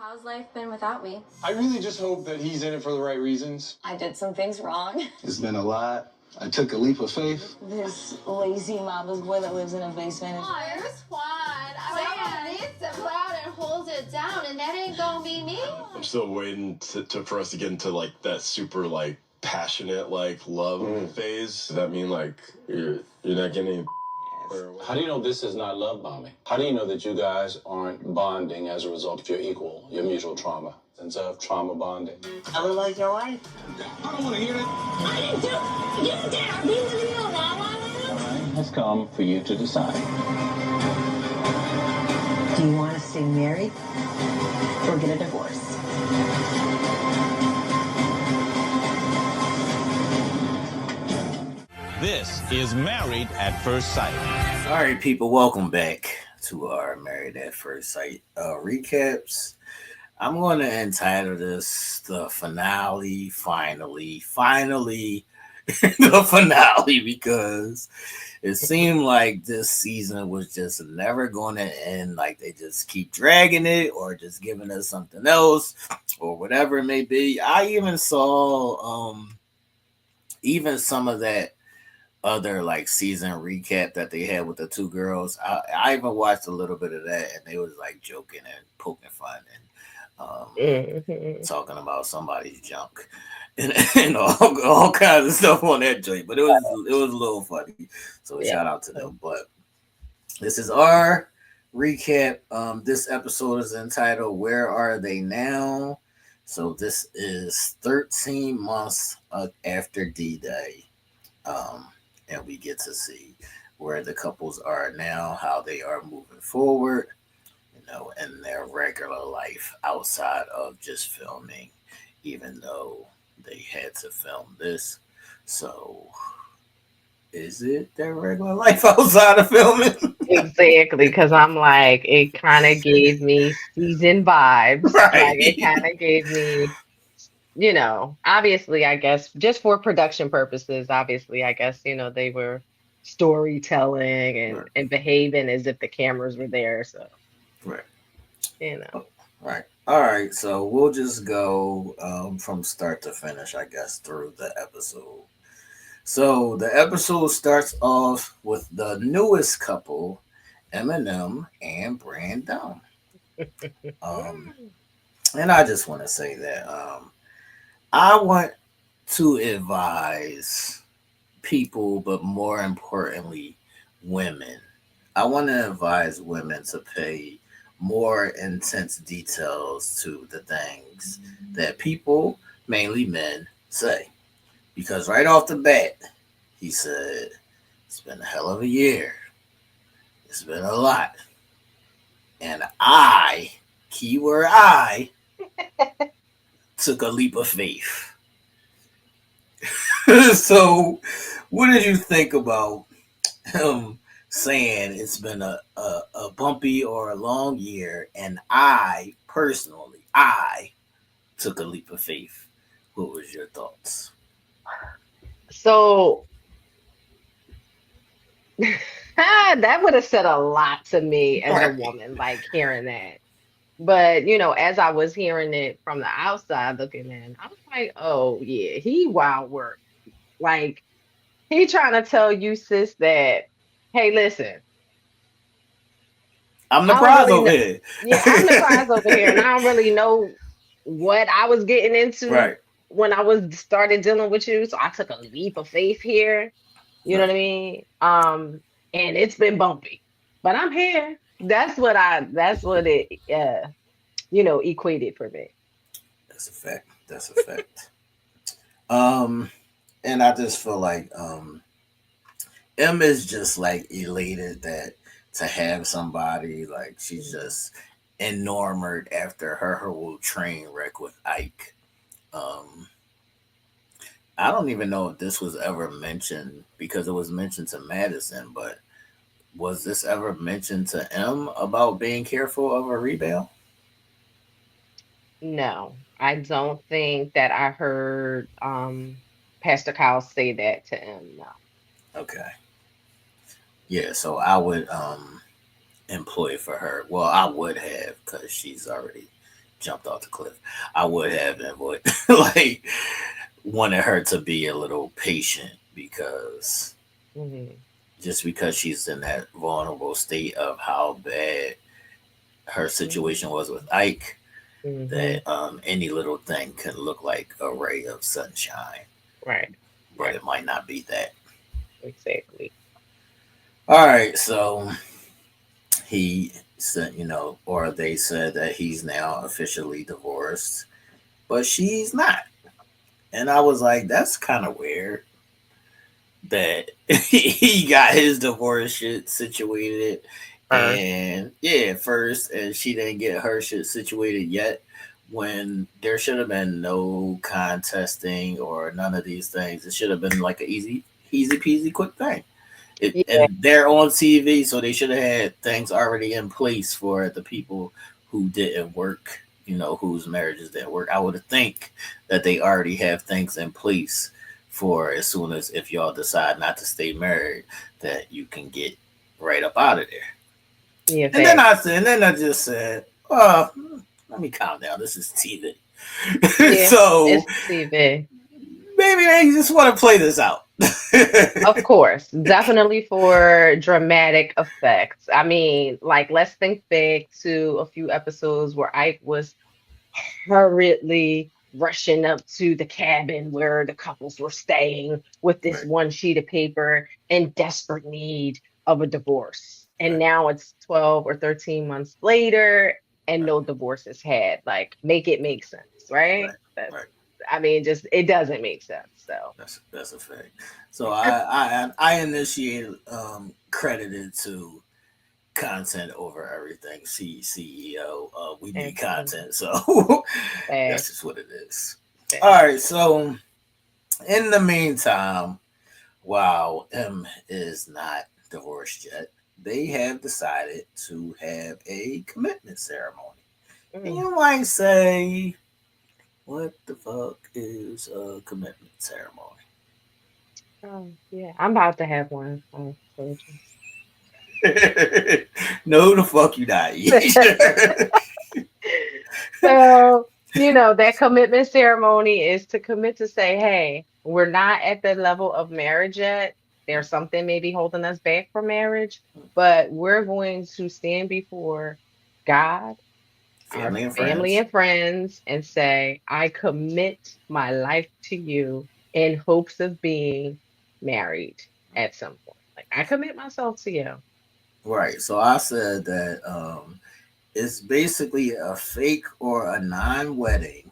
How's life been without me? I really just hope that he's in it for the right reasons. I did some things wrong. It's been a lot. I took a leap of faith. This lazy mama's boy that lives in a basement. Oh, it was fun. Someone needs to go out and hold it down, and that ain't gonna be me. I'm still waiting for us to get into like that super like passionate like love phase. Does that mean like you're not getting? How do you know this is not love bombing? How do you know that you guys aren't bonding as a result of your mutual trauma, sense of trauma bonding? I look like your wife. I don't want to hear that. I didn't do. You did. Are we living in a la la land? All right, it's come for you to decide. Do you want to stay married or get a divorce? This is Married at First Sight. All right, people, welcome back to our Married at First Sight recaps. I'm going to entitle this the finale, finally, the finale, because it seemed like this season was just never going to end. Like they just keep dragging it or just giving us something else or whatever it may be. I even saw even some of that other like season recap that they had with the two girls. I even watched a little bit of that, and they was like joking and poking fun and talking about somebody's junk and all kinds of stuff on that joint. But it was a little funny. So shout out to them. But this is our recap. This episode is entitled "Where Are They Now?" So this is 13 months after D-Day. And we get to see where the couples are now, how they are moving forward, in their regular life outside of just filming, even though they had to film this. So, is it their regular life outside of filming? Exactly, because I'm like, it kind of gave me season vibes. Right. Like, it kind of gave me... obviously, I guess, just for production purposes, obviously, I guess, they were storytelling and behaving as if the cameras were there. So, right. Right. All right. So we'll just go from start to finish, I guess, through the episode. So the episode starts off with the newest couple, Eminem and Brandon. And I just want to say that I want to advise people, but more importantly, women. I want to advise women to pay more intense details to the things that people, mainly men, say. Because right off the bat, he said, it's been a hell of a year. It's been a lot. And I, keyword I, took a leap of faith. So, what did you think about him saying it's been a bumpy or a long year, and I personally took a leap of faith? What was your thoughts? So that would have said a lot to me as a woman, like hearing that. But, as I was hearing it from the outside looking in, I was like, oh, yeah, he wild work. Like, he trying to tell you, sis, that, hey, listen. I'm the prize over here. Yeah, I'm the prize over here. And I don't really know what I was getting into when I started dealing with you. So I took a leap of faith here. You know what I mean? And it's been bumpy. But I'm here. That's what it equated for me. That's a fact. And I just feel like M is just like elated that to have somebody, like she's just enamored after her whole train wreck with Ike. I don't even know if this was ever mentioned, because it was mentioned to Madison, but was this ever mentioned to M about being careful of a rebound? No, I don't think that I heard Pastor Kyle say that to him. No. Okay. Yeah, so I would employ for her. Well, I would have, because she's already jumped off the cliff. I would have and would like wanted her to be a little patient because Mhm. just because she's in that vulnerable state of how bad her situation was with Ike, Mhm. that any little thing can look like a ray of sunshine, Right. but Right. it might not be that. Exactly. All right, so he said, or they said that he's now officially divorced, but she's not. And I was like, that's kind of weird that he got his divorce shit situated. First. And yeah, first, and she didn't get her shit situated yet when there should have been no contesting or none of these things. It should have been like an easy peasy, quick thing. Yeah. And they're on TV, so they should have had things already in place for the people who didn't work, whose marriages didn't work. I would think that they already have things in place for as soon as if y'all decide not to stay married, that you can get right up out of there. Yeah. And then I just said, oh, let me calm down. This is TV. Yeah. So It's TV. maybe they just want to play this out. Of course, definitely for dramatic effects. I mean, like, let's think back to a few episodes where Ike was hurriedly rushing up to the cabin where the couples were staying with this Right, one sheet of paper in desperate need of a divorce. And right, now it's 12 or 13 months later and right, no divorce is had. Like, make it make sense, right, right? That's, right. I mean, just it doesn't make sense. So, That's a fact. So I initiated credited to content over everything. CEO. We need absolutely. content, so that's Facts. just what it is. All Facts. right. So in the meantime, while M is not divorced yet, they have decided to have a commitment ceremony. And Mm. you might say, what the fuck is a commitment ceremony? Oh, yeah. I'm about to have one. I told No, the fuck you not. you. So, that commitment ceremony is to commit to say, hey, we're not at the level of marriage yet. There's something maybe holding us back from marriage, but we're going to stand before God, our Family and family friends. and friends, and say, I commit my life to you in hopes of being married at some point. Like, I commit myself to you. Right. So I said that it's basically a fake or a non-wedding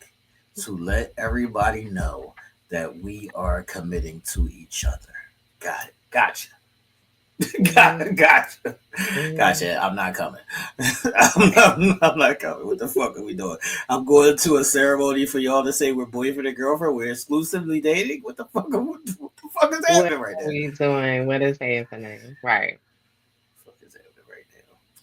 to let everybody know that we are committing to each other. Got it. Gotcha. Mhm, Gotcha. mhm. Gotcha. I'm not coming. I'm not coming. What the fuck are we doing? I'm going to a ceremony for y'all to say we're boyfriend and girlfriend. We're exclusively dating. What the fuck is What happening right are there? we doing? What is happening? Right. What the fuck is happening right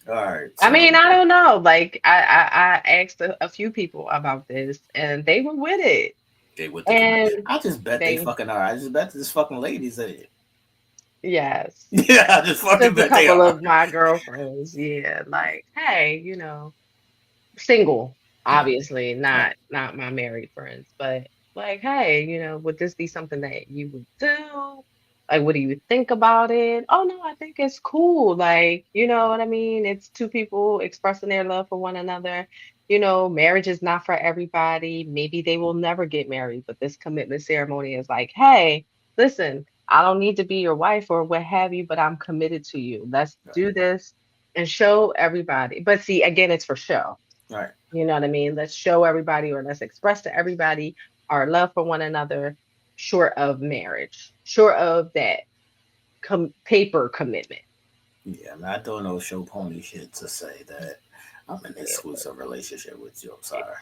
now? All right. I mean, So I don't know. Like, I asked a few people about this, and they were with it, they with the commit. and I just bet they they, fucking are. I just bet this fucking ladies in it. yes, Yeah, I just fucking just a bet they couple are. of my girlfriends, yeah, like, hey, single, Right. obviously, Right. not my married friends, but like, hey, would this be something that you would do? Like, what do you think about it? Oh no, I think it's cool. Like, you know what I mean? It's two people expressing their love for one another. Marriage is not for everybody. Maybe they will never get married, but this commitment ceremony is like, hey, listen, I don't need to be your wife or what have you, but I'm committed to you. Let's Right. do this and show everybody. But see, again, it's for show. Right. You know what I mean? Let's show everybody or let's express to everybody our love for one another, short of marriage, short of that paper commitment. Yeah, I'm not doing no show pony shit to say that I'm in an Yeah, but exclusive relationship with you. I'm sorry.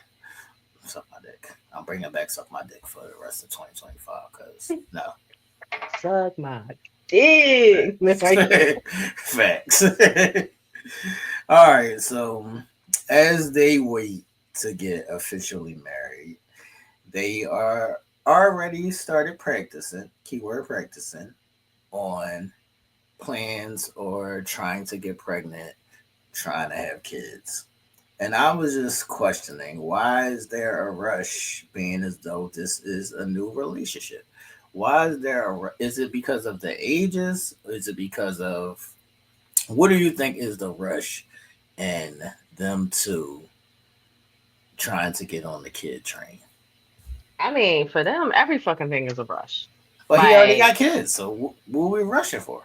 Suck my dick. I'm bringing back suck my dick for the rest of 2025 because no. suck my dick. Facts. Facts. All right. So as they wait to get officially married, they are already started practicing, keyword practicing, on plans or trying to get pregnant, trying to have kids. And I was just questioning, why is there a rush, being as though this is a new relationship? Why is there is it because of the ages? Is it because of, what do you think is the rush in them two trying to get on the kid train? I mean, for them, every fucking thing is a rush. But he already Like, got kids, so what are we rushing for?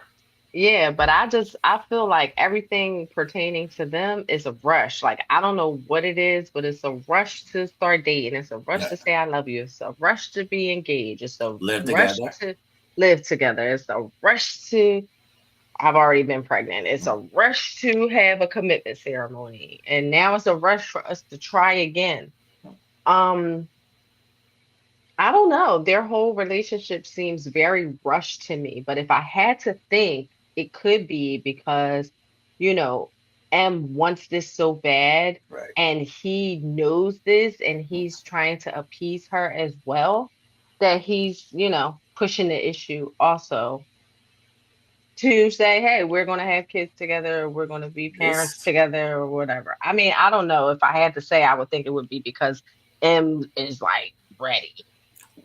yeah, but I feel like everything pertaining to them is a rush. Like, I don't know what it is, but it's a rush to start dating. It's a rush Yeah. to say I love you. It's a rush to be engaged. It's a Live rush together. to live together. It's a rush to I've already been pregnant. It's a rush to have a commitment ceremony. And now it's a rush for us to try again. Um, I don't know. Their whole relationship seems very rushed to me. But if I had to think, it could be because, you know, M wants this so bad Right. and he knows this and he's trying to appease her as well, that he's, pushing the issue also to say, hey, we're going to have kids together, we're going to be parents This together, or whatever. I mean, I don't know. If I had to say, I would think it would be because M is like ready. She's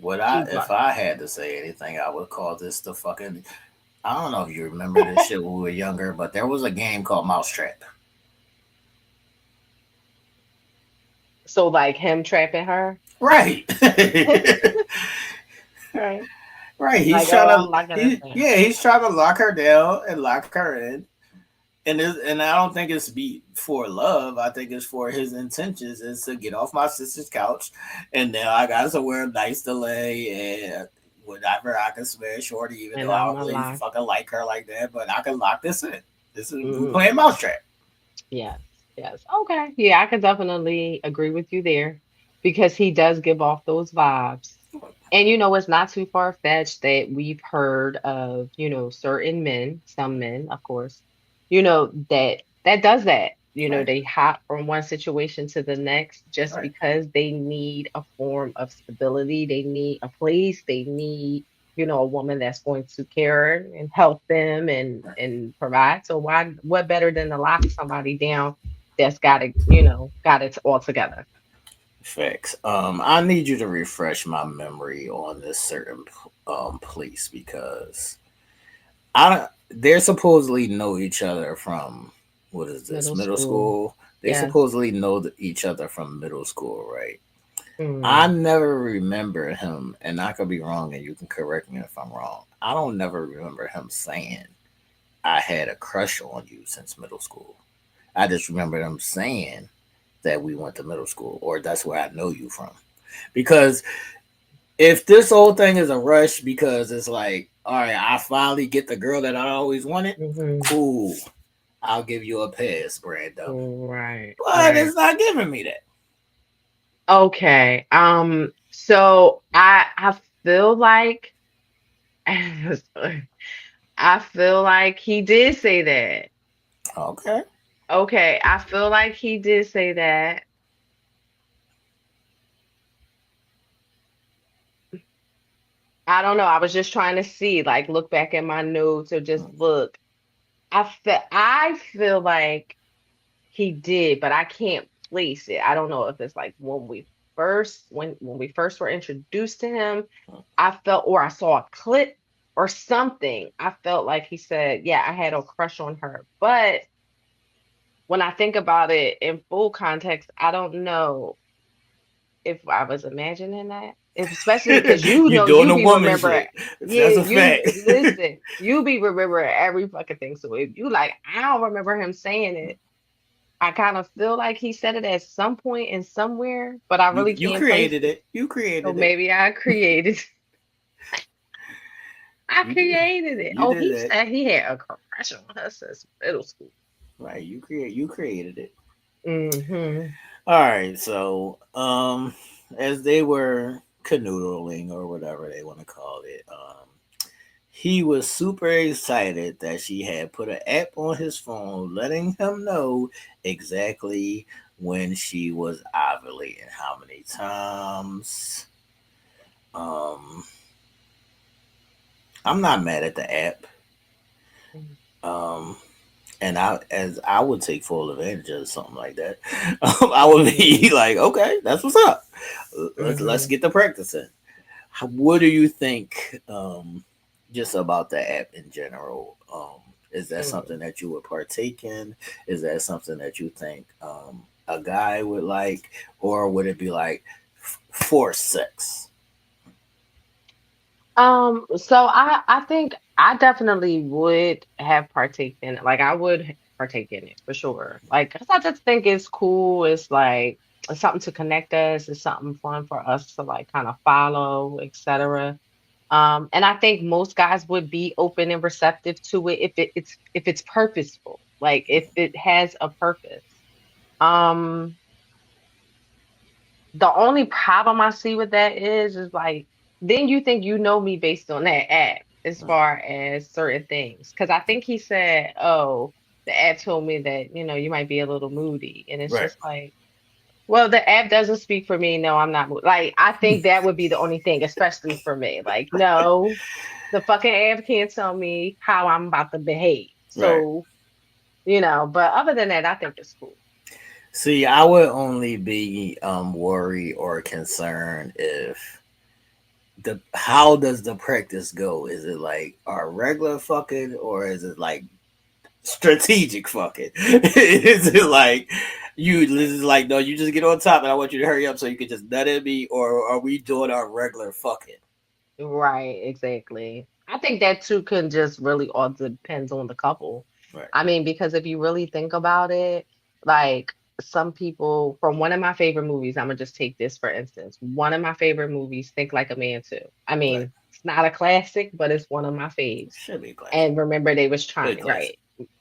like, if I had to say anything, I would call this the fucking, I don't know if you remember this shit when we were younger, but there was a game called Mousetrap. so like him trapping her. Right. Right. Right. Like, He's oh, trying I'm to locking this in. he's trying to lock her down and lock her in. And I don't think it's for love. I think it's for his intentions is to get off my sister's couch, and now I got somewhere nice to lay and whatever I can swear shorty, even And though I I'm don't a really lie. fucking like her like that, but I can lock this in. This is we Mm, playing Mousetrap. yes. Yes. Okay. Yeah, I could definitely agree with you there because he does give off those vibes. And it's not too far-fetched that we've heard of, certain men, some men, of course, that does that. Right. They hop from one situation to the next just Right. because they need a form of stability. They need a place. They need, a woman that's going to care and help them and provide. So what better than to lock somebody down that's got it all together? Facts. I need you to refresh my memory on this certain place because I don't. They supposedly know each other from, what is this, Middle middle school. school? They Yes. supposedly know each other from middle school, right? I Mm. never remember him, and I could be wrong, and you can correct me if I'm wrong. I don't never remember him saying I had a crush on you since middle school. I just remember them saying that we went to middle school, or that's where I know you from. Because if this whole thing is a rush because it's like, all right, I finally get the girl that I always wanted, Hmm. cool. I'll give you a pass, Brando. Right, But right. it's not giving me that. Okay. So I feel like I feel like he did say that. Okay. Okay, I feel like he did say that. I don't know. I was just trying to see, like, look back at my notes or just look. I feel like he did, but I can't place it. I don't know if it's like when we first were introduced to him, I felt, or I saw a clip or something. I felt like he said, "Yeah, I had a crush on her." But when I think about it in full context, I don't know if I was imagining that. Especially because You doing you the be woman remember, shit. yeah, That's a you fact. listen, you be remembering every fucking thing. So if you like, I don't remember him saying it. I kind of feel like he said it at some point and somewhere, but I really You can't place created it. it. You So created it. maybe I created it. You Oh, did he that. said he had a crush on her since middle school. Right. You created it. Hmm. All right, so as they were canoodling or whatever they want to call it, he was super excited that she had put an app on his phone letting him know exactly when she was ovulating, how many times. Um, I'm not mad at the app. Um, and I would take full advantage of something like that. I would be like, okay, that's what's up. Let's get the practice in. What do you think, just about the app in general? Is that something that you would partake in? Is that something that you think a guy would like, or would it be like forced sex? So I think I definitely would have partake in it. Like I would partake in it for sure. Like 'cause I just think it's cool. It's like it's something to connect us. It's something fun for us to like kind of follow, etc. And I think most guys would be open and receptive to it if it's purposeful, like if it has a purpose. Um, the only problem I see with that is like then you think you know me based on that app as far as certain things. Because I think he said, "Oh, the app told me that you might be a little moody," and it's Right. just like, well, the app doesn't speak for me. No, I'm not like I think that would be the only thing, especially for me. Like, no, the fucking app can't tell me how I'm about to behave. Right. So, but other than that, I think it's cool. See, I would only be worried or concerned if the how does the practice go? Is it like our regular fucking, or is it like strategic fucking? Is it like this is like, no, you just get on top and I want you to hurry up so you can just nut at me, or are we doing our regular fucking? Right, exactly. I think that too can just really all depends on the couple. Right. I mean, because if you really think about it, like some people from one of my favorite movies, I'm gonna just take this for instance. One of my favorite movies, Think Like a Man too. I Right. mean, it's not a classic, but it's one of my faves. Should be a classic. And remember they was Good trying, classic.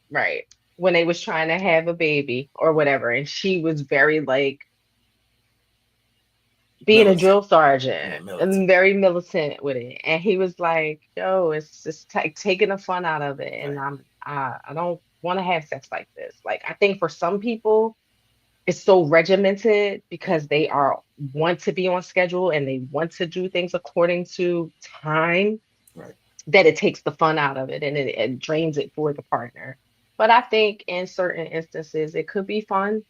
right. When they was trying to have a baby or whatever, and she was very like being a Militant. drill Yeah, sergeant militant. and very militant with it. And he was like, "Yo, it's just taking the fun out of it, and Right. I don't want to have sex like this." Like I think for some people, it's so regimented because they are want to be on schedule and they want to do things according to time Right. that it takes the fun out of it and it drains it for the partner. But I think in certain instances, it could be fun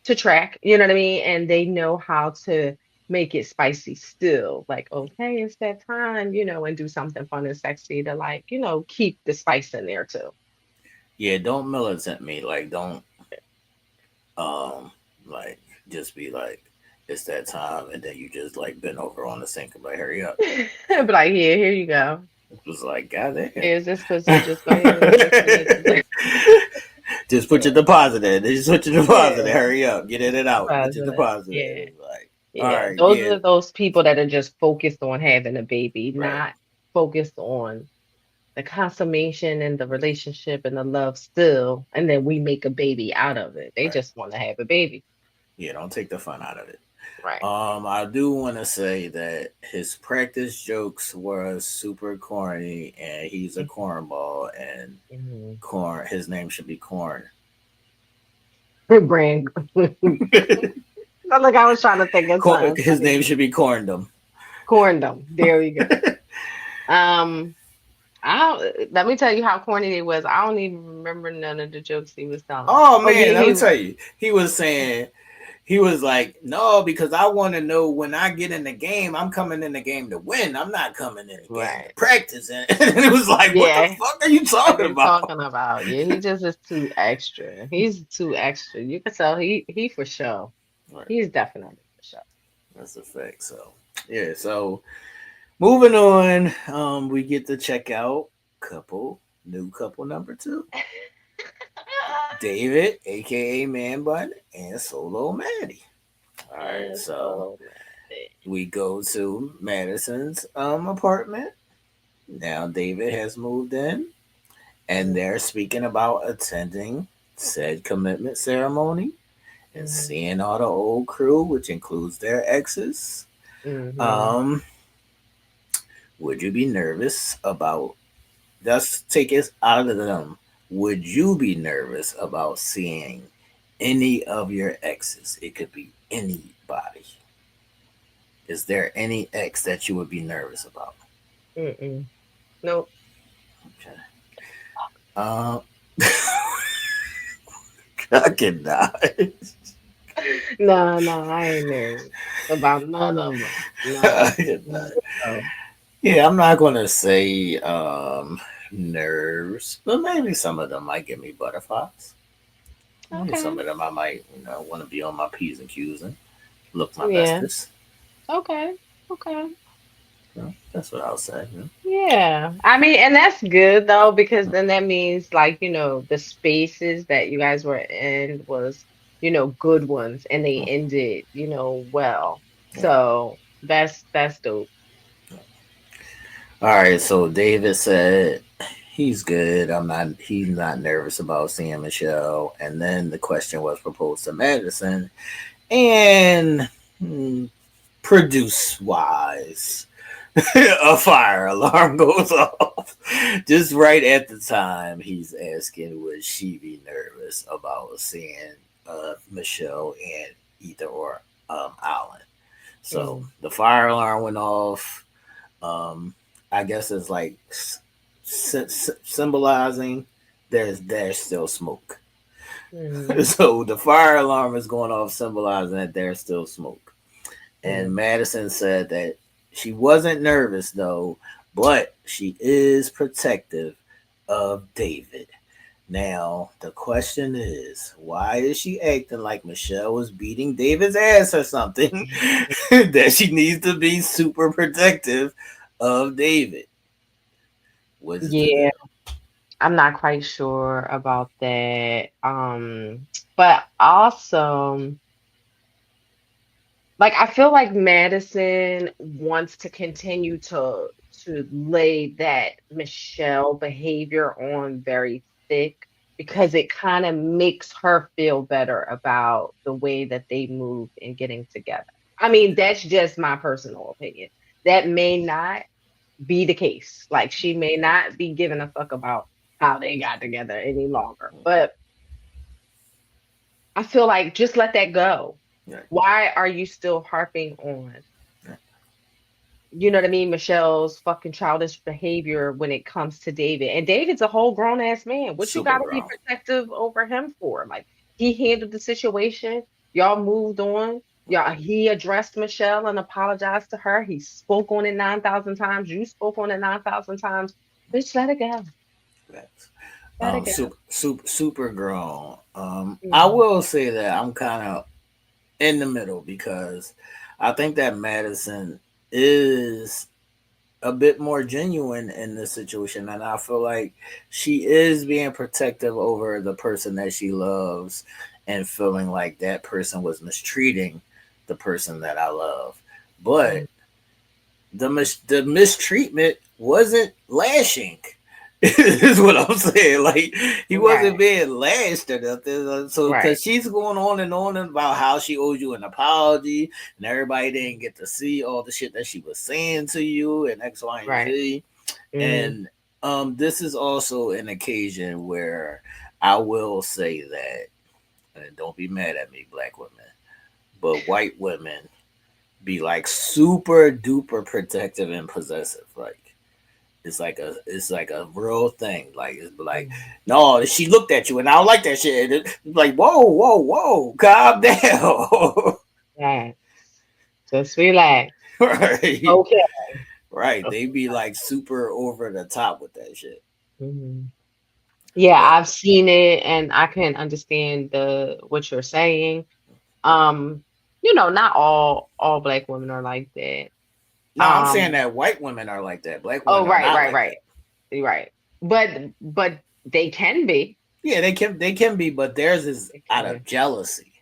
to track, you know what I mean? And they know how to make it spicy still. Like, okay, it's that time, and do something fun and sexy to like, keep the spice in there too. Yeah, don't militant me. Like, don't um like just be like, it's that time, and then you just like bend over on the sink and like, hurry up. But like, here you go. It was like, God damn. Here's this pussy. Just go ahead and just finish. Just put your deposit in. Just put your deposit in. Yeah. Hurry up. Get in and out. Put your President. deposit Yeah. in. Like, all Yeah. right, Those yeah, are those people that are just focused on having a baby, right, not focused on the consummation and the relationship and the love still, and then we make a baby out of it. They right. just want to have a baby. Yeah, don't take the fun out of it. Right. I do want to say that his practice jokes were super corny, and he's a cornball, and corn. His name should be Corn. Good brand. Like I was trying to think of something. His name should be Corndom. Corndom. There we go. Let me tell you how corny it was. I don't even remember none of the jokes he was telling. Oh man, yeah, let me tell you. He was saying, he was like, no, because I want to know when I get in the game, I'm coming in the game to win. I'm not coming in the game to practice. And it was like, what the fuck are you talking about? Yeah, he just is too extra. He's too extra. You can tell he for sure. Right. He's definitely for sure. That's a fact. So yeah, so moving on, we get to check out new couple number 2. David, aka Man Bun, and Solo Maddie. All right, so we go to Madison's apartment. Now David has moved in, and they're speaking about attending said commitment ceremony and seeing all the old crew, which includes their exes. Would you be nervous about? Let's take us out of them. Would you be nervous about seeing any of your exes? It could be anybody. Is there any ex that you would be nervous about? Nope. Okay. I cannot. No, no, I ain't nervous about none of them. I No. cannot. No. Yeah, I'm not gonna say nerves, but maybe some of them might give me butterflies. Maybe Okay. some of them I might, want to be on my P's and Q's and look my Yeah. bestest. Okay. Okay. That's what I'll say. Yeah. I mean, and that's good though, because then that means like, the spaces that you guys were in was, good ones and they ended, well. Yeah. So that's dope. All right. So David said he's good. I'm not. He's not nervous about seeing Michelle. And then the question was proposed to Madison, and produce wise, a fire alarm goes off just right at the time he's asking would she be nervous about seeing Michelle and either or Alan. So the fire alarm went off. um I guess it's like symbolizing there's still smoke. Mm. So the fire alarm is going off symbolizing that there's still smoke. And Mm. Madison said that she wasn't nervous though, but she is protective of David. Now, the question is, why is she acting like Michelle was beating David's ass or something? That she needs to be super protective of David. What's it to Yeah, them? I'm not quite sure about that. But also, like I feel like Madison wants to continue to lay that Michelle behavior on very thick because it kind of makes her feel better about the way that they move in getting together. I mean, that's just my personal opinion. That may not be the case. Like she may not be giving a fuck about how they got together any longer. But I feel like just let that go. Right. Why are you still harping on, you know what I mean, Michelle's fucking childish behavior when it comes to David? And David's a whole grown ass man. What you Super gotta be grown. protective over him for? Like he handled the situation. Y'all moved on. Y'all, he addressed Michelle and apologized to her. He spoke on it 9,000 times. You spoke on it 9,000 times. Bitch, let it go. Let it go. Super grown. I Mhm. will say that I'm kind of in the middle because I think that Madison is a bit more genuine in this situation, and I feel like she is being protective over the person that she loves and feeling like that person was mistreating the person that I love. But Mm. the mistreatment wasn't lashing. Is what I'm saying. Like he wasn't Right, being lashed or nothing. So right, because she's going on about how she owes you an apology, and everybody didn't get to see all the shit that she was saying to you and X, Y, and right. Z. Mm. And this is also an occasion where I will say that, and don't be mad at me, black women, but white women be like super duper protective and possessive. Like it's like a real thing. Like it's like, Mm. no, she looked at you and I don't like that shit. It's like, whoa, calm down. Right. Just relax. Right. Okay. Right. They be like super over the top with that shit. Mhm. Yeah, But I've seen it and I can understand the what you're saying. Um, not all black women are like that. no, I'm saying Um, that white women are like that. Black oh women are right, not right, like right. that. You're right. But they can be. Yeah, they can be, but theirs is They out can of be. jealousy.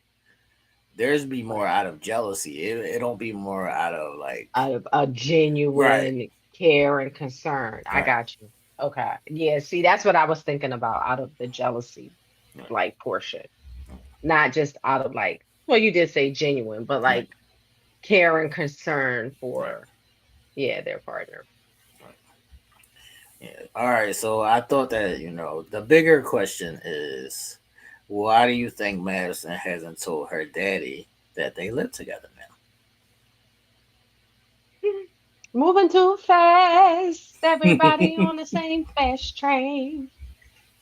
Theirs be more Right. out of jealousy. It don't be more out of like Out of a right, genuine care and concern. I right, got you. Okay. Yeah, see, that's what I was thinking about out of the jealousy right, like portion. Not just out of like, well, you did say genuine, but right, like care and concern right, for, yeah, their partner. right. Yeah. All right. So I thought that the bigger question is, why do you think Madison hasn't told her daddy that they live together now? Moving too fast. Everybody on the same fast train.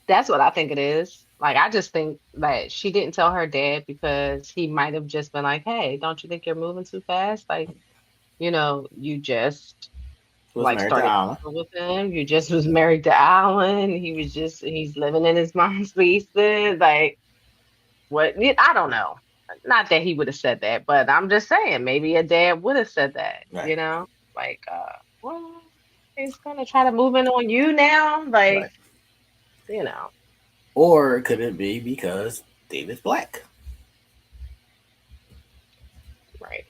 That's what I think it is. Like, I just think that she didn't tell her dad because he might have just been like, "Hey, don't you think you're moving too fast? Like, you just Was like married to started Alan. with him. You just was married to Alan. He's living in his mom's basement. Like, what? I don't know. Not that he would have said that, but I'm just saying maybe a dad would have said that. Right. Like, well, he's gonna try to move in on you now. Right. Like, you know, Or could it be because David's black? right?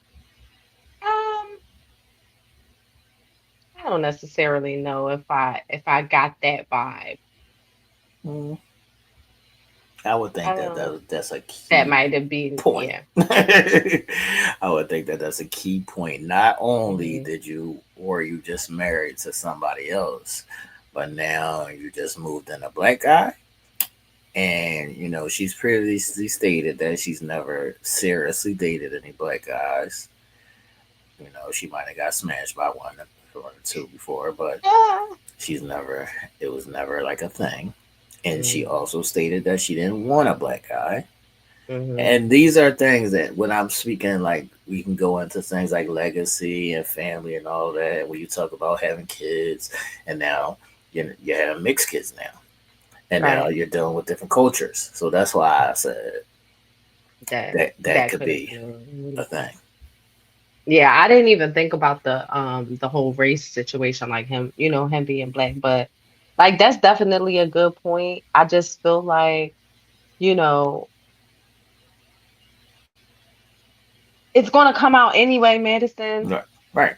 Um, I don't necessarily know if I got that vibe. Mm, I would I think don't know. that's a That key might have been, point. yeah. I would think that that's a key point. Not only Hmm. were you just married to somebody else, but now you just moved in a black guy. And, she's previously stated that she's never seriously dated any black guys. She might have got smashed by one or two before, but Yeah. it was never like a thing. And she Hmm. also stated that she didn't want a black guy. Hmm. And these are things that when I'm speaking, like we can go into things like legacy and family and all that. When you talk about having kids, and now you have mixed kids now, and now Right. you're dealing with different cultures. So that's why I said That that that could could have be been. a thing. Yeah, I didn't even think about the whole race situation, like him being black, but like that's definitely a good point. I just feel like, you know, it's gonna come out anyway, medicine. Right, right,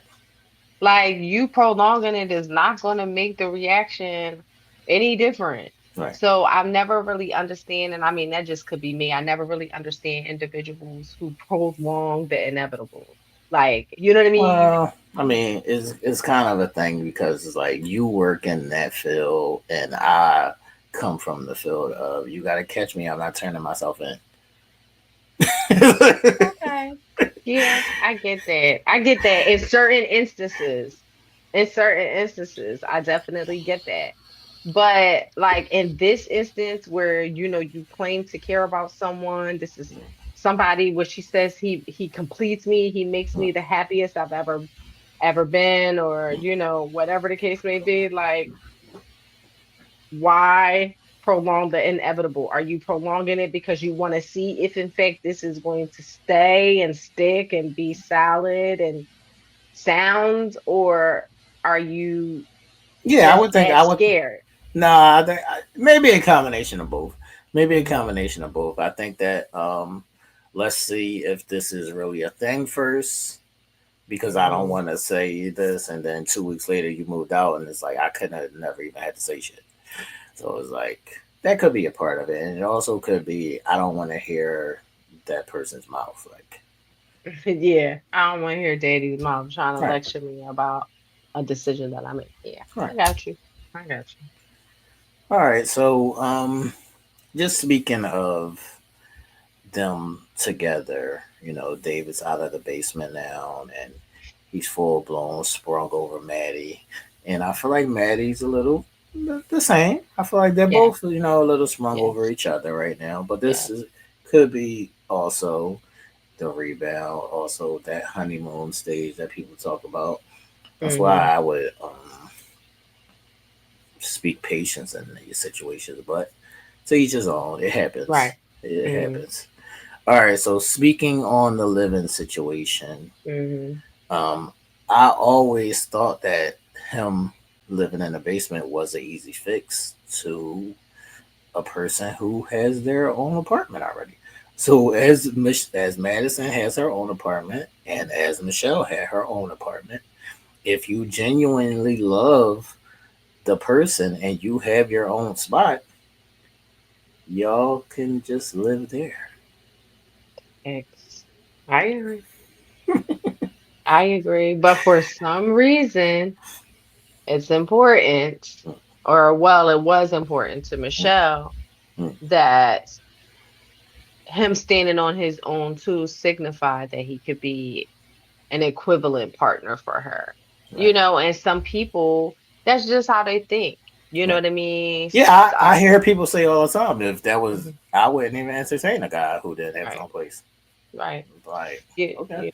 Like you prolonging it is not gonna make the reaction any different. right. So I've never really understand, and I mean that just could be me. I never really understand individuals who prolong the inevitable. Like, you know what I mean? Well, I mean, it's kind of a thing because it's like you work in that field, and I come from the field of you got to catch me. I'm not turning myself in. Okay. Yeah, I get that. I get that in certain instances. In certain instances, I definitely get that. But like in this instance where you claim to care about someone, this is somebody where she says he completes me, he makes me the happiest I've ever been, or whatever the case may be, like why prolong the inevitable? Are you prolonging it because you want to see if, in fact, this is going to stay and stick and be solid and sound, or are you Yeah, I just would think that I would. scared? Nah, maybe a combination of both. Maybe a combination of both. I think that let's see if this is really a thing first, because I don't Hmm. want to say this and then 2 weeks later you moved out and it's like I couldn't have never even had to say shit. So it's like that could be a part of it, and it also could be I don't want to hear that person's mouth. Like, Yeah, I don't want to hear daddy's mom trying to right, lecture me about a decision that I made. Yeah, I right. got you. I got you. All right. So, just speaking of them together, David's out of the basement now, and he's full blown sprung over Maddie, and I feel like Maddie's a little the same. I feel like they're Yeah, both, a little sprung over yes, each other right now. But this yes. is could be also the rebound, also that honeymoon stage that people talk about. That's why Hmm. I would speak patience in these situations. But to each his own. It happens. Right. It Hmm. happens. All right. So speaking on the living situation, Hmm. um, I always thought that him living in the basement was an easy fix to a person who has their own apartment already. So as Madison has her own apartment, and as Michelle had her own apartment, if you genuinely love the person and you have your own spot, y'all can just live there. X. I agree. I agree. But for some reason, it's important, or well, it was important to Michelle Mm, that him standing on his own too signified that he could be an equivalent partner for her. right. And some people, that's just how they think. You know what I mean? Yeah, I hear people say all the time, if that was, I wouldn't even entertain a guy who didn't have his own place. Right. Like, okay.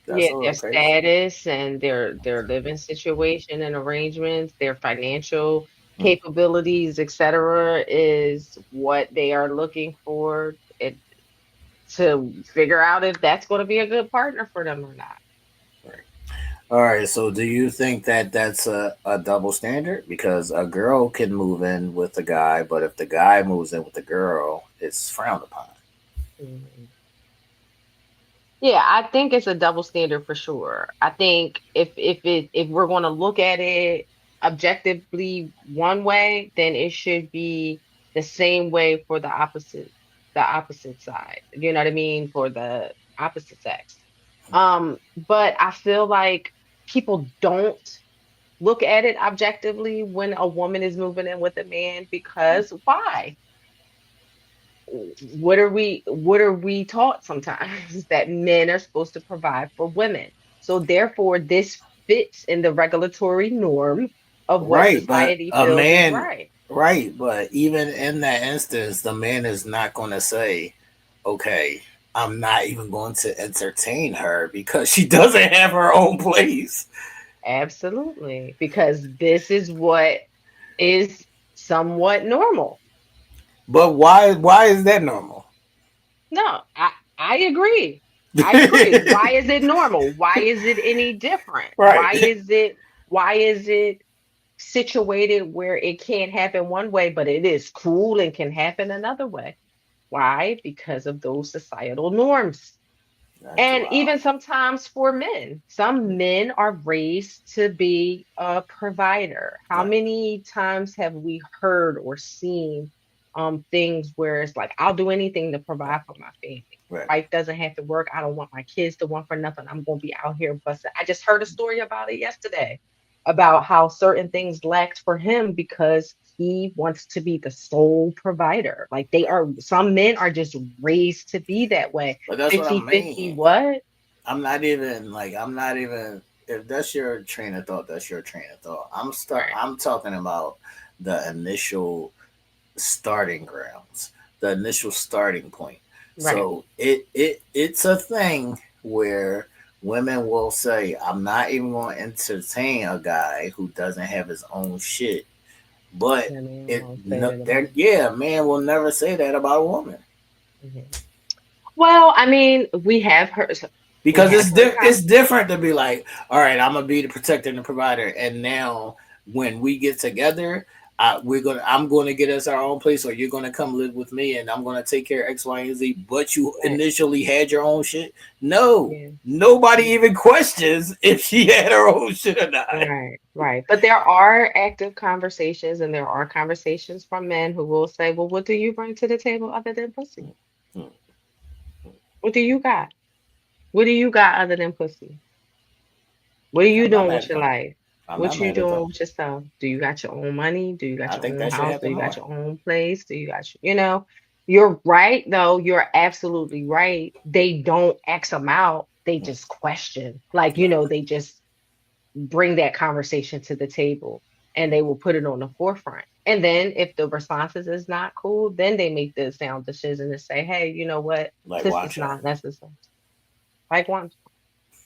Yeah, their status and their living situation and arrangements, their financial capabilities, etc., is what they are looking for it, to figure out if that's going to be a good partner for them or not. All right. So, do you think that that's a double standard? Because a girl can move in with a guy, but if the guy moves in with the girl, it's frowned upon. Yeah, I think it's a double standard for sure. I think if we're going to look at it objectively one way, then it should be the same way for the opposite side. You know what I mean? For the opposite sex. But I feel like people don't look at it objectively when a woman is moving in with a man, because why? What are we taught sometimes? That men are supposed to provide for women, so therefore this fits in the regulatory norm of what Right, but society a feels is man, right. right, but even in that instance, the man is not going to say, okay, I'm not even going to entertain her because she doesn't have her own place. Absolutely, because this is what is somewhat normal. But why is that normal? No, I agree. I agree. Why is it normal? Why is it any different? Right. Why is it situated where it can't happen one way, but it is cool and can happen another way? Why? Because of those societal norms. And even sometimes for men, some men are raised to be a provider. How many times have we heard or seen things where it's like, I'll do anything to provide for my family. Right. Wife doesn't have to work. I don't want my kids to want for nothing. I'm gonna be out here busting. I just heard a story about it yesterday, about how certain things lacked for him because he wants to be the sole provider. Like, some men are just raised to be that way. But that's 50 what I 50 mean. what? I'm not even, if that's your train of thought, that's your train of thought. I'm talking about the initial starting grounds, the initial starting point. Right. So it's a thing where women will say, I'm not even going to entertain a guy who doesn't have his own shit. But a man will never say that about a woman. Well, I mean, we have heard, because it's different to be like, all right, I'm gonna be the protector and the provider, and now when we get together, I'm gonna get us our own place, or you're gonna come live with me, and I'm gonna take care of X, Y, and Z. But you initially had your own shit. No, nobody even questions if she had her own shit or not. Right. But there are active conversations, and there are conversations from men who will say, well, what do you bring to the table other than pussy? What do you got? What do you got other than pussy? What are you doing with your life? What you doing with yourself? Do you got your own money? Do you got your own house? Do you got your own place? Do you got you're right though. You're absolutely right. They don't X them out. They just question. Like, they just bring that conversation to the table, and they will put it on the forefront. And then if the responses is not cool, then they make the sound decision to say, hey, you know what? Like This is not necessary. Like one.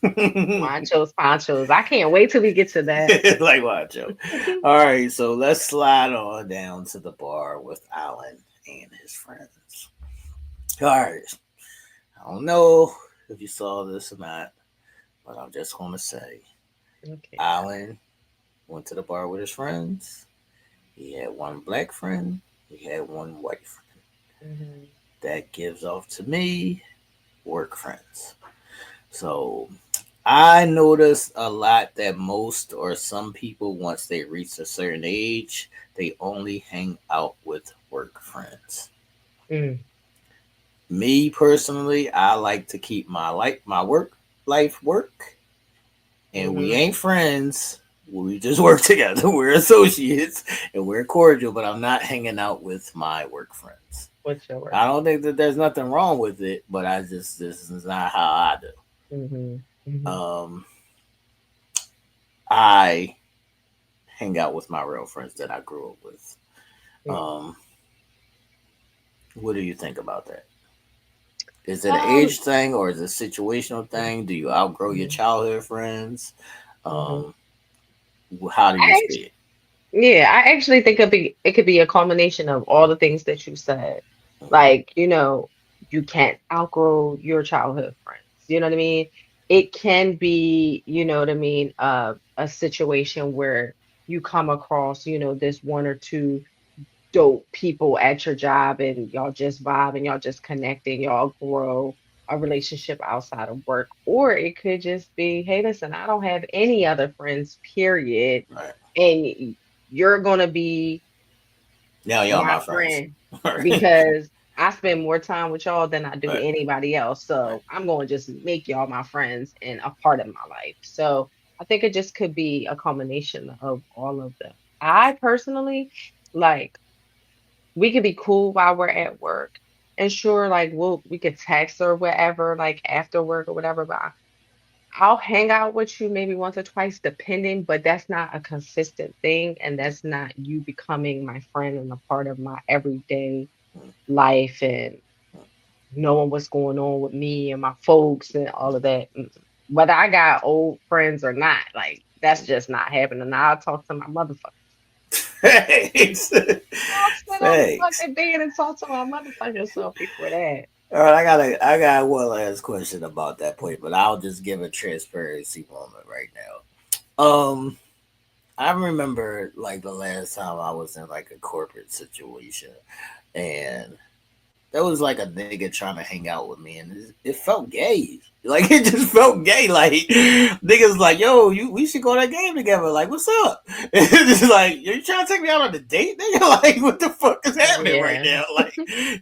Wanchos, ponchos. I can't wait till we get to that. Like Wancho. All right, so let's slide on down to the bar with Alan and his friends. All right. I don't know if you saw this or not, but I'm just going to say, Alan went to the bar with his friends. He had one black friend. He had one white friend. That gives off to me work friends. So I noticed a lot that most or some people, once they reach a certain age, they only hang out with work friends. Me personally, I like to keep my work life work, and we ain't friends. We just work together. We're associates and we're cordial, but I'm not hanging out with my work friends. What's your work? I don't think that there's nothing wrong with it, but this is not how I do. I hang out with my real friends that I grew up with. Mm. Um, what do you think about that? Is it an Um, age thing or is it a situational thing? Do you outgrow your mhm, childhood friends? mhm. Um, how do you I see it? Yeah, I actually think it could be a combination of all the things that you said. Like, you can't outgrow your childhood friends. You know what I mean? It can be, you know what I mean, a situation where you come across, this one or two dope people at your job and y'all just vibe and y'all just connecting, y'all grow a relationship outside of work. Or it could just be, hey, listen, I don't have any other friends, period. Right. And you're gonna be Now y'all my my friends. friend Right. because I spend more time with y'all than I do Right. anybody else. Right. So I'm going to just make y'all my friends and a part of my life. So I think it just could be a combination of all of them. I personally like we could be cool while we're at work. And sure, like we could text or whatever, like after work or whatever, but I'll hang out with you maybe once or twice, depending, but that's not a consistent thing. And that's not you becoming my friend and a part of my everyday life and knowing what's going on with me and my folks and all of that. Mm-mm. Whether I got old friends or not, like that's just not happening. Now I'll talk to my motherfucker. Thanks. I'll sit on the Thanks. fucking bed and talk to my motherfucking self before that. All right, I got one last question about that point, but I'll just give a transparency moment right now. I remember like the last time I was in like a corporate situation, and there was like a nigga trying to hang out with me, and it felt gay. Like it just felt gay. Like niggas like, yo, we should go to that game together. Like, what's up? It's just like, you trying to take me out on a date, nigga? Like, what the fuck is happening right Yeah, now? Like,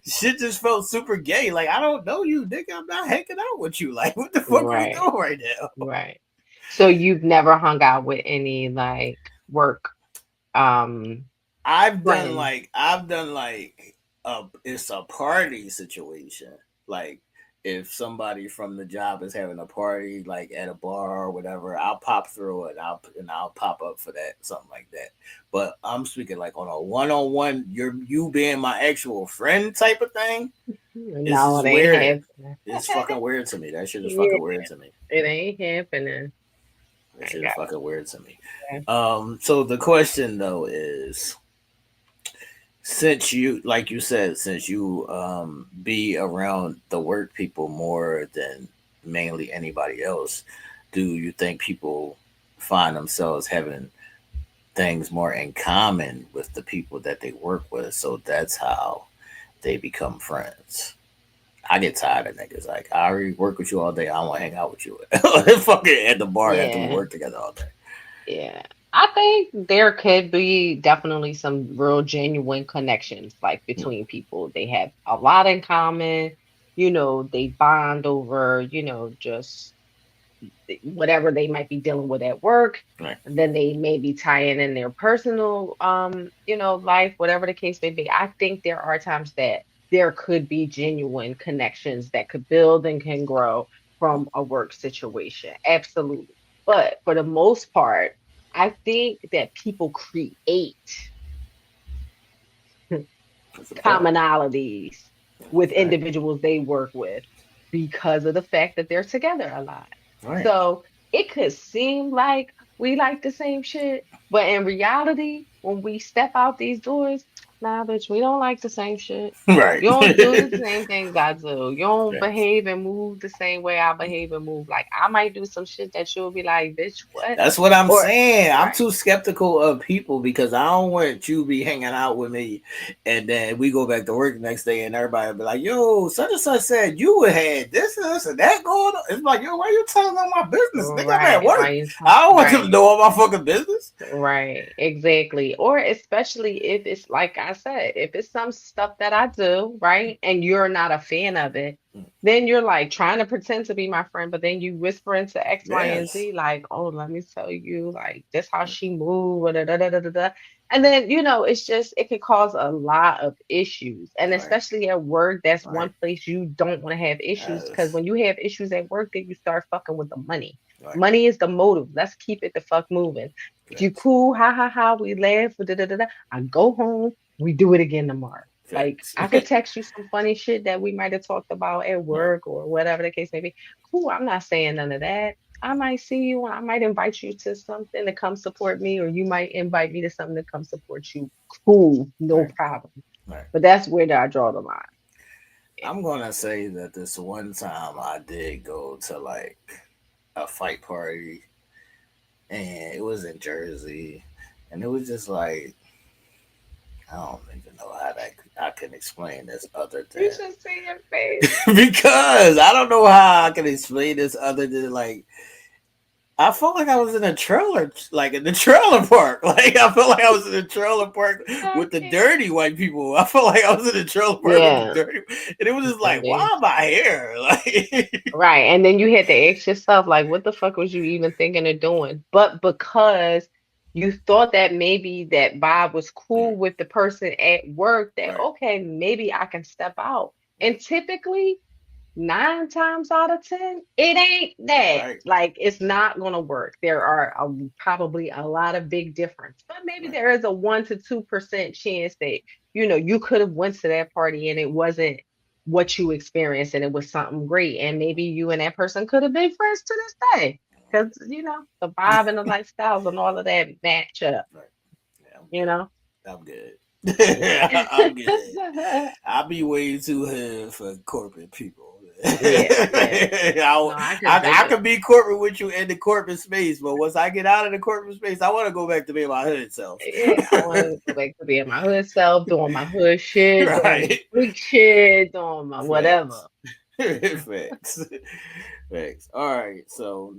shit just felt super gay. Like, I don't know you, nigga. I'm not hanging out with you. Like, what the fuck are we right, doing right now? right. So you've never hung out with any like work um friends. I've done like it's a party situation. Like if somebody from the job is having a party like at a bar or whatever, I'll pop through it. I'll pop up for that, something like that. But I'm speaking like on a one-on-one, you being my actual friend type of thing. It's No, just it ain't weird. happening. It's fucking weird to me. That shit is Yeah, fucking weird to me. it ain't happening. That I shit is got fucking weird to me. that. So the question though is, since you like you said, since you be around the work people more than mainly anybody else, do you think people find themselves having things more in common with the people that they work with, so that's how they become friends? I get tired of niggas like, I already work with you all day, I want to hang out with you fucking at the bar after we Yeah, work together all day. yeah. I think there could be definitely some real genuine connections like Hmm. between people. They have a lot in common, they bond over, just whatever they might be dealing with at work. Right. And then they may be tying in their personal life, whatever the case may be. I think there are times that there could be genuine connections that could build and can grow from a work situation. Absolutely. But for the most part, I think that people create That's a fact. commonalities That's a with fact. individuals they work with because of the fact that they're together a lot. Right. So it could seem like we like the same shit, but in reality, when we step out these doors, nah, bitch, we don't like the same shit. Right. You don't do the same things I do. You don't Right. behave and move the same way I behave and move. Like I might do some shit that you'll be like, bitch, what? That's what I'm Or saying. I'm right, too skeptical of people because I don't want you be hanging out with me and then we go back to work the next day and everybody be like, yo, such and such said you had this and that going on. It's like, yo, why you telling them my business? Nigga, I'm at right, work. right, I don't want them to right. know all my fucking business. Right, exactly. Or especially if it's like I said, if it's some stuff that I do, right, and you're not a fan of it, then you're like trying to pretend to be my friend, but then you whisper into X, Y, and Yes. Z, like, oh, let me tell you, like, this how she move, da, da, da, da, da, da. And then, it's just it can cause a lot of issues. And Right. especially at work, that's Right. one place you don't want to have issues because Yes. when you have issues at work, then you start fucking with the money. Right. Money is the motive. Let's keep it the fuck moving. If you Facts. cool, ha ha ha, we laugh, da da da da. I go home, we do it again tomorrow. Like Facts. I could text you some funny shit that we might have talked about at Right. work or whatever the case may be. Cool, I'm not saying none of that. I might see you and I might invite you to something to come support me, or you might invite me to something to come support you. Cool, no Right. problem. Right. But that's where I draw the line. I'm gonna say that this one time I did go to like a fight party, and it was in Jersey, and it was just like I don't even know how that I can explain this other You than should see your face. because I don't know how I can explain this other than like I felt like I was in a trailer, like in the trailer park. Like I felt like I was in a trailer park with the Okay. dirty white people. I felt like I was in a trailer park with the Yeah. dirty, and it was just like, why Indeed. am I here? Like, Right. And then you had to ask yourself, like, what the fuck was you even thinking of doing? But because you thought that maybe that Bob was cool with the person at work, that right, okay, maybe I can step out. And typically, 9 times out of 10, it ain't that. right, Like, it's not gonna work. There are probably a lot of big difference, but maybe right, there is a 1 to 2% chance that you could have went to that party and it wasn't what you experienced and it was something great, and maybe you and that person could have been friends to this day because the vibe and the lifestyles and all of that match up. right. Yeah, I'm You good. know. I'm good. I'm good. I'll be way too hood for corporate people. Yeah, yeah. No, I could dig I it. could be corporate with you in the corporate space, but once I get out of the corporate space, I want to go back to being my hood self. Yeah, I want to go back to being my hood self, doing my hood shit, doing my Right. freak shit, doing my whatever. Facts. Facts. Facts. All right. So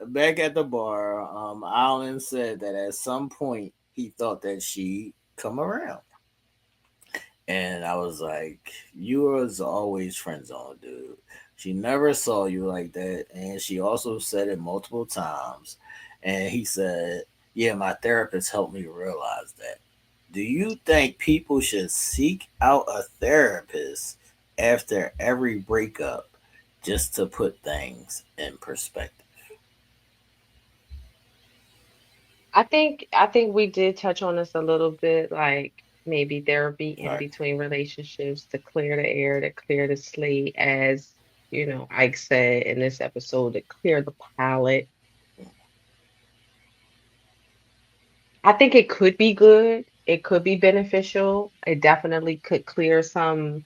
back at the bar, Alan said that at some point he thought that she'd come around. And I was like, you was always friend zone, dude. She never saw you like that. And she also said it multiple times. And he said, yeah, my therapist helped me realize that. Do you think people should seek out a therapist after every breakup just to put things in perspective? I think we did touch on this a little bit, like maybe therapy in Right. between relationships to clear the air, to clear the slate, as Ike said in this episode, to clear the palette. I think it could be good. It could be beneficial. It definitely could clear some,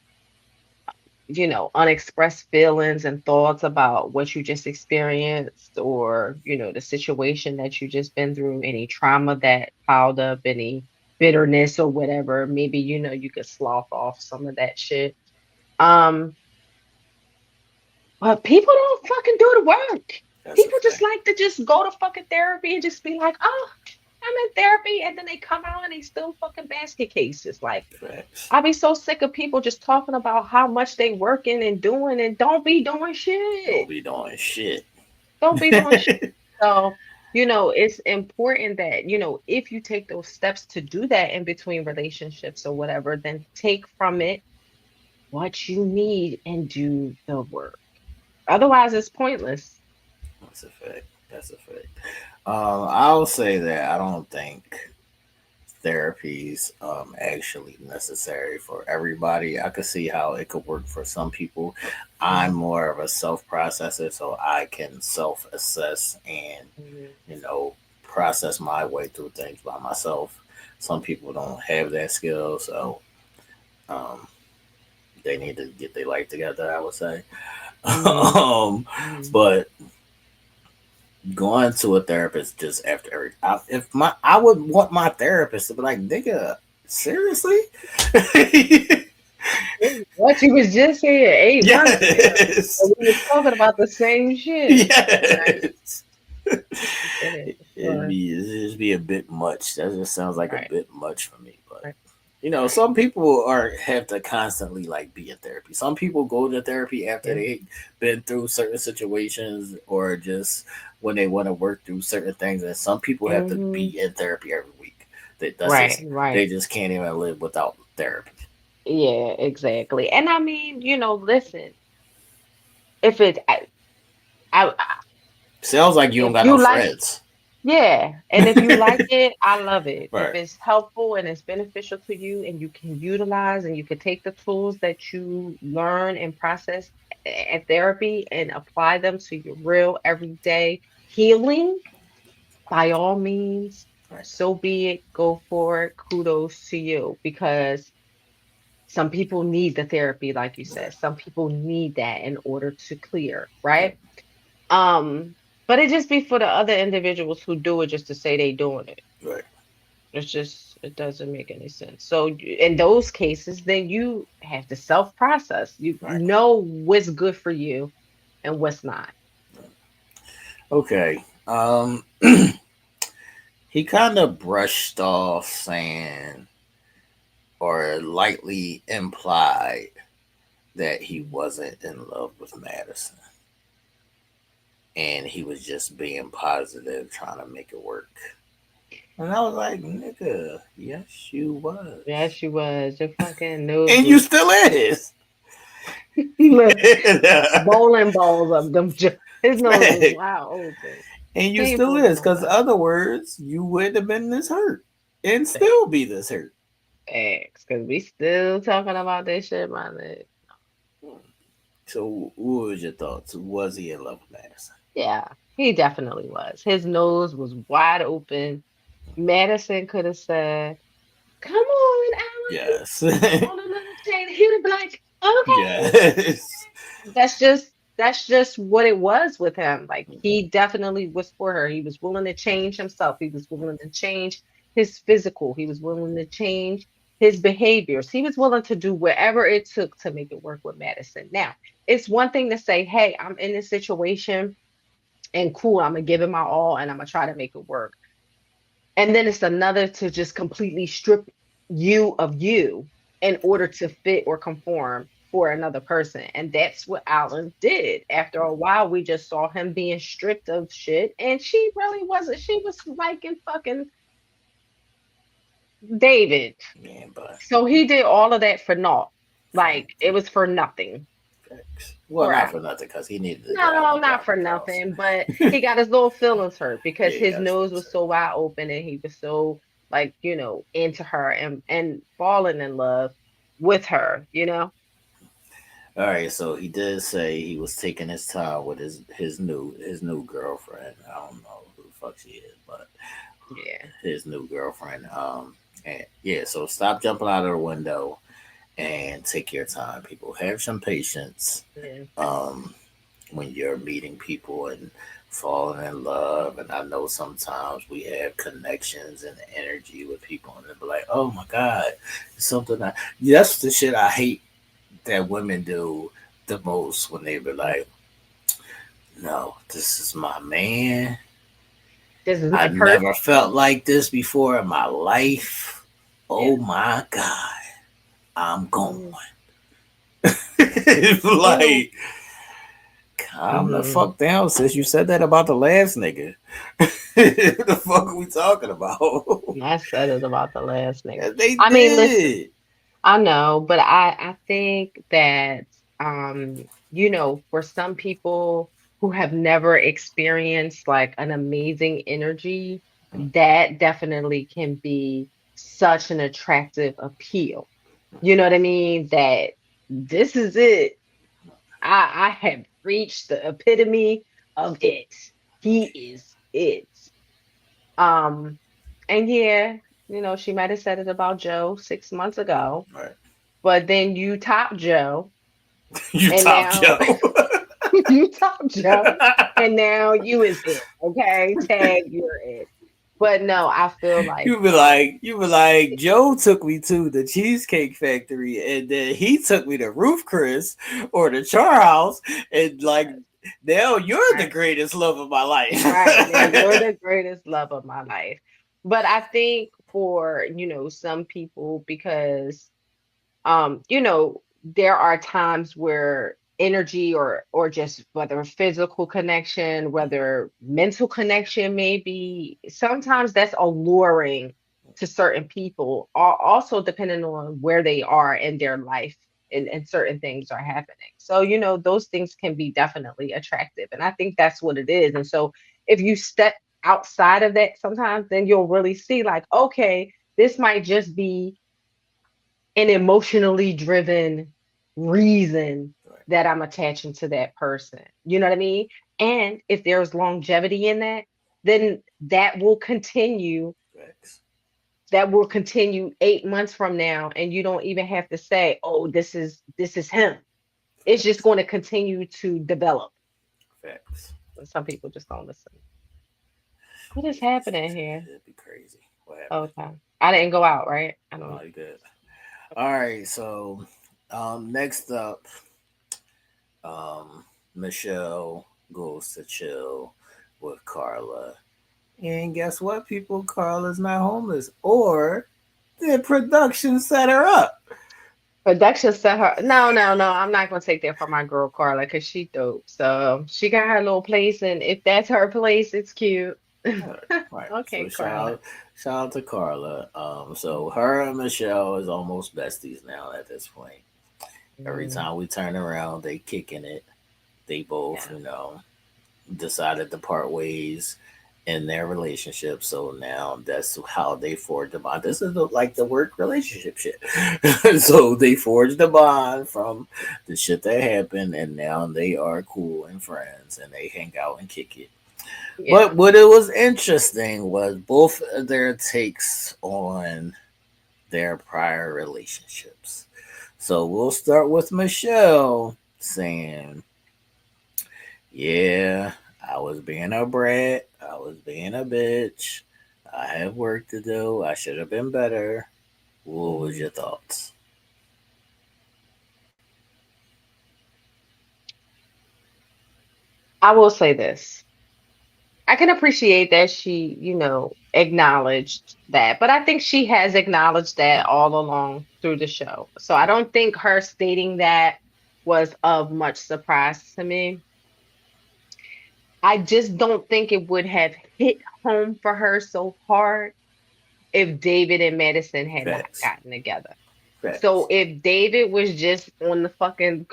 unexpressed feelings and thoughts about what you just experienced, or, the situation that you just been through, any trauma that piled up, any bitterness or whatever. Maybe, you could slough off some of that shit. Um, but people don't fucking do the work. That's a People just fact. like to just go to fucking therapy and just be like, oh, I'm in therapy, and then they come out and they still fucking basket cases. Like, Facts. I be so sick of people just talking about how much they working and doing and don't be doing Don't shit. be doing shit. Don't be doing shit. So, it's important that, if you take those steps to do that in between relationships or whatever, then take from it what you need and do the work. Otherwise, it's pointless. That's a fact. That's a fact. I'll say that I don't think therapy's actually necessary for everybody. I could see how it could work for some people. I'm Mhm, more of a self processor, so I can self assess and mhm. you know process my way through things by myself. Some people don't have that skill, so um, they need to get their life together. I would say, Mhm, um, mhm. but going to a therapist just after every if my I would want my therapist to be like, nigga, seriously? What you was just here 8 months ago, Yes. and we was talking about the same shit. Right. Yes. I get it. It'd Sure. just be a bit much. That just sounds like a Right. bit much for me. But Right. Right. some people are have to constantly like be in therapy. Some people go to therapy after Yeah. they been through certain situations or just when they want to work through certain things. And some people have to Hmm. be in therapy every week. That's Right. just they Right. just can't even live without therapy. Yeah. Exactly. And I mean, listen. If it, I Sounds like you don't If got no you like, friends. yeah, and if you like it, I love it. If Right. it's helpful and it's beneficial to you, and you can utilize and you can take the tools that you learn and process at therapy and apply them to your real everyday healing, by all means, Right. so be it. Go for it. Kudos to you because some people need the therapy, like you Right. said. Some people need that in order to clear, right? But it just be for the other individuals who do it just to say they doing it. Right. It's just it doesn't make any sense. So in those cases, then you have to self-process. You Right. know what's good for you and what's not. Okay. He kind of brushed off saying or lightly implied that he wasn't in love with Madison. And he was just being positive, trying to make it work. And I was like, nigga, yes, you was. Yes, you was. Your fucking nose And was you still is. look, bowling balls of them. His nose was wide open. And you He ain't still fooling is, because nobody. other words, you wouldn't have been this hurt and still be this hurt. X, because we still talking about this shit, my nigga. So, what was your thoughts? Was he in love with Madison? Yeah, he definitely was. His nose was wide open. Madison could have said, "Come on, Alan, Yes. on a little chain." He would be like, "Okay." Yes. That's just what it was with him. Like he definitely was for her. He was willing to change himself. He was willing to change his physical. He was willing to change his behaviors. He was willing to do whatever it took to make it work with Madison. Now, it's one thing to say, "Hey, I'm in this situation and cool, I'm gonna give it my all and I'm gonna try to make it work." And then it's another to just completely strip you of you in order to fit or conform for another person. And that's what Alan did. After a while, we just saw him being stripped of shit. And she really wasn't. She was liking fucking David. Man, but So he did all of that for naught. Like it was for nothing well, for not for Alan. nothing, because he needed to drive No, the not drop for the cross. nothing, but he got his little feelings hurt because Yeah, he his got his nose feelings was hurt. so wide open and he was so like, into her and falling in love with her. All right, so he did say he was taking his time with his new girlfriend. I don't know who the fuck she is, but Yeah. his new girlfriend. And yeah, so stop jumping out of the window and take your time, people. Have some patience. Yeah. When you're meeting people and falling in love. And I know sometimes we have connections and energy with people, and they'll be like, "Oh my God, it's something." That's the shit I hate that women do the most, when they be like, "No, this is my man. This is my I've person. never felt like this before in my life. Yeah. Oh my God, I'm going." Mhm. Like, calm the Mhm. fuck down, sis. You said that about the last nigga. The fuck are we talking about? I said it about the last nigga. They I mean, listen, did. I know, but I think that for some people who have never experienced like an amazing energy, that definitely can be such an attractive appeal. You know what I mean? That this is it. I have reached the epitome of it. He is it. Um, and yeah, she might have said it about Joe 6 months ago, Right. but then you top Joe, You and top now Joe. you top Joe, and now you is it. Okay, tag you're it. But no, I feel like you be like, Joe took me to the Cheesecake Factory, and then he took me to Roof Chris or the Char House, and like, now you're the right, greatest love of my life. right now you're the greatest love of my life. But I think for some people because there are times where energy or just whether physical connection, whether mental connection, maybe sometimes that's alluring to certain people, also depending on where they are in their life and certain things are happening. So, those things can be definitely attractive. And I think that's what it is. And so if you step outside of that sometimes, then you'll really see like, okay, this might just be an emotionally driven reason that I'm attaching to that person. You know what I mean? And if there's longevity in that, then Facts. that will continue 8 months from now, and you don't even have to say, oh, this is him. It's just Facts. going to continue to develop. Facts. And some people just don't listen. What is happening here? It'd be crazy. What happened? Okay. I didn't go out, right? I don't Oh, know. you good. All right. So, next up, Michelle goes to chill with Carla. And guess what, people? Carla's not homeless. Or the production set her up. Production set her. No, no, no. I'm not gonna take that from my girl Carla because she dope. So she got her little place, and if that's her place, it's cute. Right. So Okay, Carla. shout out to Carla. So her and Michelle is almost besties now at this point. Every Mm, time we turn around, they kicking it. They both, yeah, decided to part ways in their relationship. So now that's how they forged the bond. This is like the work relationship shit. So they forged the bond from the shit that happened, and now they are cool and friends, and they hang out and kick it. yeah. But what it was interesting was both of their takes on their prior relationships. So we'll start with Michelle saying, yeah, I was being a brat. I was being a bitch. I have work to do. I should have been better. What was Mhm. your thoughts? I will say this. I can appreciate that she, acknowledged that, but I think she has acknowledged that all along through the show. So I don't think her stating that was of much surprise to me. I just don't think it would have hit home for her so hard if David and Madison had not Facts. gotten together. So Facts. if David was just on the fucking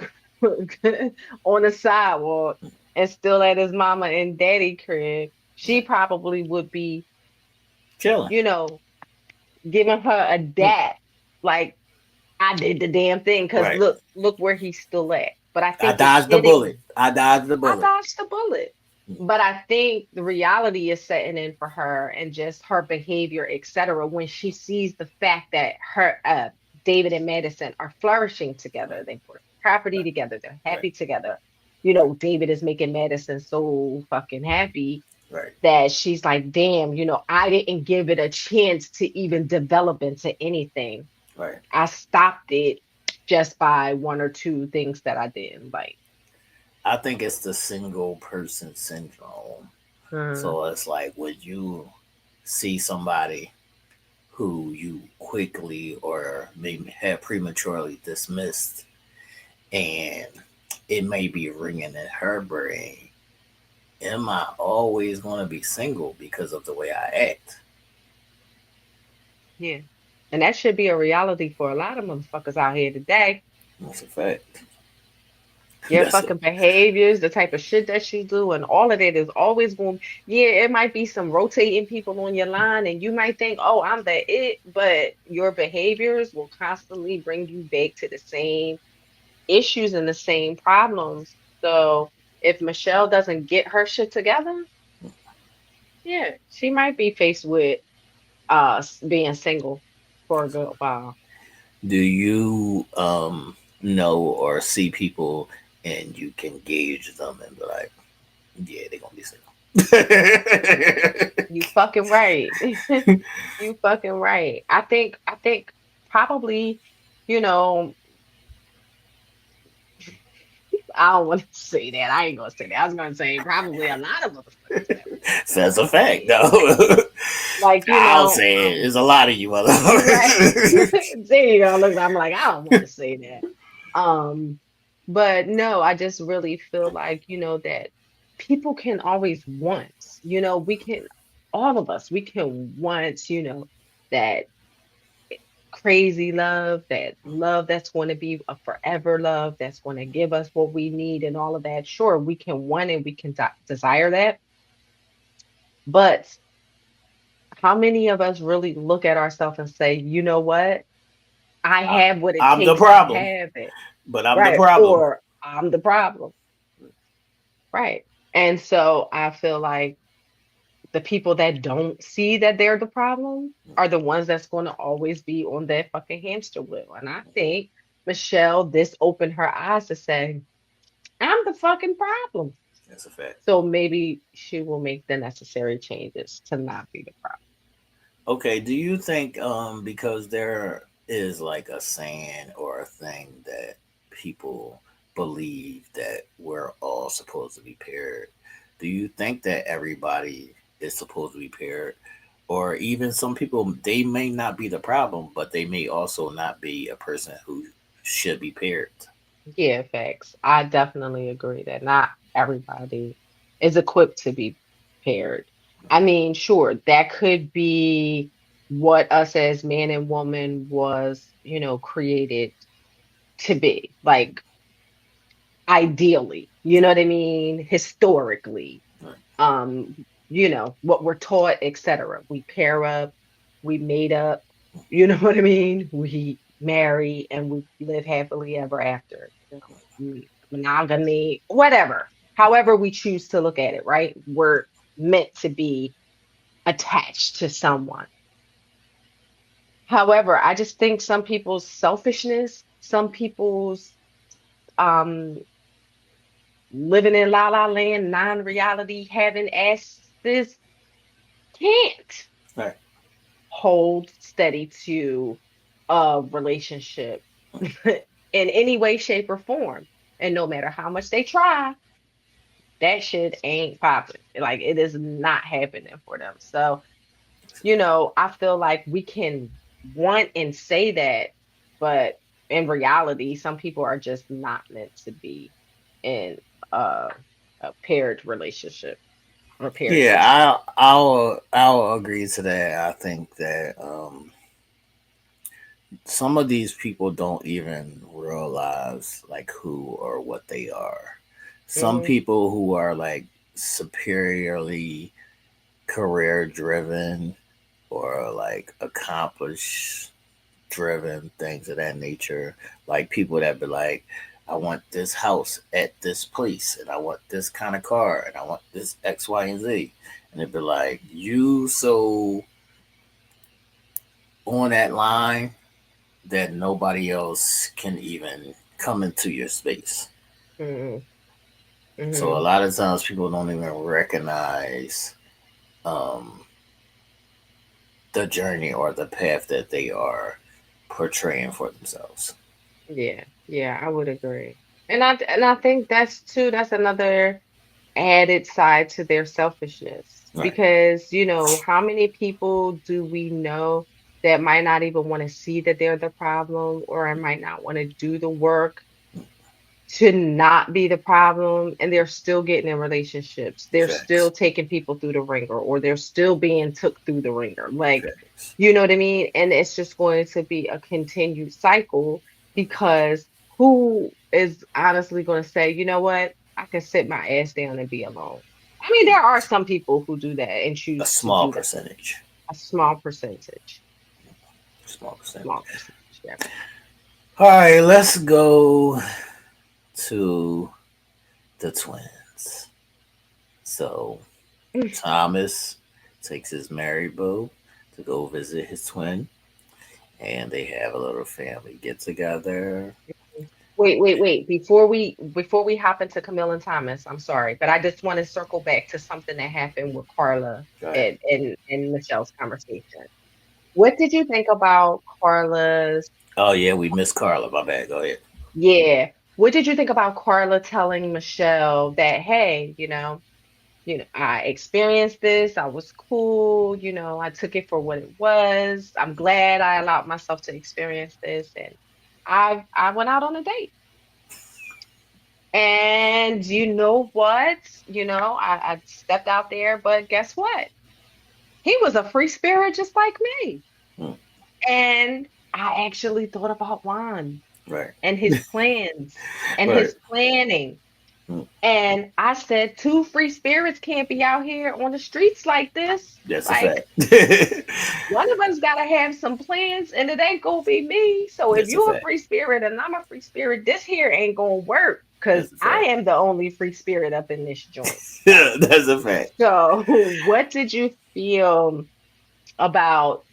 on the sidewalk and still at his mama and daddy crib, she Right. probably would be, Chilling. you know, giving her a dap like I did the damn thing because Right. look where he's still at. But I I think it's dodged the bullet. hitting. I dodged the I bullet. dodged the bullet. But I think the reality is setting in for her and just her behavior, etc. When she sees the fact that her David and Madison are flourishing together, Right. they bought property Right. together, they're Right. happy together. David is making Madison so fucking happy Right. that she's like, damn, I didn't give it a chance to even develop into anything. Right. I stopped it just by one or two things that I didn't like. I think it's the single person syndrome. Mm, So it's like, would you see somebody who you quickly or maybe have prematurely dismissed, and it may be ringing in her brain? Am I always going to be single because of the way I act? yeah. And that should be a reality for a lot of motherfuckers out here today. That's a fact. Your That's a fucking behaviors, the type of shit that you do, and all of that is always going. Yeah, it might be some rotating people on your line, and you might think, "Oh, I'm the it," but your behaviors will constantly bring you back to the same issues and the same problems. So, if Michelle doesn't get her shit together, yeah, she might be faced with being single for a good while. Do you know or see people and you can gauge them and be like, yeah, they're gonna be single. You fucking right. You fucking right. I think probably, you know, I don't want to say that. I ain't gonna say that. I was gonna say probably a lot of motherfuckers that would That's a fact, say, though. like, I'll say it. There's a lot of you right. motherfuckers. There you go. Look, I'm like, I don't want to say that. But no, I just really feel like, that people can always want, we can, all of us, we can want, that crazy love, that love that's going to be a forever love, that's going to give us what we need and all of that. Sure, we can want and we can desire that. But how many of us really look at ourselves and say, you know what? I have what it I'm the takes to problem, have it. but I'm the Right. problem. Or I'm the problem. Right. And so I feel like the people that don't see that they're the problem are the ones that's going to always be on that fucking hamster wheel. And I think Michelle, this opened her eyes to say, I'm the fucking problem. That's a fact. So maybe she will make the necessary changes to not be the problem. Okay, do you think because there is like a saying or a thing that people believe that we're all supposed to be paired, do you think that everybody is supposed to be paired? Or even some people, they may not be the problem, but they may also not be a person who should be paired. Yeah, facts. I definitely agree that not everybody is equipped to be paired. I mean, sure, that could be what us as man and woman was, created to be. Like ideally, you know what I mean? Historically, Right. what we're taught, etc. We pair up, we mate up, you know what I mean? We marry and we live happily ever after. Monogamy, whatever. However we choose to look at it, right? We're meant to be attached to someone. However, I just think some people's selfishness, some people's um living in la la land, non-reality, having asses can't Right. hold steady to a relationship in any way, shape, or form. And no matter how much they try, that shit ain't popping. Like it is not happening for them. So, I feel like we can want and say that, but in reality, some people are just not meant to be in a, a paired relationship or paired Yeah, situation. I'll agree to that. I think that some of these people don't even realize like who or what they are. Some Hmm. people who are like superiorly career driven or like accomplished driven things of that nature, like people that be like, I want this house at this place and I want this kind of car and I want this X, Y, and Z. And it'd be like, you so on that line that nobody else can even come into your space. Hmm. So a Hmm. lot of times people don't even recognize um, the journey or the path that they are portraying for themselves. Yeah, yeah, I would agree. And I think that's another added side to their selfishness Right. because, how many people do we know that might not even want to see that they're the problem or might not want to do the work to not be the problem and they're still getting in relationships. They're still Facts. taking people through the ringer or they're still being took through the ringer. Like, Facts. you know what I mean? And it's just going to be a continued cycle because who is honestly going to say, you know what? I can sit my ass down and be alone. I mean, there are some people who do that and A choose to small do that. percentage. A small percentage. Small percentage. Small percentage. Yeah. All right, let's go to the twins. So Thomas takes his married beau to go visit his twin, and they have a little family get together. Wait. Before we hop into Camille and Thomas, I'm sorry, but I just want to circle back to something that happened with Carla Go ahead. and Michelle's conversation. What did you think about Carla's Oh yeah, we missed Carla. My bad. Go ahead. yeah. What did you think about Carla telling Michelle that, hey, I experienced this, I was cool, I took it for what it was. I'm glad I allowed myself to experience this and I went out on a date. And you know what? I stepped out there, but guess what? He was a free spirit just like me. Hmm. And I actually thought about Juan Right. and his plans and Right. his planning. Mm. And I said, two free spirits can't be out here on the streets like this. That's a Like, fact. one of us gotta have some plans, and it ain't gonna be me. So if That's a you're a fact. free spirit and I'm a free spirit, this here ain't gonna work because That's a I fact. am the only free spirit up in this joint. Yeah, that's a fact. So, what did you feel about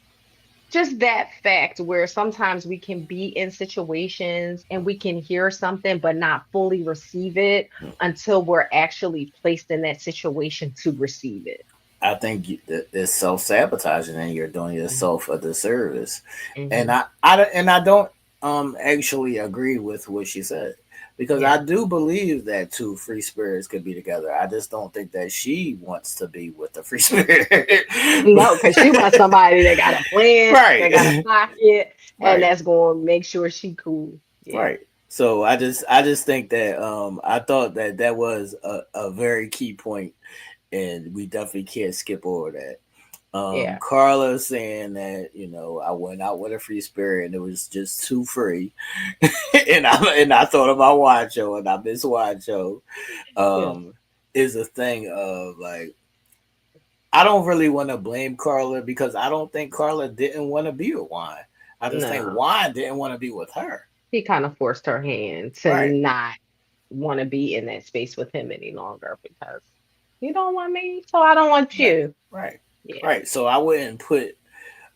just that fact where sometimes we can be in situations and we can hear something but not fully receive it until we're actually placed in that situation to receive it? I think that it's self-sabotaging and you're doing Mhm. yourself a disservice. And Mhm. I don't actually agree with what she said because Yeah. I do believe that two free spirits could be together. I just don't think that she wants to be with the free spirit. No, because she wants somebody that got a plan, that got a Right. pocket, and Right. that's going to make sure she cool. Yeah. Right. So I just think that I thought that that was a very key point and we definitely can't skip over that. Yeah. Carla saying that I went out with a free spirit and it was just too free, and I thought about Wancho and I miss Wancho. Yeah. Is a thing of like I don't really want to blame Carla because I don't think Carla didn't want to be with Juan. I just think No. Juan didn't want to be with her. He kind of forced her hand to Right. not want to be in that space with him any longer because you don't want me, so I don't want Right. you. Right. Yeah. Right. So I wouldn't put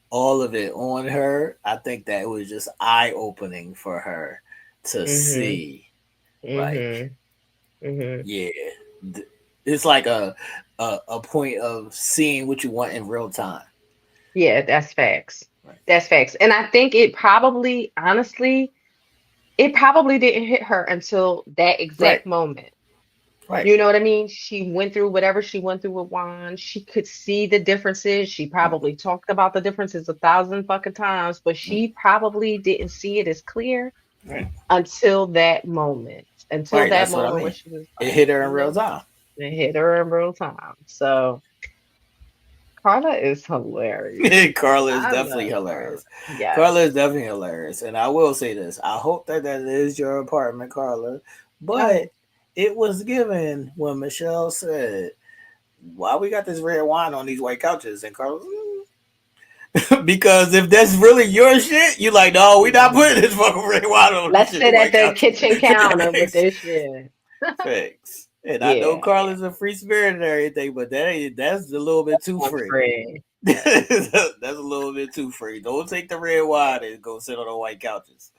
all of it on her. I think that it was just eye opening for her to Mhm. see, like, Mhm. Mhm. yeah, it's like a point of seeing what you want in real time. Yeah, that's facts. Right. That's facts. And I think it probably, honestly, it probably didn't hit her until that Right. exact moment. Right. You know what I mean? She went through whatever she went through with Juan. She could see the differences. She probably talked about the differences 1,000 fucking times, but she probably didn't see it as clear Right. until that moment. Until Right. that That's what I moment where mean. she was It like, hit her in you know real what? time. It hit her in real time. So Carla is hilarious. Carla is I definitely love Carla. hilarious. Carla Yes. is definitely hilarious. And I will say this. I hope that is your apartment, Carla. Oh, But it was given when Michelle said, why we got this red wine on these white couches? And Carla, because if that's really your shit, you like, no, we not mhm. putting this fucking red wine on these Let's shit sit at white the couches. kitchen counter with this shit. Thanks. And I know Yeah, yeah. Carla's a free spirit and everything, but that's a little bit too I'm free. free. Yes, That's a little bit too free. Don't take the red wine and go sit on the white couches.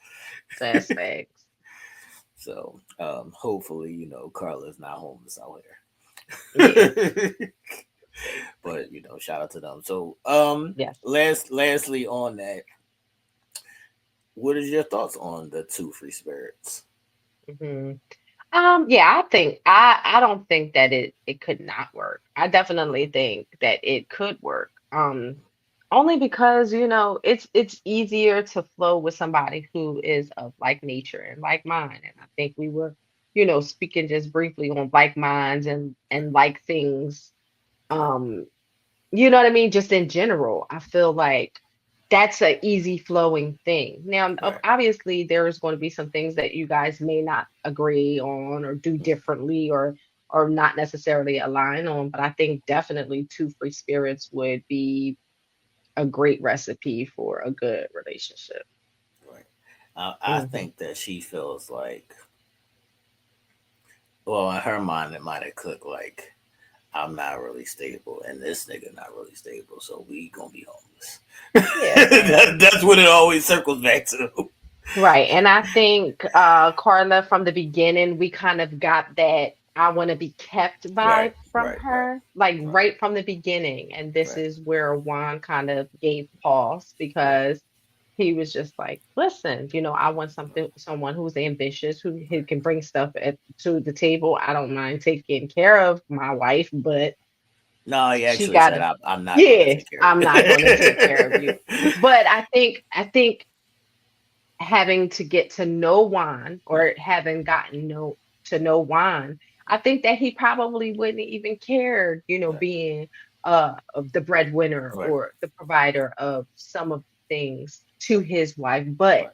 that's facts. So hopefully, Carla's not homeless out Yeah, here. safely. But shout out to them. So Yes. lastly on that, what is your thoughts on the two free spirits? hmm yeah, I don't think that it could not work. I definitely think that it could work. Only because, it's easier to flow with somebody who is of like nature and like mind. And I think we were, speaking just briefly on like minds and like things. Right. Um, you know what I mean? Just in general, I feel like that's a easy flowing thing. Now, Right. obviously, there's going to be some things that you guys may not agree on or do differently or not necessarily align on, but I think definitely two free spirits would be a great recipe for a good relationship. Right. I Hmm. think that she feels like, well, in her mind, it might have clicked like, I'm not really stable, and this nigga not really stable, so we gonna be homeless. Yeah, That's what it always circles back to. right. And I think Carla, from the beginning, we kind of got that I want to be kept Right, vibe from right, right, her, like right, right from the beginning. And this right, is where Juan kind of gave pause right, because he was just like, listen, I want someone who's ambitious, who can bring stuff to the table. I don't mind taking care of my wife, but No, he she actually said, gotta, I'm not going to yeah, take care of I'm not gonna take care of you. you. But I think having to get to know Juan or having gotten to know Juan, I think that he probably wouldn't even care, Right, being of the breadwinner right, or the provider of some of the things. to his wife, but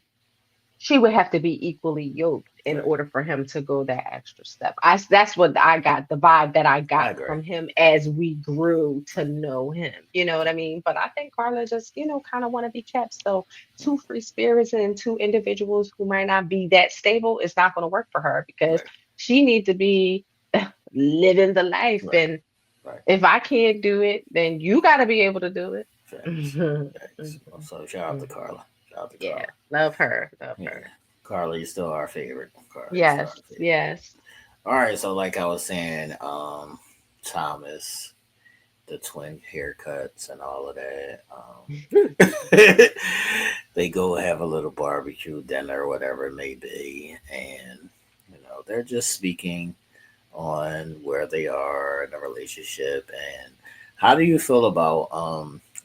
she would have to be equally yoked in order for him to go that extra step. That's what I got, the vibe that I I got agree. from him as we grew to know him. You know what I mean? But I think Carla just, kind of want to be kept. So two free spirits and two individuals who might not be that stable is not going to work for her because Right. she needs to be living the life. Right. And Right. if I can't do it, then you got to be able to do it. Facts. Mhm, Facts. mhm, So shout out to mhm. Carla. Shout out to Yeah, Carla. love her, love Yeah. her. Carla, you still our favorite. Carla, you still our Yes, favorite. yes. All right, so like I was saying, Thomas, the twin haircuts and all of that. They go have a little barbecue dinner, whatever it may be, and they're just speaking on where they are in a relationship and how do you feel about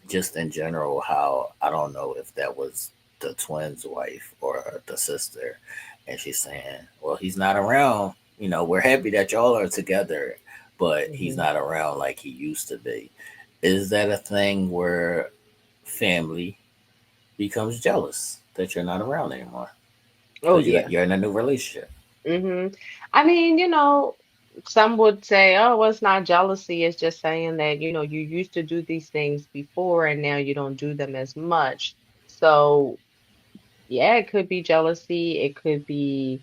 just in general how I don't know if that was the twins wife or the sister and she's saying well he's not around we're happy that y'all are together but he's Mhm. not around like he used to be. Is that a thing where family becomes jealous that you're not around anymore Oh because yeah. you're in a new relationship? I mean, some would say, oh, well, it's not jealousy. It's just saying that, you used to do these things before and now you don't do them as much. So, yeah, it could be jealousy. It could be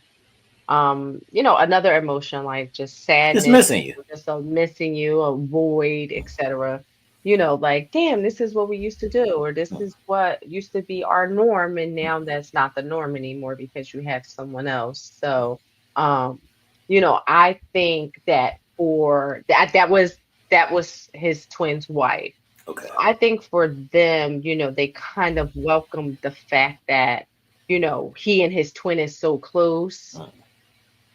another emotion like just Just sadness, missing you. or just a missing you, a void, etc. Like, damn, this is what we used to do, or this is what used to be our norm, and now that's not the norm anymore because you have someone else. So, um, I think that for that was his twin's wife. Okay. So I think for them, they kind of welcomed the fact that, he and his twin is so close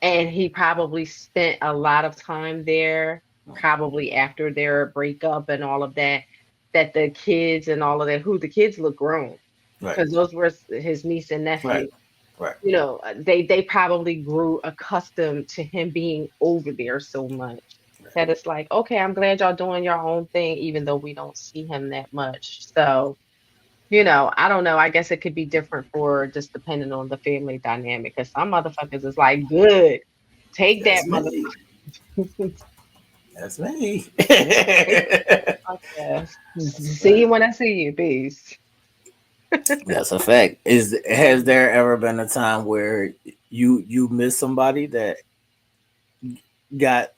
and he probably spent a lot of time there, probably after their breakup and all of that, that the kids and all of that, who the kids look grown Right. because those were his niece and nephew. Right. Right. They probably grew accustomed to him being over there so much that it's like, okay, I'm glad y'all doing your own thing, even though we don't see him that much. So, I don't know. I guess it could be different for just depending on the family dynamic. Because some motherfuckers is like, good, take that That's me. motherfucker. That's me. Take that motherfucker. That's a See you fact. when I see you. Peace. That's a fact. Has there ever been a time where you miss somebody that got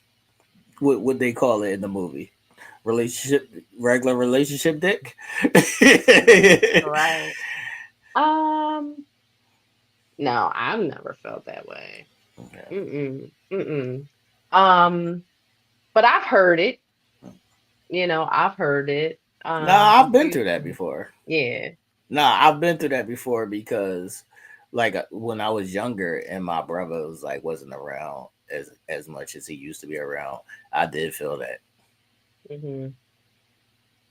what they call it in the movie? Relationship regular relationship dick? Right. Um, no, I've never felt that way. Okay. Mm-mm. Mm-mm. Um, but I've heard it. I've heard it. Nah, I've been You- through that before. Yeah. Nah, I've been through that before because like when I was younger and my brother was like wasn't around as much as he used to be around, I did feel that. Hmm.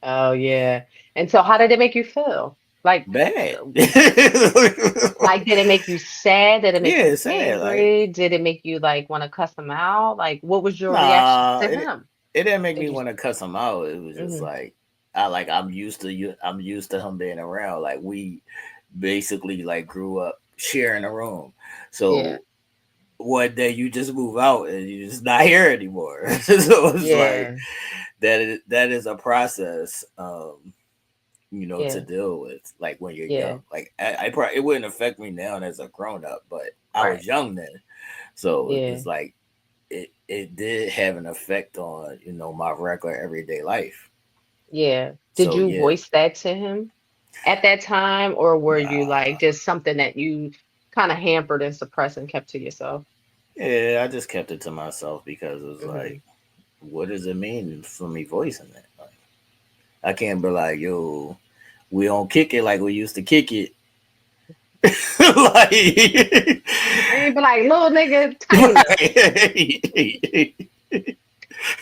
Oh yeah. And so how did it make you feel? Like, Bad. did it make you sad? Did it make Yeah, you it's sad. Like, angry? Did it make you like want to cuss him out? Like, what was your reaction nah, to him? it didn't make Did me you? want to cuss him out. It was just Hmm. like I'm used to you. I'm used to him being around. Like we basically like grew up sharing a room. Yeah. So one day you just move out and you're just not here anymore. So it's like Yeah. that is a process. To Yeah. deal with, like when you're Yeah. young. Like I probably it wouldn't affect me now as a grown up, but I Right. was young then, so Yeah. it's like it did have an effect on my regular everyday life. Yeah. Did So you yeah, voice that to him at that time, or were you like nah, just something that you kind of hampered and suppressed and kept to yourself? yeah, I just kept it to myself because it was Hmm. like, what does it mean for me voicing it? Like, I can't be like, yo, we don't kick it like we used to kick it. Like, And you be like, little nigga, tighten up. right.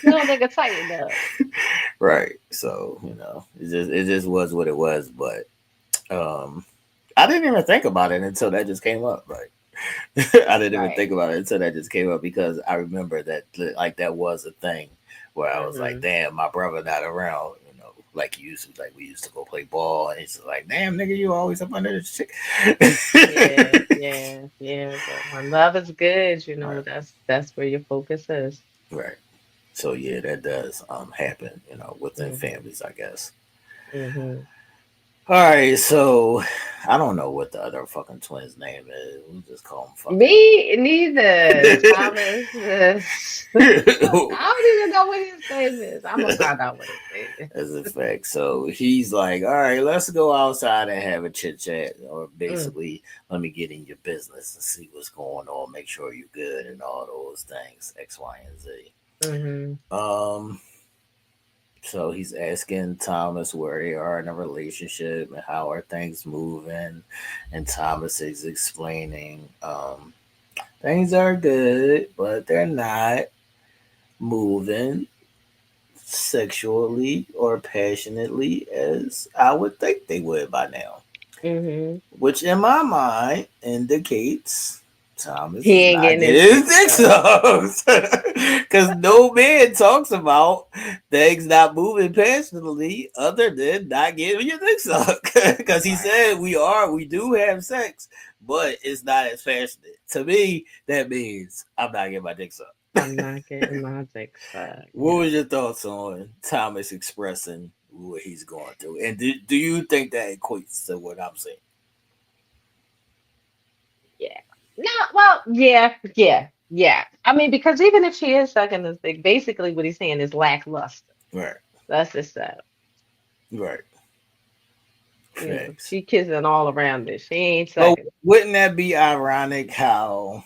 Little nigga, tighten up. Right. So, it just was what it was. But I didn't even think about it until that just came up. Like I didn't even Right. think about it until that just came up because I remember that like that was a thing where I was like, Hmm. damn, my brother not around. like you used to, like we used to go play ball, and he's like, "Damn, nigga, you always up under this chick." Yeah. But when love is good, Right, that's where your focus is. right. So yeah, that does happen, within Hmm. families, I guess. Hmm. All right, so I don't know what the other fucking twins' name is. We just call them fucking. Me neither. Thomas. I don't even know what his name is. I'm gonna find out what his name is. As a fact. So he's like, all right, let's go outside and have a chit chat, or Mm, basically, let me get in your business and see what's going on, make sure you're good, and all those things, X, Y, and Z. mm-hmm. Um, so he's asking Thomas where they are in a relationship and how are things moving, and Thomas is explaining, things are good, but they're not moving sexually or passionately as I would think they would by now. Mm-hmm. Which in my mind indicates Thomas He is ain't not getting his getting his dick dick sucked. sucked. Because no man talks about things not moving passionately other than not getting your dick sucked. Because he Right. said we do have sex, but it's not as passionate. To me, that means I'm not getting my dick sucked. I'm not getting my dick sucked. What Yeah. was your thoughts on Thomas expressing what he's going through? And do you think that equates to what I'm saying? Yeah. No, well, yeah. I mean, because even if she is sucking this dick, basically what he's saying is lackluster. Right, That's just that. right. Facts. She kissing all around it. She ain't But sucking. wouldn't that be ironic how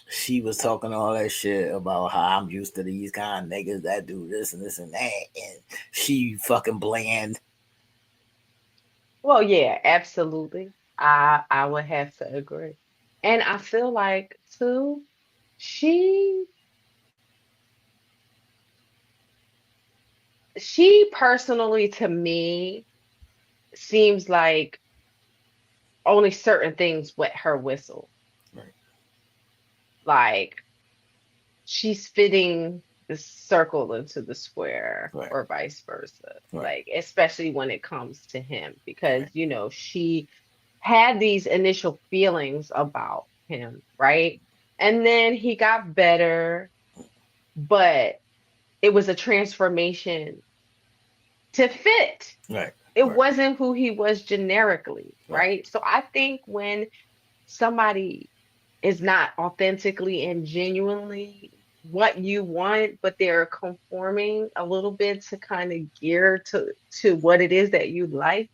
she was talking all that shit about how I'm used to these kind of niggas that do this and this and that, and she fucking bland? Well, yeah, absolutely. I would have to agree. And I feel like too, she she personally to me seems like only certain things wet her whistle. Right, Like she's fitting the circle into the square right, or vice versa. right, Like especially when it comes to him because right, she had these initial feelings about him, right? And then he got better, but it was a transformation to fit. right, It right, wasn't who he was generically, right. right? So I think when somebody is not authentically and genuinely what you want, but they're conforming a little bit to kind of gear to what it is that you like,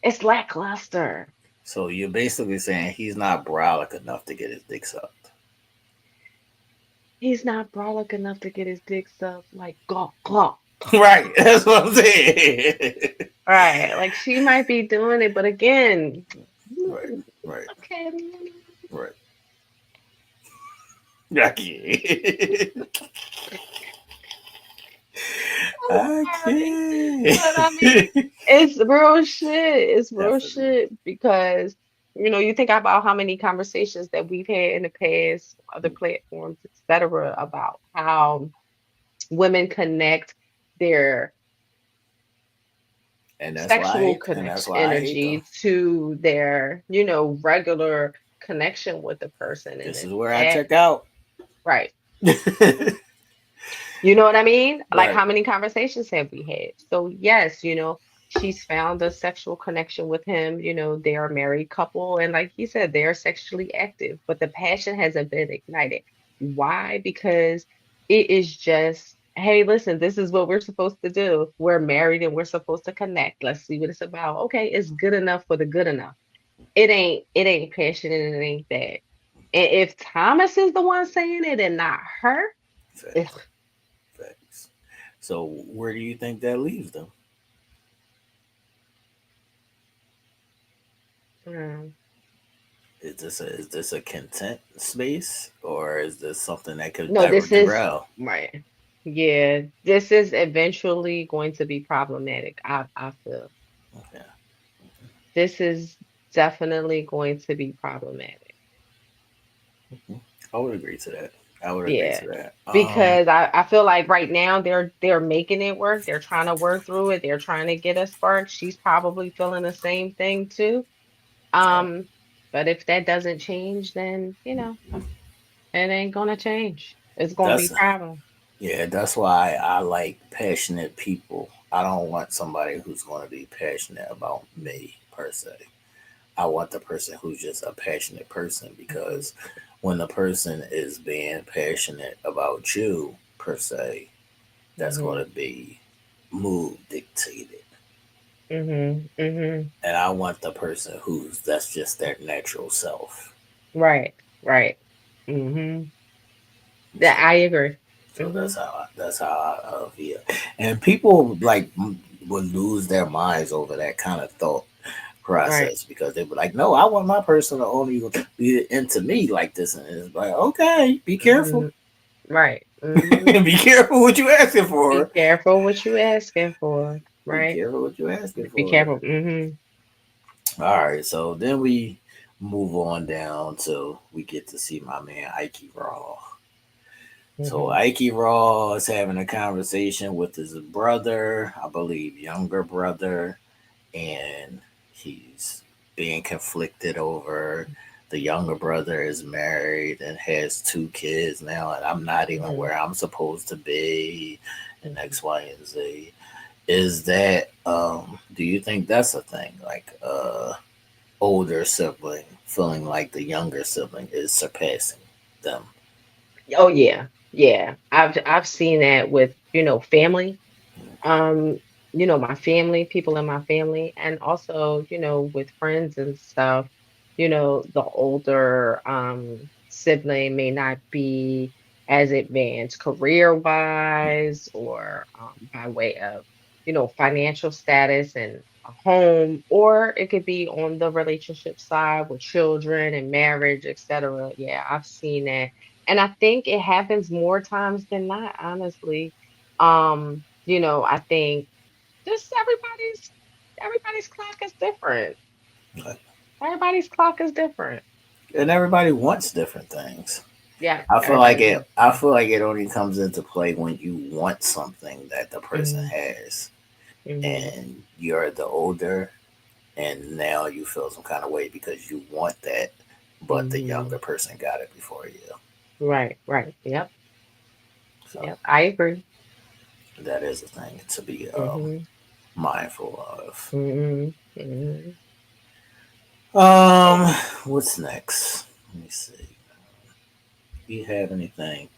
it's lackluster. So you're basically saying he's not brolic enough to get his dick sucked. He's not brolic enough to get his dick sucked like gawk gawk. Right, that's what I'm saying. Right. Like she might be doing it, but again, Right, right, okay. right. I can't. I'm I sorry. But I mean, can't. it's real shit. It's real Definitely. shit because you think about how many conversations that we've had in the past, other platforms, etc., about how women connect their And that's why I sexual hate. And that's connection why I hate them. energy to their, regular connection with the person. And This then is where I check out. right. You know what I mean? Like Right. how many conversations have we had? So yes, she's found a sexual connection with him. They are a married couple, and like he said, they are sexually active, but the passion hasn't been ignited. Why? Because it is just, hey, listen, this is what we're supposed to do. We're married and we're supposed to connect. Let's see what it's about. Okay, it's good enough for the good enough. It ain't passionate and it ain't that. And if Thomas is the one saying it and not her, ugh, Facts. Facts. So where do you think that leaves them? mm. Is this a content space, or is this something that could No, this is derail? right. Yeah, this is eventually going to be problematic. I feel Okay. this is definitely going to be problematic. Mhm. I would agree to that. I would agree Yeah. to that. Because I feel like right now they're making it work. They're trying to work through it. They're trying to get a spark. She's probably feeling the same thing too. Um, but if that doesn't change, then it ain't gonna change. It's gonna be that's problem. yeah, that's why I like passionate people. I don't want somebody who's going to be passionate about me per se. I want the person who's just a passionate person because when the person is being passionate about you per se, that's Mm-hmm. going to be mood dictated. Mm-hmm. Mm-hmm. And I want the person who's that's just their natural self. Right. Right. Mm-hmm. That So, I agree. so Mm-hmm. that's how I feel. And people like would lose their minds over that kind of thought Right. process because they were like, "No, I want my person to only be into me like this," and it's like, "Okay, be careful, Mm-hmm. Right. Mm-hmm. be careful what you asking Be for. careful what you asking for. Be Right. careful what you asking Be for." careful. Mm-hmm. All right, so then we move on down till we get to see my man Ike Raw. So Mm-hmm. Ike Raw is having a conversation with his brother, I believe younger brother, and he's being conflicted over the younger brother is married and has two kids now, and I'm not even Mm-hmm. where I'm supposed to be, and Mm-hmm. X, Y, and Z. Is that do you think that's a thing? Like older sibling feeling like the younger sibling is surpassing them. Oh yeah. Yeah. I've seen that with, family. Um, my family, people in my family, and also, with friends and stuff, the older sibling may not be as advanced career wise or by way of, financial status and a home, or it could be on the relationship side with children and marriage, etc. Yeah, I've seen that. And I think it happens more times than not, honestly. I think just everybody's clock is different. Like, Everybody's clock is different. and everybody wants different things. Yeah, I feel like everybody it. wants. I feel like it only comes into play when you want something that the person Hmm. has, Hmm. and you're the older, and now you feel some kind of way because you want that, but the Hmm. younger person got it before you. Right, right. Yep, So yep. I agree. that is a thing to be Hmm. mindful of. Hmm. Hmm. What's next? Let me see. Do you have anything?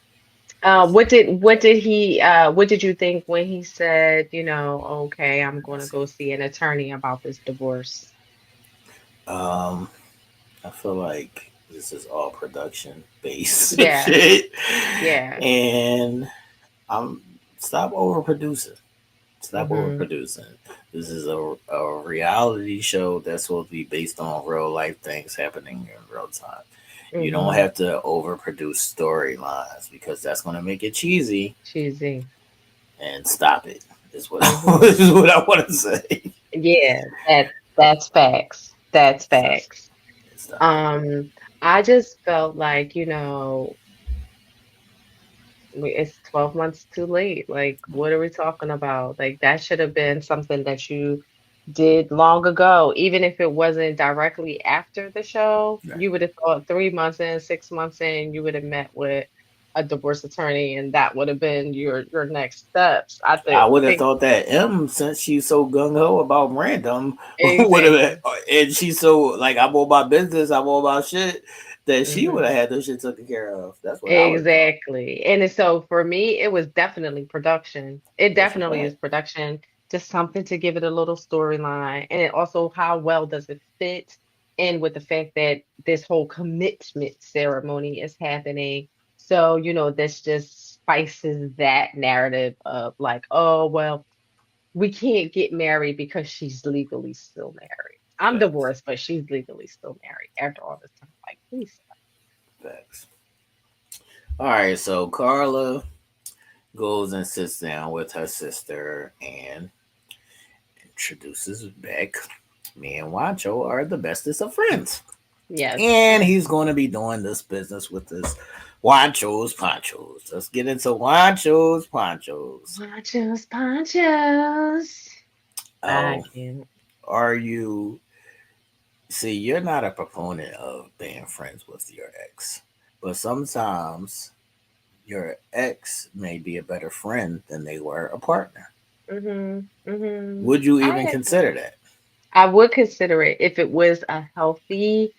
What did you think when he said, okay, I'm going to Let's go see. see an attorney about this divorce? Um, I feel like this is all production based Yeah, shit, yeah. and I'm stop overproducing. Stop Hmm. overproducing. This is a reality show that's supposed to be based on real life things happening in real time. You don't Hmm. have to overproduce storylines because that's going to make it cheesy. Cheesy. And stop it. Is what Hmm. is what I want to say. Yeah, that's facts. That's Stop. facts. Stop it. Um, I just felt like, it's 12 months too late. Like, what are we talking about? Like, that should have been something that you did long ago. Even if it wasn't directly after the show, Right. you would have thought 3 months in, 6 months in, you would have met with a divorce attorney, and that would have been your next steps. I I think would have think thought that M, since she's so gung ho about random, would have, exactly. and she's so like I'm all about business, I'm all about shit, that she would Hmm. have had those shit taken care of. That's what I would have thought. Exactly. And so for me, it was definitely production. It That's a definitely is fact. production, just something to give it a little storyline. And it also, how well does it fit in with the fact that this whole commitment ceremony is happening? So, this just spices that narrative of like, oh, well, we can't get married because she's legally still married. I'm Facts. divorced, but she's legally still married after all this time. Like, please. Facts. All right, so Carla goes and sits down with her sister and introduces Beck. Me and Wancho are the bestest of friends. Yes. And he's going to be doing this business with this Wanchos Ponchos. Let's get into Wanchos Ponchos. Ponchos, ponchos. I Oh, can't. are you? See, you're not a proponent of being friends with your ex, but sometimes your ex may be a better friend than they were a partner. Would you even consider that? I would consider it if it was a healthy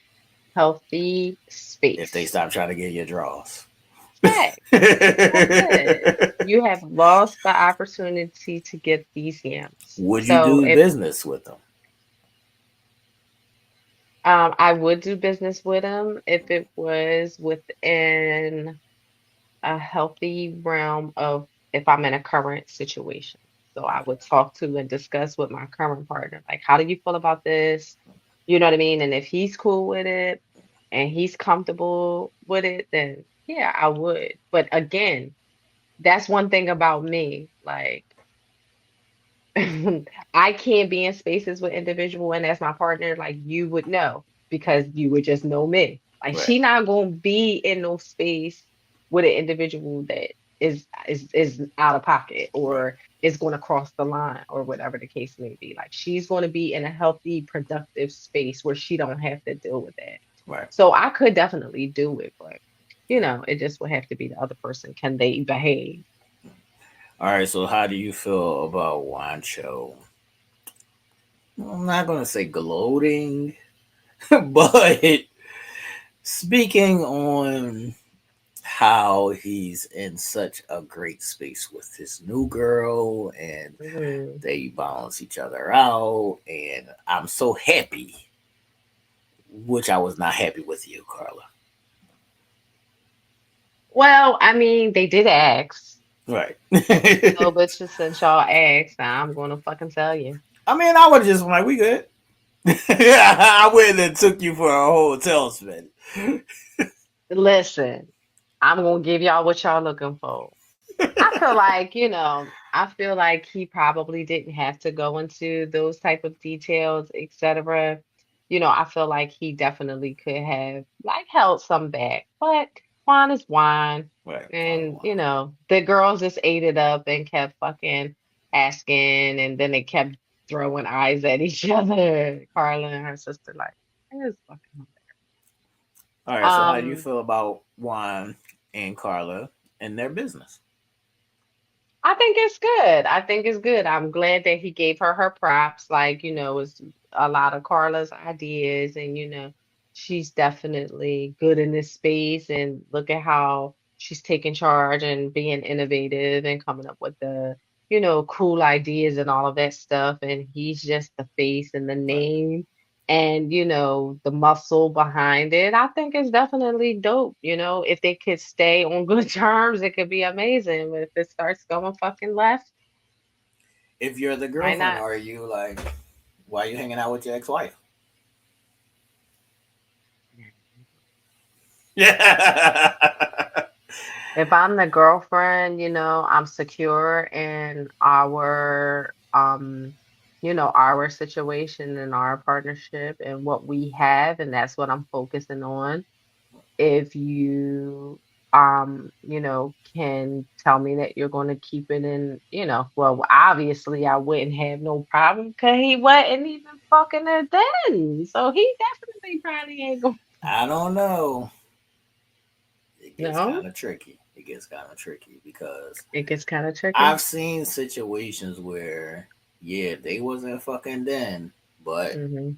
If they space. stop trying to get your draws. Fact. That's it. You have lost the opportunity to get these yams. Would you So do if business with them? I would do business with them if it was within a healthy realm of if I'm in a current situation. So I would talk to and discuss with my current partner, like, how do you feel about this? You know what I mean? And if he's cool with it and he's comfortable with it, then yeah, I would. But again, that's one thing about me. Like, I can't be in spaces with individual and as my partner, like you would know because you would just know me. Like Right, she not gonna be in no space with an individual that is out of pocket right, or is gonna cross the line or whatever the case may be. Like she's gonna be in a healthy, productive space where she don't have to deal with that. right. So I could definitely do it, but it just would have to be the other person. Can they behave? All right. So, how do you feel about Wancho? I'm not gonna say gloating, but speaking on how he's in such a great space with his new girl and Mhm. they balance each other out. And I'm so happy, which I was not happy with you, Carla. Well, I mean, they did ask. Right. So, but just since y'all asked, now I'm gonna fucking tell you. I mean, I would just like, we good. I went and took you for a hotel spin. Listen, I'm gonna give y'all what y'all looking for. I feel like, I feel like he probably didn't have to go into those type of details, etc. I feel like he definitely could have like held some back, but wine is wine. Right. And, the girls just ate it up and kept fucking asking, and then they kept throwing eyes at each other. Carla and her sister, like, it was fucking. All right. So, how do you Um, feel about Juan and Carla and their business? I think it's good. I think it's good. I'm glad that he gave her props. Like, it's a lot of Carla's ideas, and she's definitely good in this space. And look at how she's taking charge and being innovative and coming up with the, cool ideas and all of that stuff. And he's just the face and the Right. name and the muscle behind it. I think it's definitely dope. If they could stay on good terms, it could be amazing. But if it starts going fucking left, If you're the why girlfriend, not? are you like, why are you hanging out with your ex-wife? Yeah. If I'm the girlfriend, I'm secure in our situation and our partnership and what we have, and that's what I'm focusing on. If you can tell me that you're going to keep it in, well, obviously I wouldn't have no problem because he wasn't even fucking her then, so he definitely probably ain't gonna. I don't know. It gets No, kind of tricky. It gets kind of tricky because it gets kind of tricky. I've seen situations where, yeah, they wasn't fucking then, but Hmm.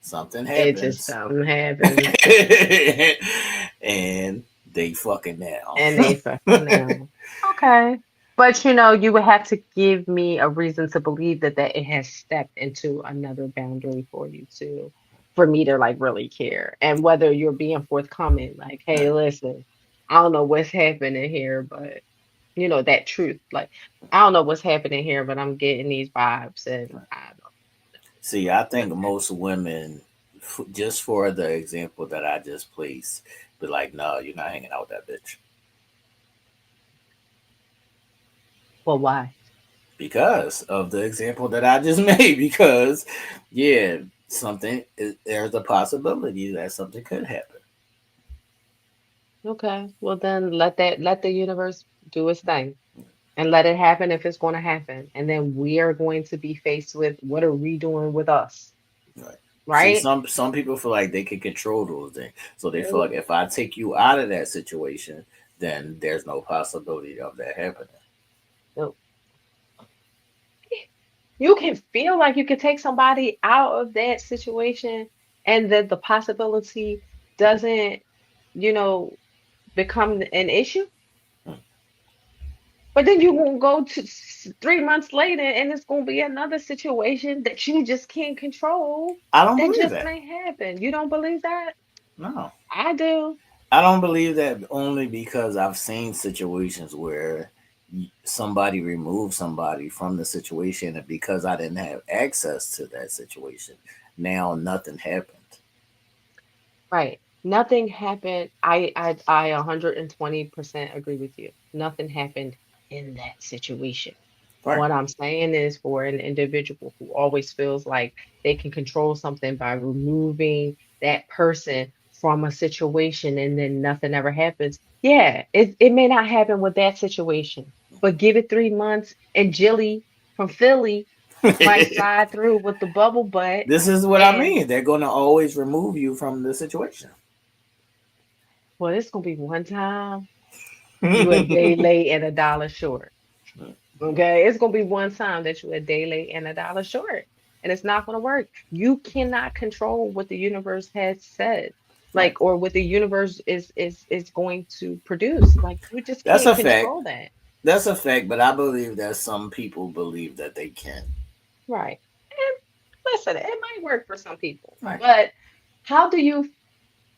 something It just happens something happens and they fucking now. and they fucking now. Okay. But you would have to give me a reason to believe that it has stepped into another boundary for you to, for me to like really care. And whether you're being forthcoming, like, hey, Right. listen, I don't know what's happening here, but that truth. Like, I don't know what's happening here, but I'm getting these vibes and I don't See, I know think what's most women, just for the example that I just placed, be like, no, you're not hanging out with that bitch. well, why? Because of the example that I just made. Because, yeah, there's a possibility that something could happen. Okay. Well, then let the universe do its thing and let it happen if it's going to happen. And then we are going to be faced with what are we doing with us, Right. See, right? some people feel like they can control those things, so they feel like Mhm. if I take you out of that situation, then there's no possibility of that happening. So you can feel like you can take somebody out of that situation and that the possibility doesn't, you know, become an issue. Hmm. But then you're gonna go to 3 months later, and it's gonna be another situation that you just can't control. I don't That believe just that. may happen. You don't believe that? No, I do. I don't believe that only because I've seen situations where somebody removed somebody from the situation, and because I didn't have access to that situation, now nothing happened. Right. Nothing happened. I 120% agree with you. Nothing happened in that situation. Right. What I'm saying is for an individual who always feels like they can control something by removing that person from a situation and then nothing ever happens. Yeah, it may not happen with that situation, but give it 3 months and Jilly from Philly might slide through with the bubble butt This is what I and mean. They're going to always remove you from the situation. well, it's gonna be one time you a day late and a dollar short. Okay, it's gonna be one time that you're a day late and a dollar short, and it's not gonna work. You cannot control what the universe has said, Right. like, or what the universe is going to produce. Like, you just That's can't a fact. control that, That's a fact, but I believe that some people believe that they can. right? And listen, it might work for some people, Right. but how do you?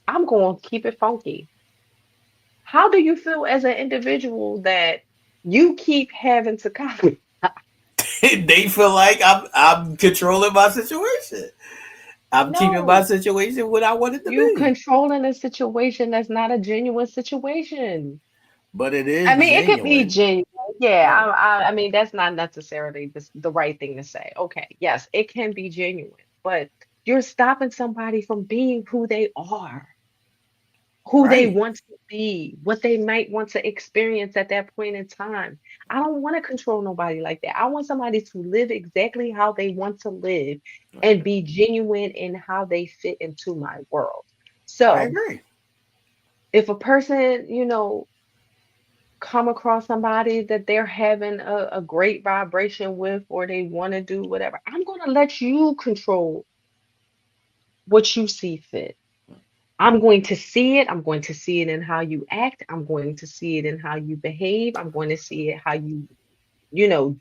I'm going to keep it funky. How do you feel as an individual that you keep having to copy? They feel like I'm controlling my situation. I'm keeping my No. situation what I want it to You be. controlling a situation that's not a genuine situation. But it I is mean, it could be genuine. genuine. Yeah, Right. I mean, that's not necessarily the right thing to say. Okay, yes, it can be genuine, but you're stopping somebody from being who they are, who they Right. want to be, what they might want to experience at that point in time. I don't want to control nobody like that. I want somebody to live exactly how they want to live and be genuine in how they fit into my world. I So, agree. if a person, come across somebody that they're having a great vibration with or they want to do whatever, I'm going to let you control what you see fit. I'm going to see it. I'm going to see it in how you act. I'm going to see it in how you behave. I'm going to see it how you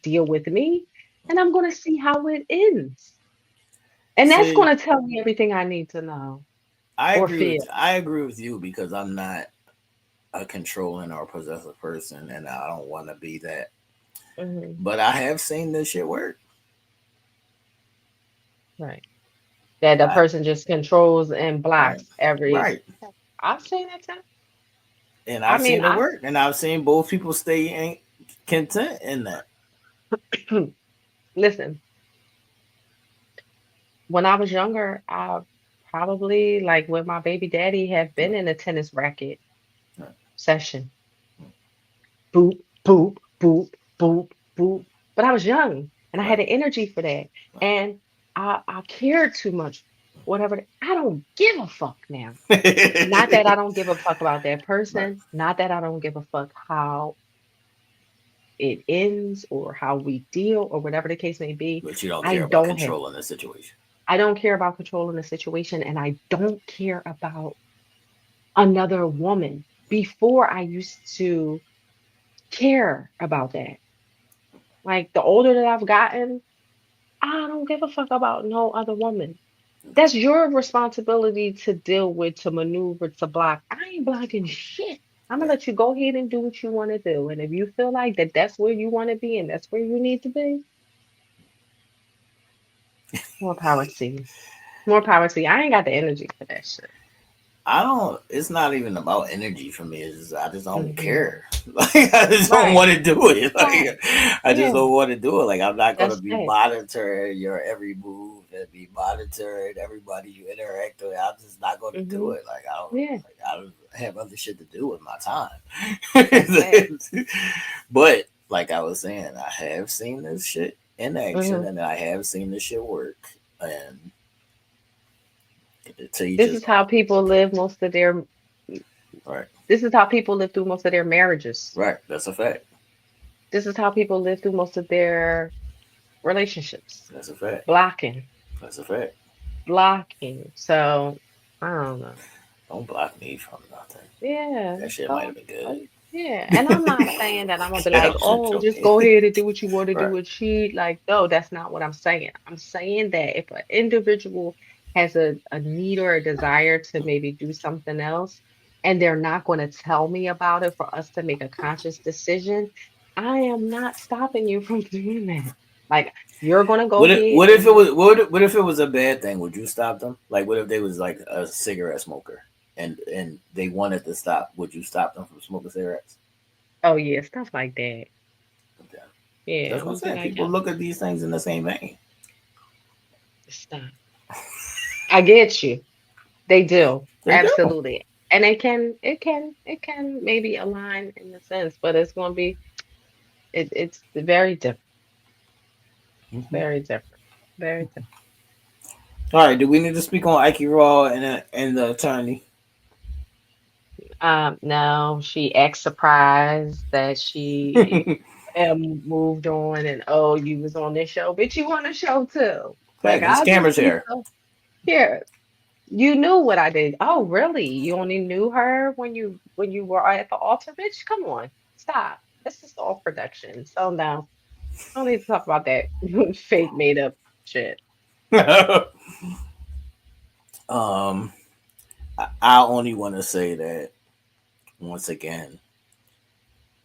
deal with me. And I'm going to see how it ends. And that's See, going to tell me everything I need to know or feel. I agree with you because I'm not a controlling or possessive person and I don't want to be that. Hmm. But I have seen this shit work. Right. That the I, person just controls and right. blocks every. Right. I've seen that too. And I I've mean, seen it work. And I've seen both people stay content in that. listen, when I was younger, I probably, like with my baby daddy, have been in a tennis racket Right. session. Boop, boop, boop, boop, boop. But I was young and I had Right. the energy for that. And I cared too much. Whatever. I don't give a fuck now. Not that I don't give a fuck about that Right. person. Not that I don't give a fuck how it ends or how we deal or whatever the case may be. But you don't I care about don't have controlling the situation. I don't care about controlling the situation and I don't care about another woman. Before I used to care about that. Like the older that I've gotten, I don't give a fuck about no other woman. That's your responsibility to deal with, to maneuver, to block. I ain't blocking shit. I'm gonna Right. let you go ahead and do what you want to do. And if you feel like that's where you want to be and that's where you need to be, more power to you. More power to you. I ain't got the energy for that shit. I don't. It's not even about energy for me. It's just I just don't Mm-hmm. care. Like I just don't want to do it. Like I just Yeah, don't want to do it. Like I'm not gonna that's be it. monitoring your every move and be monitoring everybody you interact with. I'm just not gonna do Mm-hmm. it. Like Yeah, I don't have other shit to do with my time. that's it. But like I was saying, I have seen this shit in action, Mm-hmm. and I have seen this shit work. And to each This his is how own. people live most of their. Right, This is how people live through most of their marriages. right. That's a fact. This is how people live through most of their relationships. That's a fact. Blocking, That's a fact. blocking. So I don't know. Don't block me from nothing. Yeah, That shit might have so been good. yeah. And I'm not saying that I'm gonna be like, I'm just oh, just joking. go ahead and do what you want to Right. do and cheat. Like, no, that's not what I'm saying. I'm saying that if an individual has a need or a desire to maybe do something else, and they're not going to tell me about it for us to make a conscious decision, I am not stopping you from doing that. Like, you're gonna go ahead What if it and was what if it was a bad thing? Would you stop them? Like what if they was like a cigarette smoker and they wanted to stop? Would you stop them from smoking cigarettes? oh yeah, stuff like that. Okay. Yeah, That's I'm what I'm gonna be saying. like, People yo, look at these things in the same vein. stop. I get you. They do. They do. Absolutely. And it can maybe align in a sense, but it's gonna be it's very different. Mhm. Very different. Very different. All right. Do we need to speak on Ike Raw and the attorney? No, she acts surprised that she moved on and oh, you was on this show, but you on the show too. Like Fact, his I'll just camera's be here. so here. You knew what I did. Oh, really? You only knew her when you were at the altar, bitch? Come on. Stop. This is all production. So no. I don't need to talk about that fake made up shit. um, I only want to say that once again,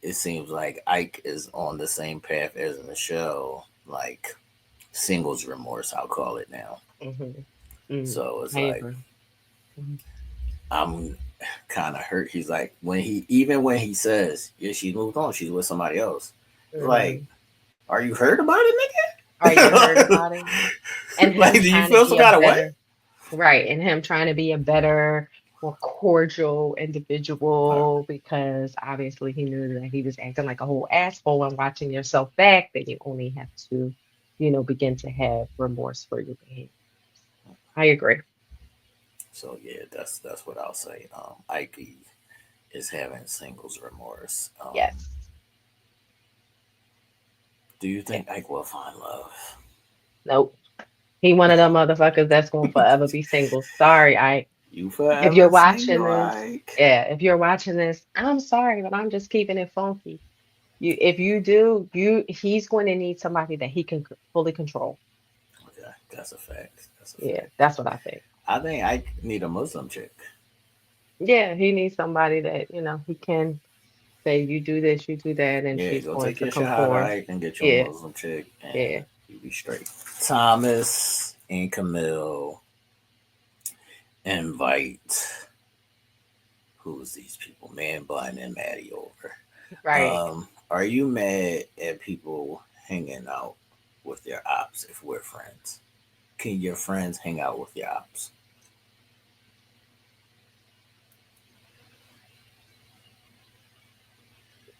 it seems like Ike is on the same path as Michelle, like singles remorse, I'll call it now. So it's I like agree. Mhm. I'm kind of hurt. He's like when he says, yeah, she's moved on, she's with somebody else. It's like, Mhm. are you hurt about it, Are you hurt nigga? about it? And Like, him do you trying to feel some be a kind of way? better, right? And him trying to be a better, more cordial individual because obviously he knew that he was acting like a whole asshole and watching yourself back, then you only have to, begin to have remorse for your behavior. I agree. So yeah, that's what I'll say. Ike is having singles remorse. Yes. Do you Yeah. think Ike will find love? Nope. He one of them motherfuckers that's gonna forever be single. Sorry, I You if you're forever watching single, this, Ike. yeah, if you're watching this, I'm sorry, but I'm just keeping it funky. If you do, he's going to need somebody that he can fully control. Okay, that's a fact. That's a Yeah, fact. that's what I think. I think Ike need a Muslim chick. Yeah, he needs somebody that, he can say, you do this, you do that, and Yeah, she's go going take to your shahada, conform. Ike, and get you a Yeah, Muslim chick, and yeah. you be straight. Thomas and Camille invite who's these people? Man Bun and Maddie over. Right. Are you mad at people hanging out with their ops if we're friends? Can your friends hang out with your ops?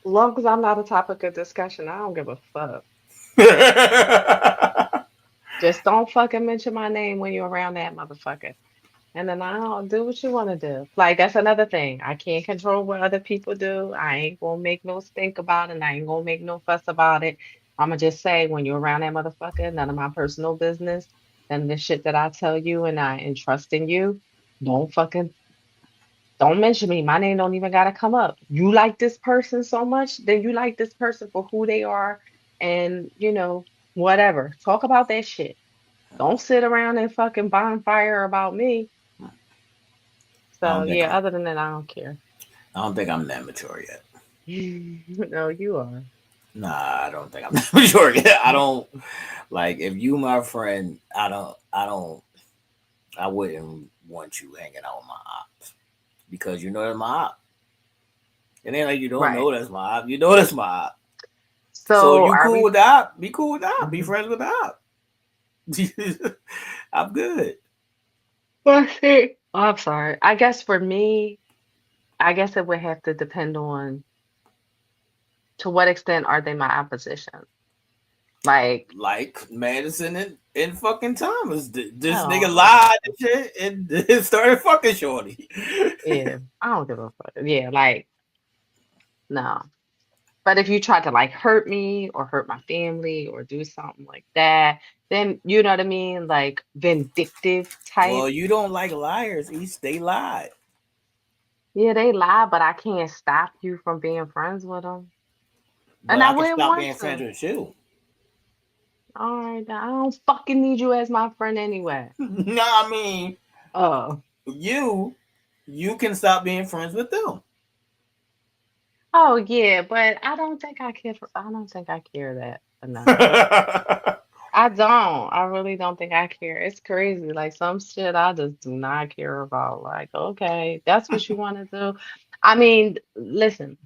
As long as I'm not a topic of discussion, I don't give a fuck. Just don't fucking mention my name when you're around that motherfucker. And then I'll do what you want to do. Like, that's another thing. I can't control what other people do. I ain't gonna make no stink about it. And I ain't gonna make no fuss about it. I'm gonna just say, when you're around that motherfucker, none of my personal business. And the shit that I tell you and I entrust in you, don't fucking don't mention me. My name don't even gotta come up. You like this person so much, then you like this person for who they are, and whatever. Talk about that shit. Don't sit around and fucking bonfire about me. I So don't think yeah, other than that, I don't care. I'm that mature yet. No, you are. Nah, I don't think I'm that mature yet. I don't like if you my friend. I wouldn't want you hanging out with my ops. because you know that's my op. It ain't like you don't Right. know that's my op. You know that's my op. So So you are cool we? with the op? Be cool with the op. Be Mhm. friends with the op. I'm good. Well, see, oh, I'm sorry. I guess for me, I guess it would have to depend on to what extent are they my opposition. Like, Like Madison and fucking Thomas. This oh, nigga I don't give lied a fuck. and shit and started fucking Shorty. Yeah, I don't give a fuck. Yeah, like, no. But if you try to like hurt me or hurt my family or do something like that, then you know what I mean? Like vindictive Well, type. you don't like liars, East. They lied. Yeah, they lie, but I can't stop you from being friends with them. But And I I can wouldn't stop want being friends to. with you. All right, I don't fucking need you as my friend anyway. No, I mean Oh. you can stop being friends with them. Oh yeah, but I don't think I care for, I don't think I care that enough. Right. I don't. I really don't think I care. It's crazy. Like some shit I just do not care about. Like, okay, that's what you want to do. I mean, listen,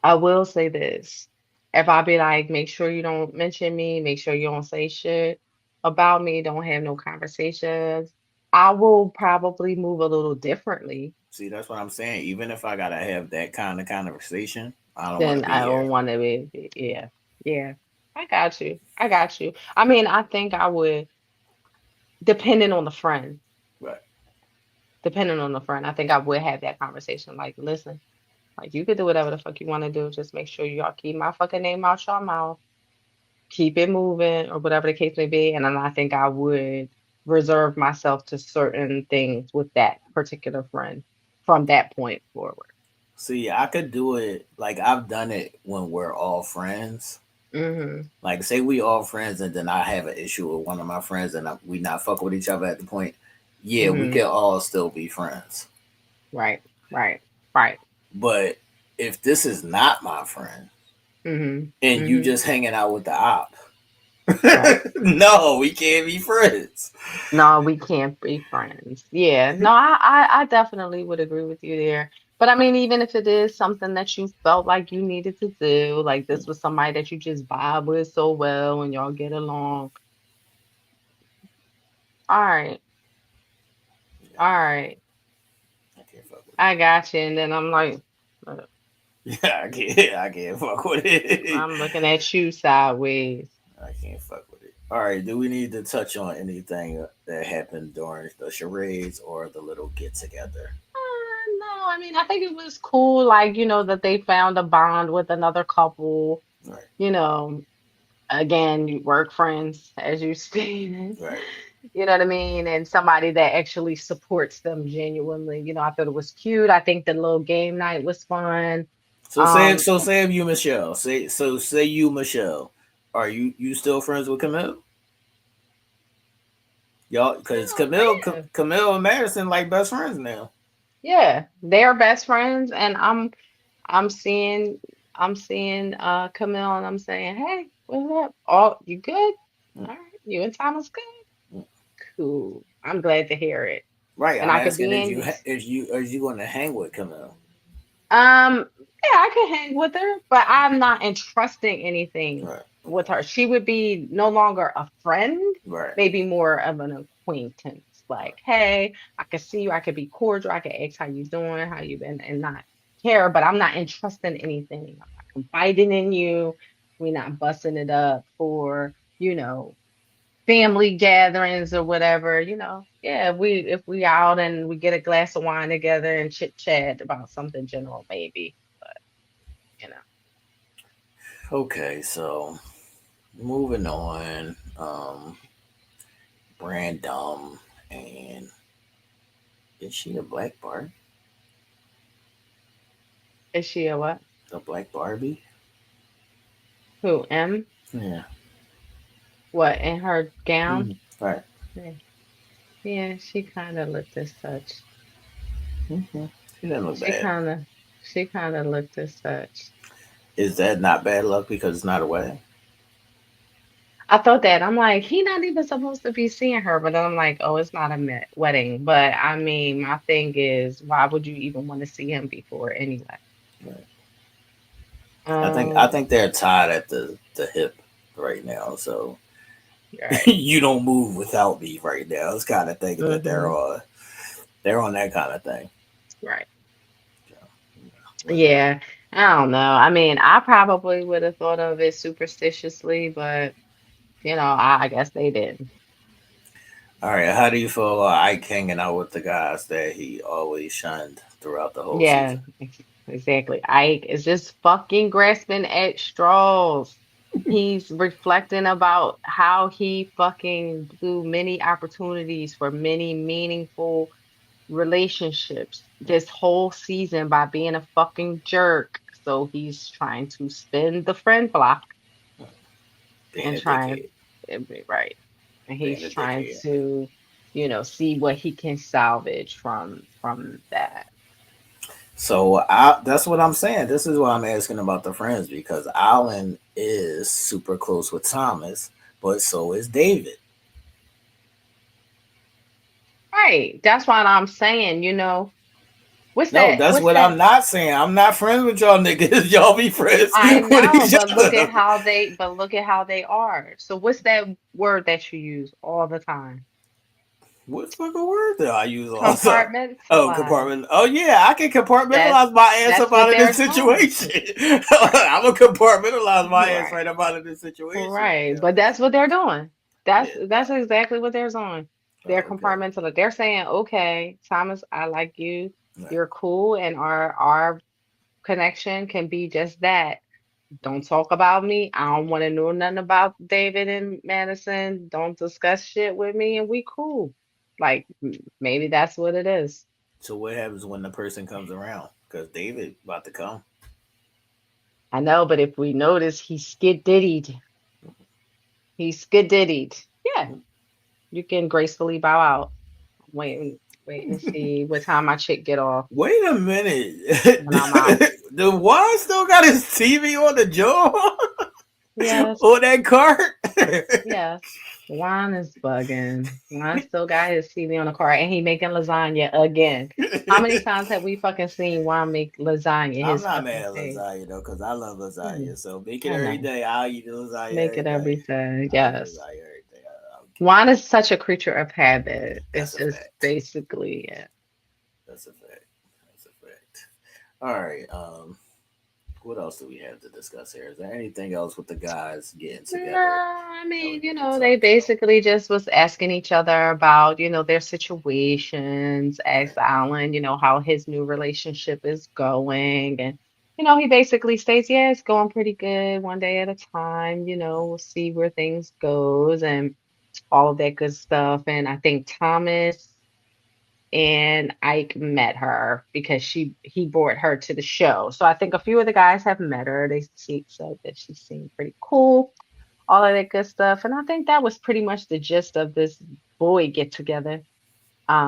I will say this. If I be like, make sure you don't mention me, make sure you don't say shit about me, don't have no conversations, I will probably move a little differently. See, that's what I'm saying. Even if I gotta have that kind of conversation, I don't want to Then be I here. don't want to yeah, yeah. I got you. I got you. I mean, I think I would, depending on the friend. Right. Depending on the friend, I think I would have that conversation. Like, listen, like you could do whatever the fuck you want to do. Just make sure y'all keep my fucking name out your mouth. Keep it moving, or whatever the case may be. And then I think I would reserve myself to certain things with that particular friend from that point forward. See, I could do it. Like I've done it when we're all friends. Mm-hmm. Like, say we all friends, and then I have an issue with one of my friends, and we not fuck with each other at the point. Yeah, we Mm-hmm. can all still be friends. Right. Right. Right. But if this is not my friend, Mm-hmm. and you Mm-hmm. just hanging out with the op, Right. no, we can't be friends. No, we can't be friends. Yeah. No, I definitely would agree with you there. But I mean, even if it is something that you felt like you needed to do, like this was somebody that you just vibe with so well and y'all get along. All right. All right. I can't fuck with I got you. And then I'm like, it. Yeah, I can't fuck with it. I'm looking at you sideways. I can't fuck with it. All right, do we need to touch on anything that happened during the charades or the little get together? No, I mean, I think it was cool, like, that they found a bond with another couple, Right, you know, again, you work friends, as you stated. right. You know what I mean? And somebody that actually supports them genuinely. I thought it was cute. I think the little game night was fun. Um, Say if you Michelle, say you Michelle, are you still friends with Camille? Y'all, because yeah, Camille and Madison like best friends now. yeah, they're best friends, and I'm seeing Camille, and I'm saying, hey, what's up? Oh, you good? All right, you and Thomas good? Cool. I'm glad to hear it, Right. and I'm I could asking be if in you your. are you going to hang with Camille? Yeah, I could hang with her, but I'm not entrusting anything Right. with her. She would be no longer a friend, Right. maybe more of an acquaintance. Right. Like, hey, I could see you, I could be cordial, I could ask how you doing, how you been, and not care, but I'm not entrusting anything. I'm not confiding in you. We're not busting it up for, family gatherings or whatever, yeah, if we out and we get a glass of wine together and chit chat about something general, maybe, but you know. Okay, so moving on. Brandom and is she a black Barbie? Is she a what? A black Barbie? Who, M? Yeah. What, in her gown? Right. Yeah, yeah, she kind of looked as such. Mm-hmm. She doesn't look She bad. kind of, she kind of looked as such. Is that not bad luck because it's not a wedding? I thought that. I'm like, he not even supposed to be seeing her, but then I'm like, oh, it's not a wedding. But I mean, my thing is, why would you even want to see him before anyway? Right. I Um, think they're tied at the hip right now. So right. you don't move without me right now. It's kind of thinking that Mm-hmm. they're on that kind of thing. Right. So, whatever. Yeah. I don't know. I mean, I probably would have thought of it superstitiously, but I guess they didn't. All right. How do you feel about Ike hanging out with the guys that he always shunned throughout the whole Yeah, season? exactly. Ike is just fucking grasping at straws. He's reflecting about how he fucking blew many opportunities for many meaningful relationships this whole season by being a fucking jerk. So he's trying to spin the friend block Being and a trying, dickhead. right. And Being he's a trying dickhead. to, see what he can salvage from that. So that's what I'm saying. This is why I'm asking about the friends because Alan is super close with Thomas, but so is David. Right. That's why I'm saying, what's No, that? that's What's what I'm that? not saying. I'm not friends with y'all niggas. Y'all be friends I with know, each but other. look at how they are. So what's that word that you use all the time? What fucking word do I use all the time? Oh, Compartmentalize. compartment. Oh yeah, I can That's compartmentalize my ass that's up what out of they're this doing. situation. Right. I'm gonna compartmentalize my ass Right. right up out of this situation. Right. Yeah, But that's what they're doing. That's yeah. that's exactly what they're doing. They're Oh, okay. compartmental. They're saying, okay, Thomas, I like you. Right. You're cool, and our connection can be just that. Don't talk about me. I don't want to know nothing about David and Madison. Don't discuss shit with me, and we cool. Like maybe that's what it is. So what happens when the person comes around? Because David about to come. I know, but if we notice, he's skid-diddied. He's skid-diddied. Yeah, you can gracefully bow out. Wait and see what time my chick get off Wait a minute. when I'm out. The Juan still got his TV on the jaw Yes, on that cart. yes. Juan is bugging. Juan still got his TV on the car and he making lasagna again. How many times have we fucking seen Juan make lasagna I'm his not fucking mad at face? lasagna though, because I love Mm, lasagna. So make it I every know. day. I'll eat lasagna Make every it day. everything. I'll eat Yes. lasagna every day. I don't care. Juan is such a creature of habit. That's It's a just fact. basically it. That's a fact. That's a fact. All right. What else do we have to discuss here? Is there anything else with the guys getting No, together I that we mean, need to they talk about? basically just was asking each other about, their situations, asked Right. Alan, how his new relationship is going. And, he basically states, yeah, it's going pretty good, one day at a time, we'll see where things goes and all of that good stuff. And I think Thomas and Ike met her because he brought her to the show. So I think a few of the guys have met her. Said that she seemed pretty cool, all of that good stuff. And I think that was pretty much the gist of this boy get together.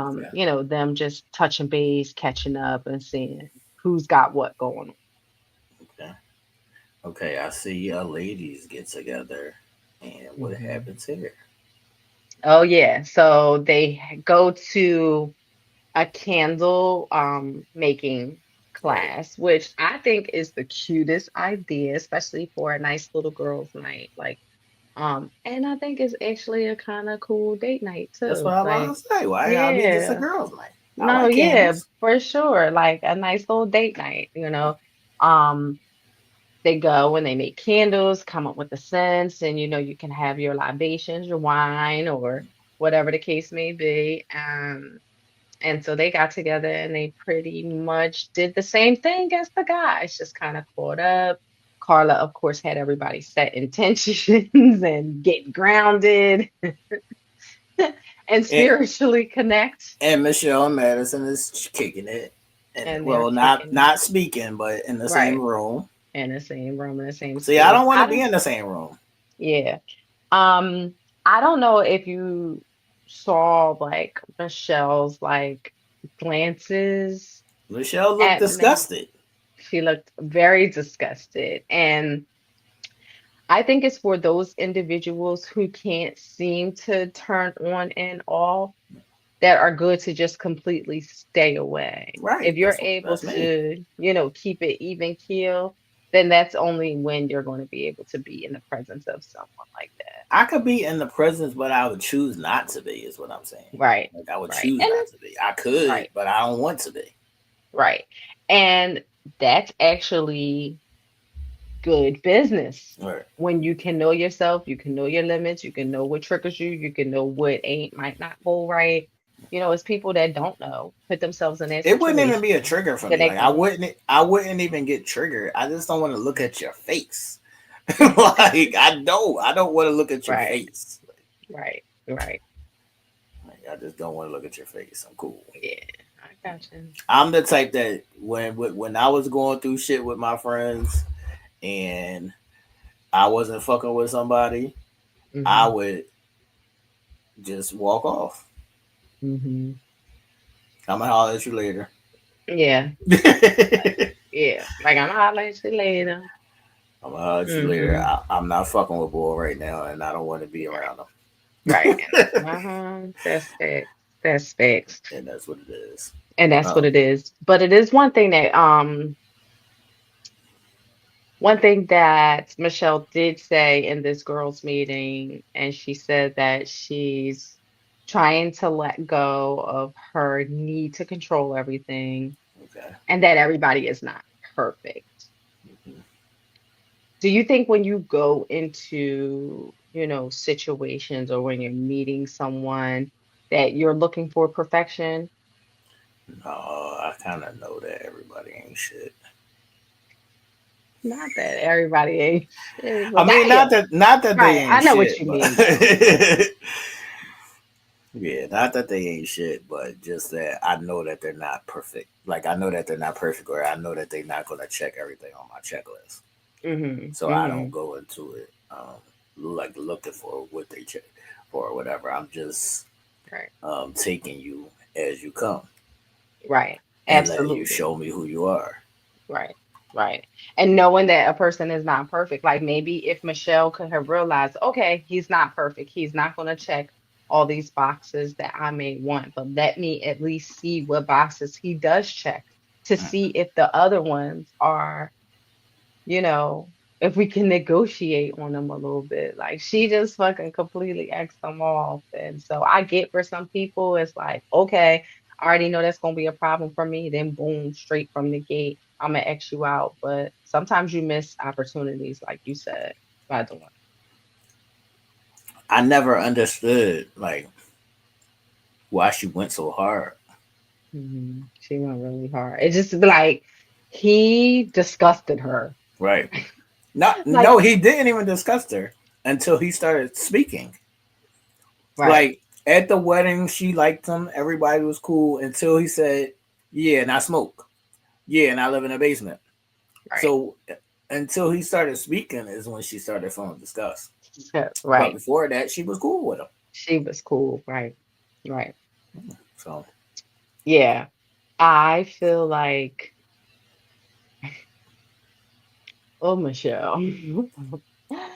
Okay. Them just touching base, catching up, and seeing who's got what going on. Okay. Okay. I see ladies get together, and what Mhm. happens here? Oh yeah. So they go to a candle making Right. class, which I think is the cutest idea, especially for a nice little girls' night. Like, and I think it's actually a kind of cool date night That's too. what I Like, was gonna say. Why y'all be just a yeah, girls' night? I no, like yeah, candles. for sure. Like a nice little date night. Um, they go and they make candles, come up with the scents, and you can have your libations, your wine, or whatever the case may be. And so they got together and they pretty much did the same thing as the guys, just kind of caught up. Carla, of course, had everybody set intentions and get grounded and And, spiritually connect. and Michelle Madison is kicking it, and And they're well, not kicking not speaking, but in the same right room. in the same room, in the same See, I space. don't want I to be don't, in the same room. yeah. Um, I don't know if you saw like Michelle's like glances Michelle looked at me. disgusted. She looked very disgusted. And I think it's for those individuals who can't seem to turn on and off that are good to just completely stay away. Right. If you're able That's me. to, keep it even keel, then that's only when you're going to be able to be in the presence of someone like that. I could be in the presence, but I would choose not to be, is what I'm saying. Right. Like I would Right. choose And not it's to be. I could, right. but I don't want to be. Right. And that's actually good business. Right. When you can know yourself, you can know your limits, you can know what triggers you, you can know what ain't might not go right. It's people that don't know, put themselves in that It wouldn't even situation. be a trigger for Then me. they Like I can, wouldn't. I wouldn't even get triggered. I just don't want to look at your face. Like I don't. I don't want to look at your right, face. right, right. Like, I just don't want to look at your face. I'm cool. Yeah, I got you. I'm the type that when I was going through shit with my friends and I wasn't fucking with somebody, I Hmm. would just walk off. Hmm. I'm gonna holler at you later. Yeah, yeah. Like I'm gonna holler at you later. I'm gonna holler at you later. Hmm. I'm not fucking with boy right now, and I don't want to be Right, around right. him. That's facts. That's facts. And that's what it is. And that's what Um, it is. But it is one thing that Michelle did say in this girls' meeting, and she said that she's trying to let go of her need to control everything okay. and that everybody is not perfect. Do you think when you go into, situations or when you're meeting someone that you're looking for perfection? No, I kind of know that everybody ain't shit. Not that everybody ain't shit, I but mean, that, not that they right. I ain't know what shit, you but mean though. yeah, not that they ain't shit, but just that I know that they're not perfect. Like I know that they're not perfect, or I know that they're not gonna check everything on my checklist. Hmm. So I don't Hmm. go into it like looking for what they check for or whatever. I'm just Right. taking you as you come Right. and letting you Absolutely. show me who you are. Right. Right. And knowing that a person is not perfect, like maybe if Michelle could have realized, okay, he's not perfect. He's not going to check all these boxes that I may want, but let me at least see what boxes he does check to see if the other ones are, you know, if we can negotiate on them a little bit. Like she just fucking completely X them off. And so I get for some people, it's like, okay, I already know that's gonna be a problem for me. Then boom, straight from the gate, I'm gonna X you out. But sometimes you miss opportunities, like you said, by doing it. I never understood like why she went so hard. She went really hard. It just like he disgusted her. Right. Not Like, no, he didn't even discuss her until he started speaking. right, Like at the wedding, she liked him. Everybody was cool until he said, "Yeah, and I smoke. Yeah, and I live in a basement." right, So until he started speaking is when she started feeling disgust. yeah, But right. before that, she was cool with him. She was cool, right, right. So Yeah. I feel like, oh, Michelle.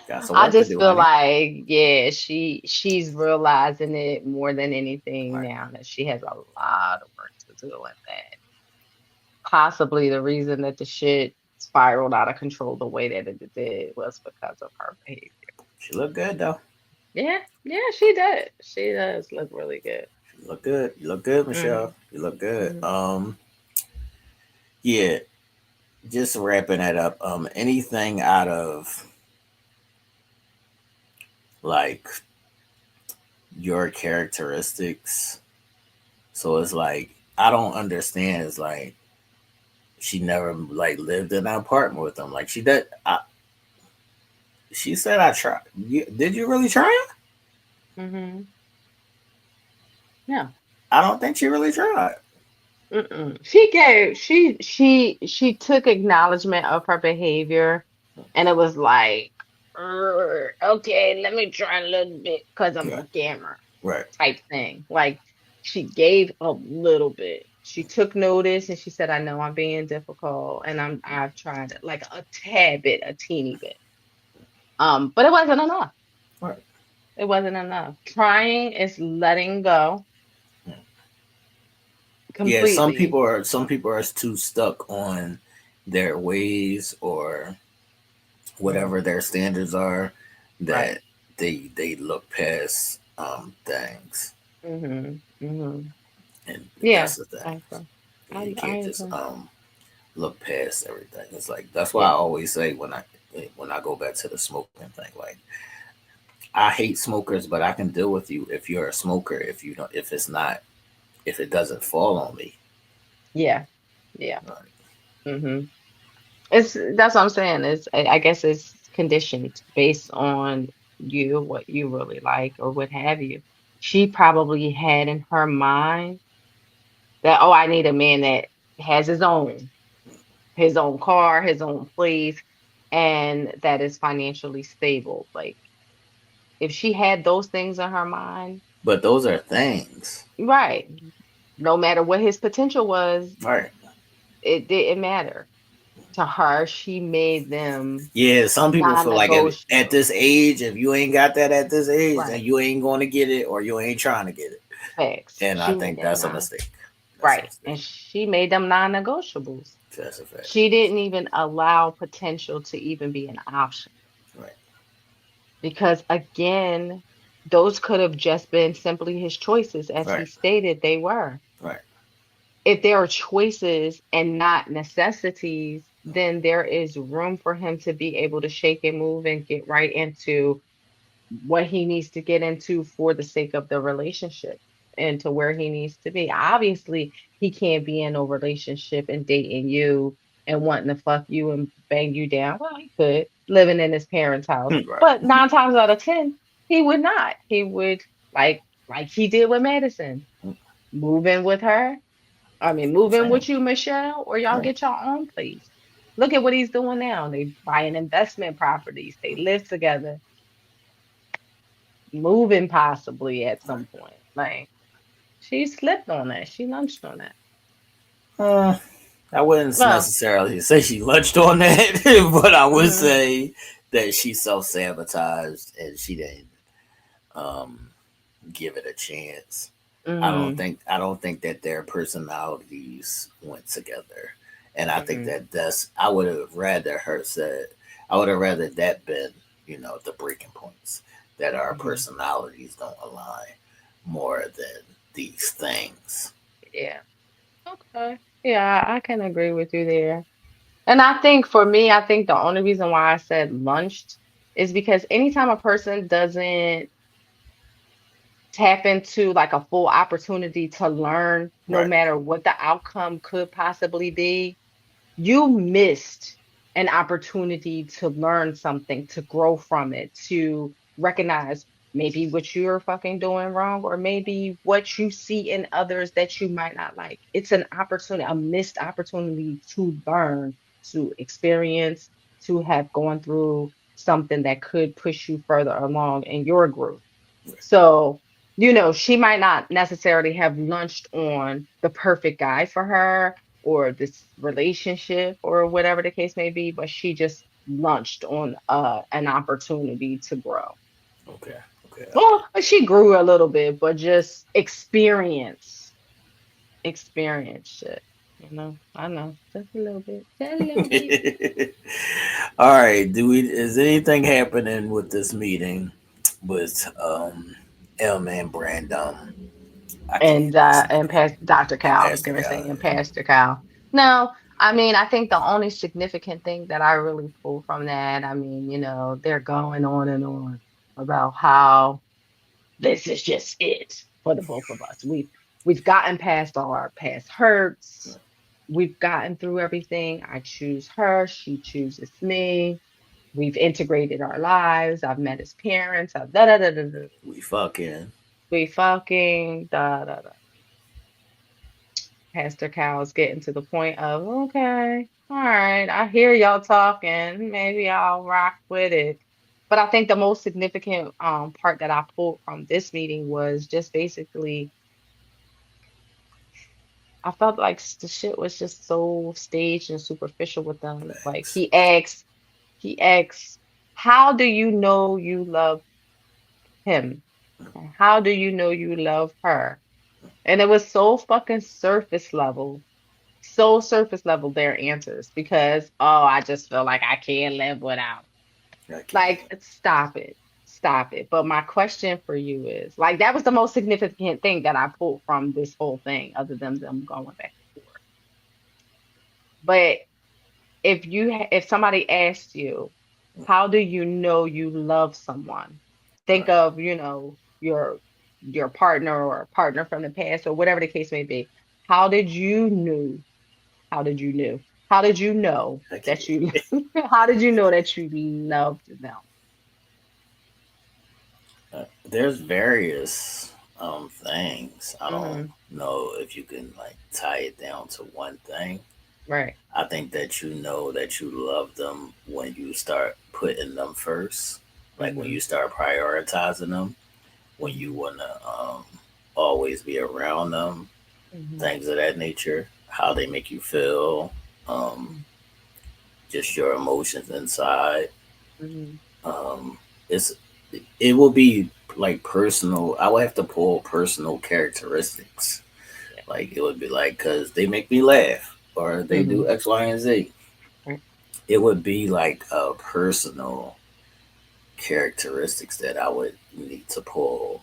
got some I work to just do, feel honey. like, yeah, she's realizing it more than anything Right. now that she has a lot of work to do and that possibly the reason that the shit spiraled out of control the way that it did was because of her behavior. She looked good though. Yeah, yeah, she does. She does look really good. You look good. You look good, Hmm. Michelle. You look good. Hmm. Yeah. Just wrapping that up. Anything out of like your characteristics. So it's like I don't understand. It's like she never like lived in an apartment with them. Like she did. She said I tried. Did you really try? Hmm. Yeah. I don't think she really tried. Mm-mm. She took acknowledgement of her behavior, and it was like, okay, let me try a little bit because I'm Right. on camera Right. type thing. Like she gave a little bit. She took notice and she said, I know I'm being difficult and I've tried it like a tad bit, a teeny bit. But it wasn't enough. Right. It wasn't enough. Trying is letting go Yeah, completely. some people are too stuck on their ways or whatever Mhm. their standards are Right. that they look past things, Mhm. and Yeah. that's the thing. I agree. You I can't just agree. look past everything. It's like that's why I Yeah. always say when I go back to the smoking thing, like I hate smokers, but I can deal with you if you're a smoker. If you don't, if it doesn't fall on me. Yeah. Yeah. Right. Mhm. It's that's what I'm saying. I guess it's conditioned based on you, what you really like or what have you. She probably had in her mind that, oh, I need a man that has his own car, his own place, and that is financially stable. Like if she had those things in her mind, But those are things, right, no matter what his potential was, right? it didn't matter. To her, she made them Yeah, some people feel like at non-negotiable. this age, if you ain't got that at this age, then Right. you ain't going to get it, or you ain't trying to get it. Facts. And I She made think them that's a non. mistake. That's a Right. mistake. And she made them non-negotiables. That's a fact. She didn't even allow potential to even be an option. Right. Because again, those could have just been simply his choices, as he Right. stated they were. Right. If there are choices and not necessities, then there is room for him to be able to shake and move and get right into what he needs to get into for the sake of the relationship and to where he needs to be. Obviously, he can't be in a relationship and dating you and wanting to fuck you and bang you down. Well, he could, living in his parents' house. Right. But 9 times out of 10, he would not. He would like he did with Madison. Move in with her. I mean, I'm move in saying. with you, Michelle, or y'all Right. get your own place. Look at what he's doing now. They buying investment properties. They live together, moving possibly at some point. Like she slipped on that. She lunched on that. Uh, I wouldn't Well, necessarily say she lunched on that, but I would hmm say that she self sabotaged and she didn't um, give it a chance. hmm I don't think that their personalities went together, and I think hmm that that's I would have rather her said I would have rather that been the breaking points that our hmm personalities don't align more than these things. yeah. Okay. Yeah, I can agree with you there. And I think for me, I think the only reason why I said lunched is because anytime a person doesn't tap into like a full opportunity to learn, no Right, matter what the outcome could possibly be, you missed an opportunity to learn something, to grow from it, to recognize maybe what you're fucking doing wrong, or maybe what you see in others that you might not like. It's an opportunity, a missed opportunity to learn, to experience, to have gone through something that could push you further along in your growth. So, she might not necessarily have lunched on the perfect guy for her or this relationship or whatever the case may be, but she just lunched on an opportunity to grow. okay, okay. Well, she grew a little bit, but just experience shit. I know, just a little bit, just a little bit. All right. Is anything happening with this meeting with M and Brandon? I can't And get this Dr. and Cal, I was Pastor gonna say, Cal. and Pastor Cal. No, I mean, I think the only significant thing that I really pull from that, I mean, they're going on and on about how this is just it for the both of us. We've gotten past all our past hurts. We've gotten through everything. I choose her, she chooses me. We've integrated our lives. I've met his parents. I've da da da da da. We fucking. We fucking da da da. Pastor Cal's getting to the point of, okay, all right, I hear y'all talking. Maybe I'll rock with it. But I think the most significant part that I pulled from this meeting was just basically, I felt like the shit was just so staged and superficial with them. Like Facts. he asks how do you know you love him? How do you know you love her? And it was so fucking surface level, so surface level their answers because, oh, I just feel like I can't live without. I can't. Like, stop it. Stop it. But my question for you is, like, that was the most significant thing that I pulled from this whole thing, other than them going back and forth. But if somebody asked you, how do you know you love someone? Think Right. of, your partner or a partner from the past or whatever the case may be. How did you knew? How did you knew? How did you know I that can't. you how did you know that you loved them? There's various things. I don't Hmm. know if you can like tie it down to one thing. Right. I think that you know that you love them when you start putting them first, like when Hmm. you start prioritizing them, when you want to always be around them, Hmm. things of that nature, how they make you feel, um, just your emotions inside. Hmm. Um, it's it will be like personal. I would have to pull personal characteristics. Yeah. Like it would be like because they make me laugh or they Hmm. do X, Y, and Z. Right. It would be like a personal characteristics that I would need to pull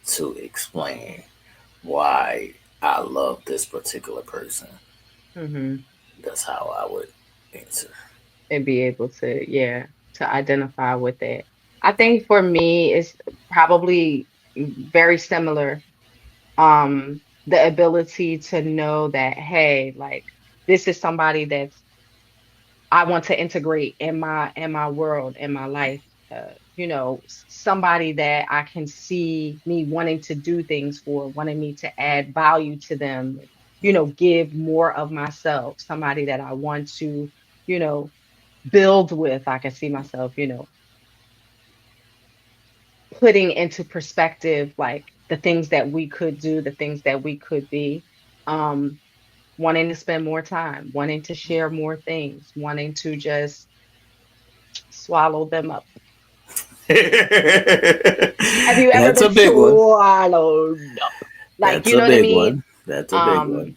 to explain why I love this particular person. Hmm. That's how I would answer. And be able to, yeah, to identify with that. I think for me, it's probably very similar. The ability to know that, hey, like this is somebody that's I want to integrate in my world, in my life. Somebody that I can see me wanting to do things for, wanting me to add value to them, give more of myself. Somebody that I want to, you know, build with. I can see myself, putting into perspective like the things that we could do, the things that we could be. Um, Wanting to spend more time, wanting to share more things, wanting to just swallow them up. Have you ever That's a been big one. swallowed up? Like, That's you a know what I big mean? one. That's a big Um, one.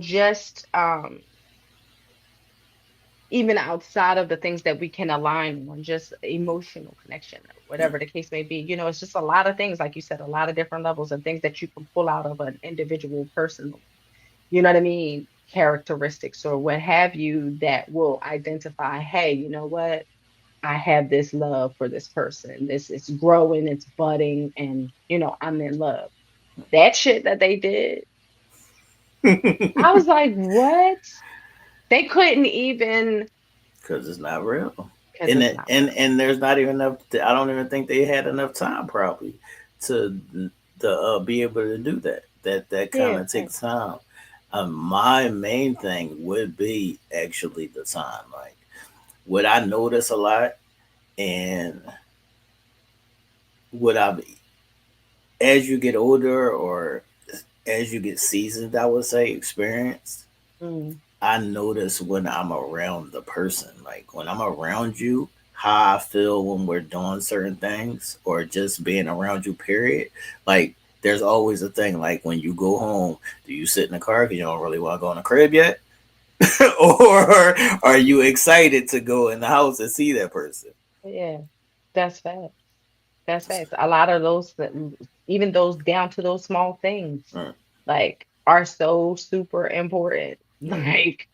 just even outside of the things that we can align on, just emotional connection, or whatever the case may be. It's just a lot of things, like you said, a lot of different levels and things that you can pull out of an individual person. You know what I mean? Characteristics or what have you that will identify, hey, you know what? I have this love for this person. This is growing, it's budding, and I'm in love. That shit that they did, I was like, what? They couldn't even Because it's not real. because And it's it, not and real. and there's not even enough. I don't even think they had enough time probably to be able to do that. That kind Yeah, of right. takes time. My main thing would be actually the time. Like what I notice a lot, and what I as you get older or as you get seasoned, I would say experienced. Mm, I notice when I'm around the person, like when I'm around you, how I feel when we're doing certain things or just being around you, period. Like, there's always a thing, like when you go home, do you sit in the car because you don't really want to go in the crib yet? Or are you excited to go in the house and see that person? yeah, that's facts. That's facts. A lot of those, even those down to those small things, Right, like are so super important. right. Like,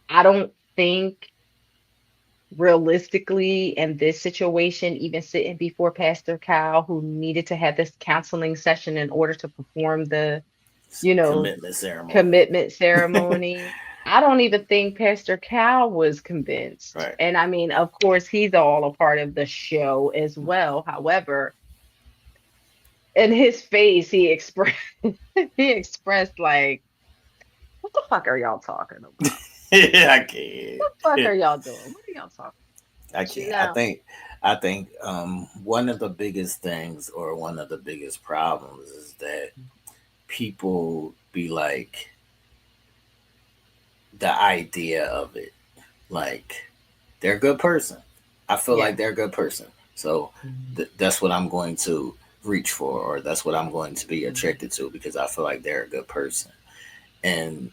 I don't think realistically in this situation, even sitting before Pastor Cal, who needed to have this counseling session in order to perform the, you know, Commitment ceremony. commitment ceremony. I don't even think Pastor Cal was convinced. Right. And I mean, of course, he's all a part of the show as well. However, in his face, he expressed he expressed like, what the fuck are y'all talking about? I What the fuck can't. are y'all doing? What are y'all talking I about? can't. I think one of the biggest things or one of the biggest problems is that people be like the idea of it. Like they're a good person. I feel Yeah. like they're a good person. So that's what I'm going to reach for, or that's what I'm going to be attracted to because I feel like they're a good person. And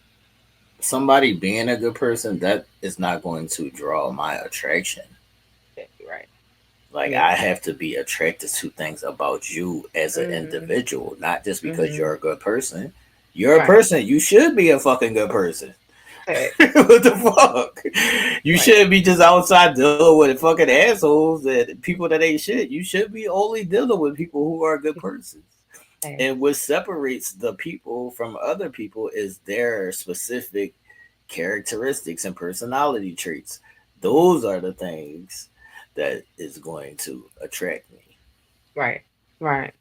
somebody being a good person, that is not going to draw my attraction. Right. Like Yeah. I have to be attracted to things about you as an individual, not just because you're a good person. You're a Right. person. You should be a fucking good person. Right. What the fuck? You Right. shouldn't be just outside dealing with fucking assholes and people that ain't shit. You should be only dealing with people who are good persons. Right. And what separates the people from other people is their specific characteristics and personality traits. Those are the things that is going to attract me. Right. Right.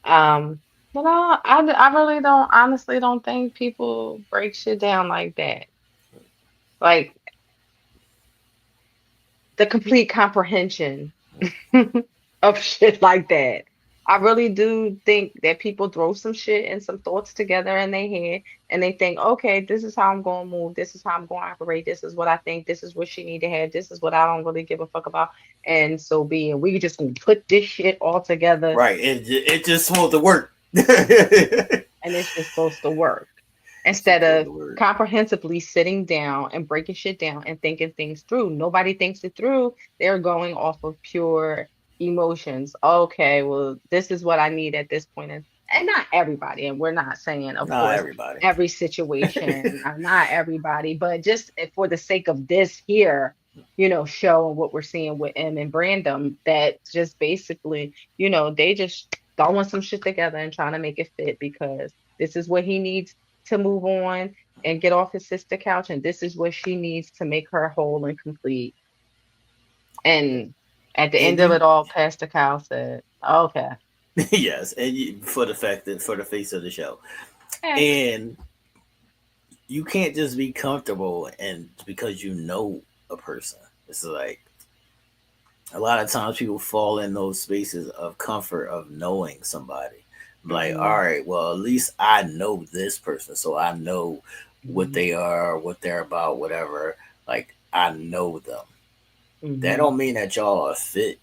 Um, but I really don't honestly don't think people break shit down like that. Like the complete comprehension of shit like that. I really do think that people throw some shit and some thoughts together in their head and they think, okay, this is how I'm going to move. This is how I'm going to operate. This is what I think. This is what she need to have. This is what I don't really give a fuck about. And so be it. We just gonna put this shit all together Right. It just supposed to work. and it's just supposed to work instead of Word. comprehensively sitting down and breaking shit down and thinking things through. Nobody thinks it through. They're going off of pure emotions. Okay, well, this is what I need at this point. And not everybody, and we're not saying, of Not course, everybody. every situation, not everybody, but just for the sake of this here, show and what we're seeing with M and Brandon, that just basically, they just throwing some shit together and trying to make it fit because this is what he needs to move on and get off his sister couch, and this is what she needs to make her whole and complete. And at the And end of you it all, Pastor Kyle said, "Okay, yes, and for the fact that for the face of the show. yeah, And you can't just be comfortable and because you know a person. It's like a lot of times people fall in those spaces of comfort of knowing somebody. Like, all right, well, at least I know this person, so I know what they are, what they're about, whatever. Like, I know them. That don't mean that y'all are fit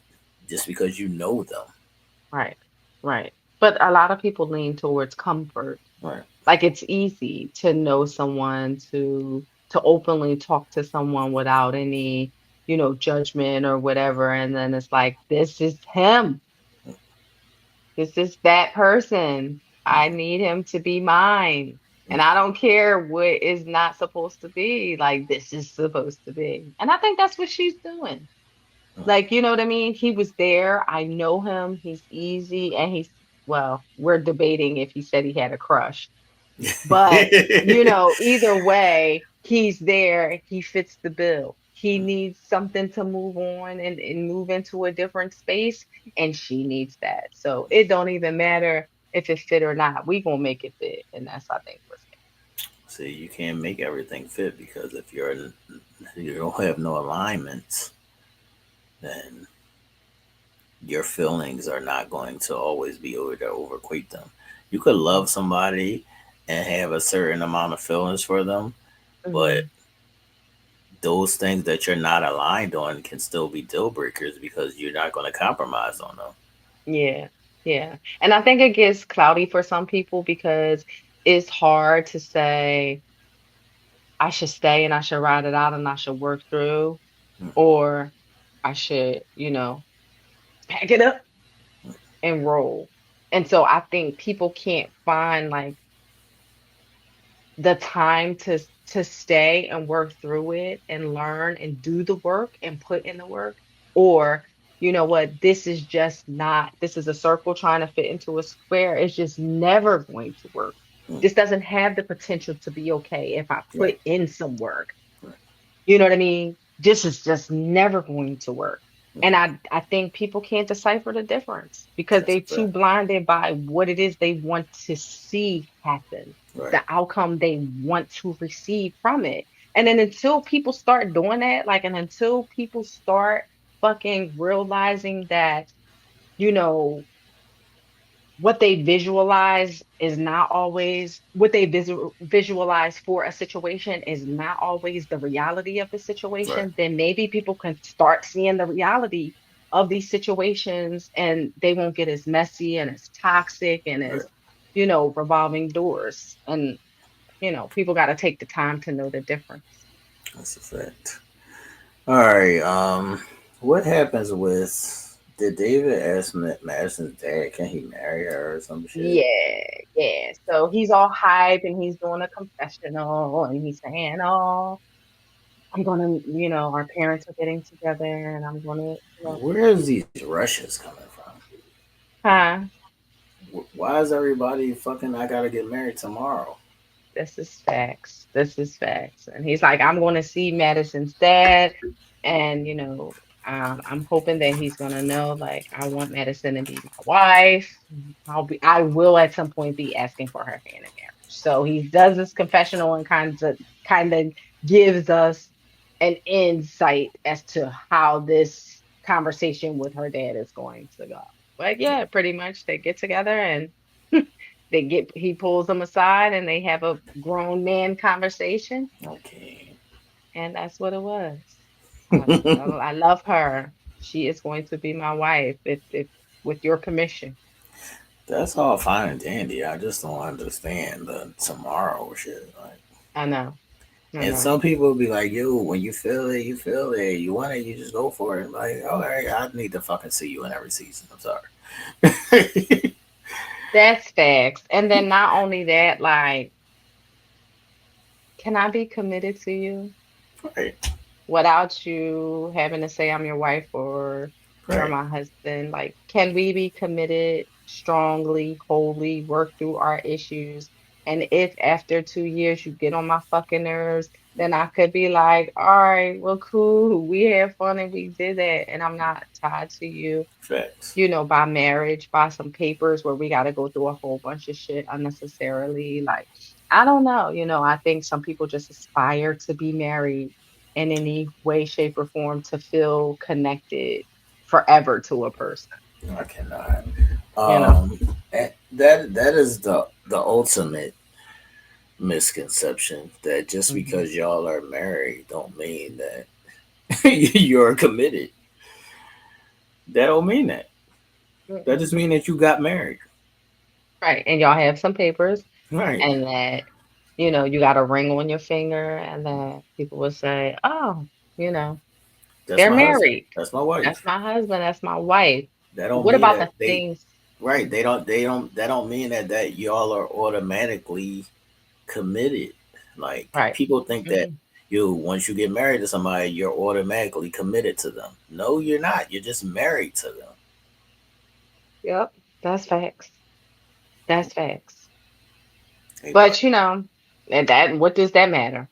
just because you know them. right, right." But a lot of people lean towards comfort. Right. Like it's easy to know someone, to openly talk to someone without any, judgment or whatever, and then it's like, this is him. This is that person. I need him to be mine. And I don't care what is not supposed to be. Like, this is supposed to be. And I think that's what she's doing. Like, you know what I mean? He was there. I know him. He's easy. And well, we're debating if he said he had a crush. But, either way, he's there. He fits the bill. He needs something to move on and move into a different space. And she needs that. So it don't even matter if it fit or not. We gonna make it fit. And that's, I think, what's See, you can't make everything fit because if you don't have no alignments, then your feelings are not going to always be able to overquate them. You could love somebody and have a certain amount of feelings for them, but those things that you're not aligned on can still be deal breakers because you're not going to compromise on them. Yeah, yeah. And I think it gets cloudy for some people because it's hard to say, I should stay and I should ride it out and I should work through, or I should, pack it up and roll. And so I think people can't find like the time to stay and work through it and learn and do the work and put in the work, or you know what, this is just not, this is a circle trying to fit into a square. It's just never going to work. This doesn't have the potential to be okay if I put Right. in some work. Right. You know what I mean? This is just never going to work. And I think people can't decipher the difference because That's they're a too fact. blinded by what it is they want to see happen, Right. the outcome they want to receive from it. And then until people start doing that, like, and until people start fucking realizing that, you know, what they visualize is not always what they visualize for a situation is not always the reality of the Right. situation, then maybe people can start seeing the reality of these situations and they won't get as messy and as toxic and Right. as, revolving doors. And, people got to take the time to know the difference. That's a fact. All right. What happens with? Did David ask Madison's dad? Can he marry her or some shit? Yeah, yeah. So he's all hype and he's doing a confessional and he's saying, "Oh, I'm gonna, our parents are getting together and I'm gonna, Where is these rushes coming from? huh? Why is everybody fucking? I gotta get married tomorrow. This is facts. This is facts." And he's like, "I'm going to see Madison's dad, and I'm hoping that he's gonna know, like, I want Madison to be my wife. I will at some point be asking for her hand in marriage." So he does this confessional and kind of gives us an insight as to how this conversation with her dad is going to go. But yeah, pretty much they get together and he pulls them aside and they have a grown man conversation, Okay. and that's what it was. I love her. She is going to be my wife if with your permission. That's all fine and dandy. I just don't understand the tomorrow shit. Like, I know. I and know. some people be like, "Yo, when you feel it, you feel it. You want it, you just go for it." Like, all right, I need to fucking see you in every season. I'm sorry. That's facts. And then not only that, like, can I be committed to you Right. without you having to say I'm your wife or you're Right. my husband? Like, can we be committed strongly, wholly, work through our issues? And if after 2 years you get on my fucking nerves, then I could be like, all right, well, cool. We had fun and we did that. And I'm not tied to you, Facts. by marriage, by some papers where we got to go through a whole bunch of shit unnecessarily. Like, I don't know. I think some people just aspire to be married in any way, shape, or form to feel connected forever to a person. I cannot. You know, That is the ultimate misconception that just hmm because y'all are married don't mean that you're committed. That don't mean that. That just mean that you got married. right. And y'all have some papers, Right. and that you got a ring on your finger, and that people will say, "Oh, you know, That's they're my husband. married. That's my wife. That's my husband. That's my wife." That But don't what mean about that the they things? right. That don't mean that y'all are automatically committed. Like Right. people think that Mhm. you once you get married to somebody, you're automatically committed to them. No, you're not. You're just married to them. Yep. That's facts. That's facts. Hey, bud. But and that what does that matter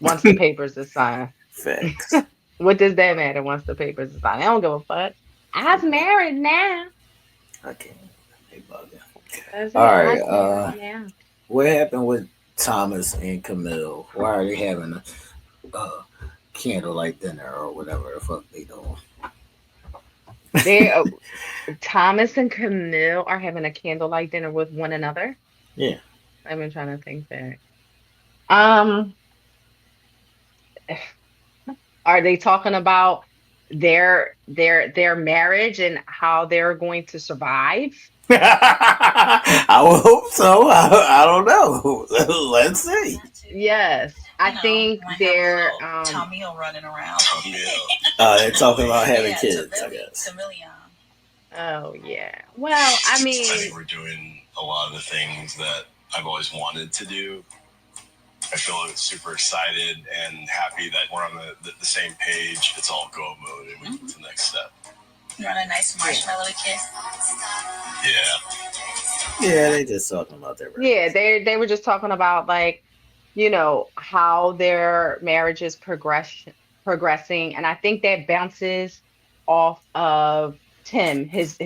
once the papers are signed? Facts. What does that matter once the papers are signed? I don't give a fuck. Hey, I'm bud. married now. I can't. Hey, bud. That's All it. right. I'm married now. What happened with Thomas and Camille? Why are they having a candlelight dinner or whatever the fuck they doing? They Thomas and Camille are having a candlelight dinner with one another. Yeah. I've been trying to think back. Um, are they talking about their marriage and how they're going to survive? I would hope so. I don't know. Let's see. Yes, I think they're They're talking about having kids, I guess. oh yeah. Well, I I think mean, we're doing a lot of the things that I've always wanted to do. I feel super excited and happy that we're on the same page. It's all go mode and we get to the next step. You want a nice marshmallow kiss? Yeah. Yeah, they just talking about their yeah, regular. they were just talking about, like, how their marriage is progressing, and I think that bounces off of Tim. His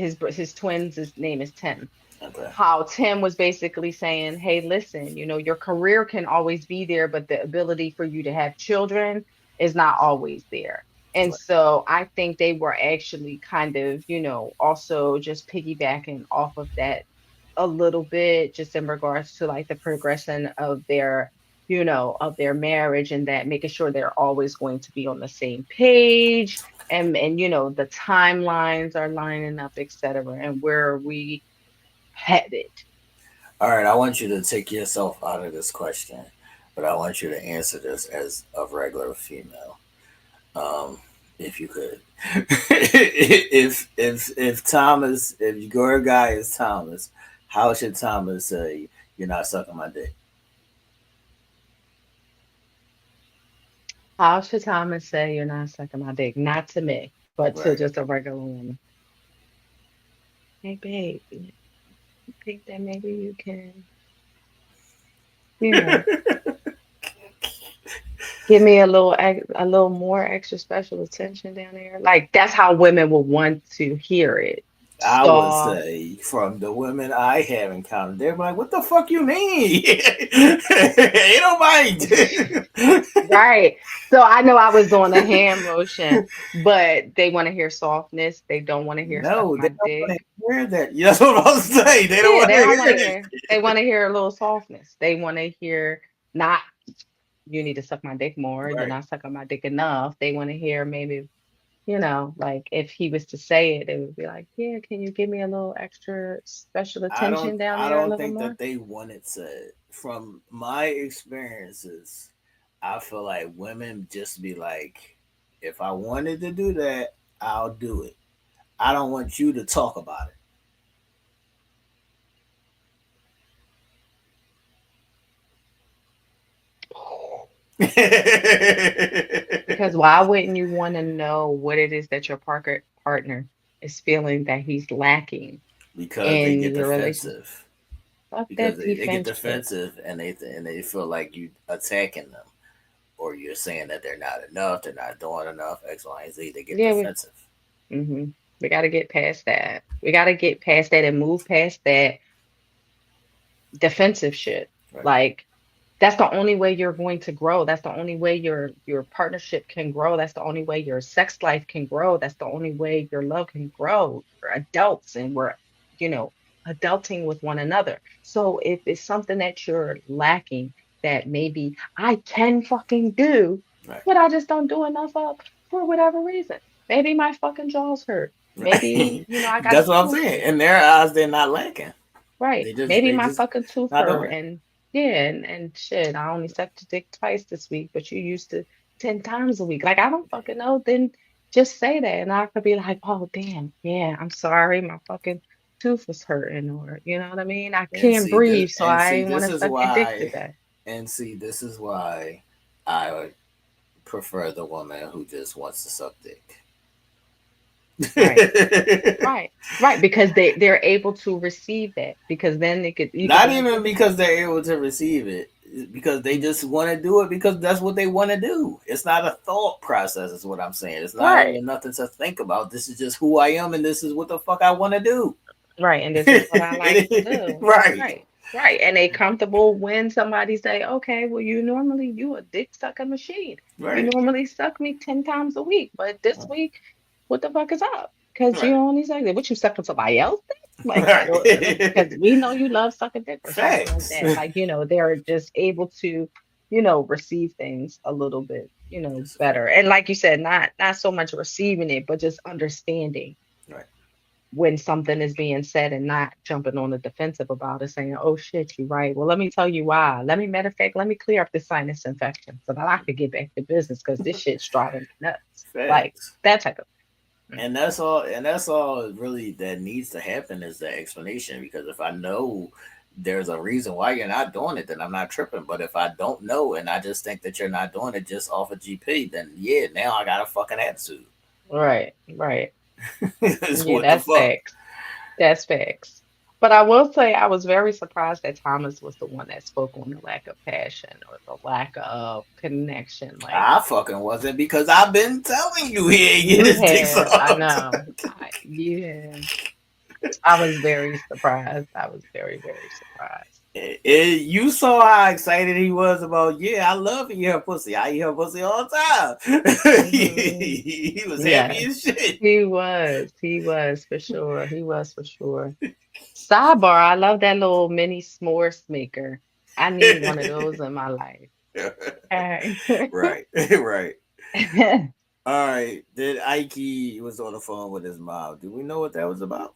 twins, his name is Tim. Okay. How Tim was basically saying, "Hey, listen, your career can always be there, but the ability for you to have children is not always there." And Right. so I think they were actually kind of, also just piggybacking off of that a little bit just in regards to like the progression of their, of their marriage, and that making sure they're always going to be on the same page, and the timelines are lining up, etc. And where are we headed? All right, I want you to take yourself out of this question, but I want you to answer this as a regular female, if you could. If Thomas, if your guy is Thomas, how should Thomas say you're not sucking my dick? How should Thomas say you're not sucking my dick? Not to me, but to Right. just a regular woman. Hey, babe, I think that maybe you can, you know, give me a little more extra special attention down there. Like that's how women will want to hear it. I would Soft. say from the women I have encountered, they're like, "What the fuck you mean? Ain't nobody." Right. So I know I was doing a hand motion, but they want to hear softness. They don't want to hear suck No, they my don't want dick. to hear that. That's what I was saying. They don't Yeah, want they to don't want hear to that. hear. They want to hear a little softness. They want to hear not you need to suck my dick more. You're Right. not sucking my dick enough. They want to hear maybe, like if he was to say it, it would be like, yeah, can you give me a little extra special attention down I there a don't little think more? that they want it said. From my experiences, I feel like women just be like, if I wanted to do that, I'll do it. I don't want you to talk about Because it. why wouldn't you want to know what it is that your partner is feeling that he's lacking Because they in get your relationship? defensive. Fuck Because that they get defense shit. defensive and they feel like you attacking them or you're saying that they're not enough, they're not doing enough, X, Y, and Z. They get Yeah, defensive. we got to get past that. We got to get past that and move past that defensive shit. Right. Like that's the only way you're going to grow. That's the only way your partnership can grow. That's the only way your sex life can grow. That's the only way your love can grow. We're adults and we're, you know, adulting with one another. So if it's something that you're lacking that maybe I can fucking do, Right. but I just don't do enough of for whatever reason. Maybe my fucking jaws hurt. Maybe, Right. I got That's what I'm tooth. saying. In their eyes, they're not lacking. Right. Maybe They my just fucking tooth not hurt doing it. and yeah, and shit, I only sucked your dick twice this week, but you used to 10 times a week. Like I don't fucking know. Then just say that and I could be like, oh damn, yeah, I'm sorry, my fucking tooth was hurting, or you know what I mean? I can't breathe, so I ain't want to suck your dick today. This is why I would prefer the woman who just wants to suck dick. Right. Right. Right. Because they're able to receive that. Because then you could Not be like, even because they're able to receive it, because they just want to do it because that's what they want to do. It's not a thought process, is what I'm saying. It's not right. even nothing to think about. This is just who I am, and this is what the fuck I want to do. Right. And this is what I like to do. Right. Right. Right. And they comfortable when somebody say, okay, well, you a dick sucking machine. You Right. normally suck me 10 times a week, but this week, what the fuck is up? Because you Right. only suck it. What you sucking somebody else dick? Like, because Right. we know you love sucking dick or something like Facts. that. Like, they're just able to, receive things a little bit, That's a better. fact. And like you said, not so much receiving it, but just understanding Right. when something is being said and not jumping on the defensive about it, saying, "Oh shit, you're right. Well, let me tell you why. Matter of fact, let me clear up this sinus infection so that I could get back to business because this shit's driving me nuts." Like Facts. that type of. And that's all. And that's all really that needs to happen is the explanation. Because if I know there's a reason why you're not doing it, then I'm not tripping. But if I don't know and I just think that you're not doing it just off of GP, then yeah, now I got a fucking attitude. Right, right. Yeah, What the that's fuck? facts. That's facts. But I will say I was very surprised that Thomas was the one that spoke on the lack of passion or the lack of connection. Like I fucking wasn't, because I've been telling you he ain't get you his dick have, I sucked. know. You have. I was very surprised. I was very, very surprised. You saw how excited he was about, yeah, I love eating her pussy. I eat her pussy all the time. Hmm. He was happy Yes, as shit. he was. He was for sure. He was for sure. Sidebar, I love that little mini s'mores maker. I need one of those in my life. All Right, right. right. All right. Then Ike was on the phone with his mom. Do we know what that was about?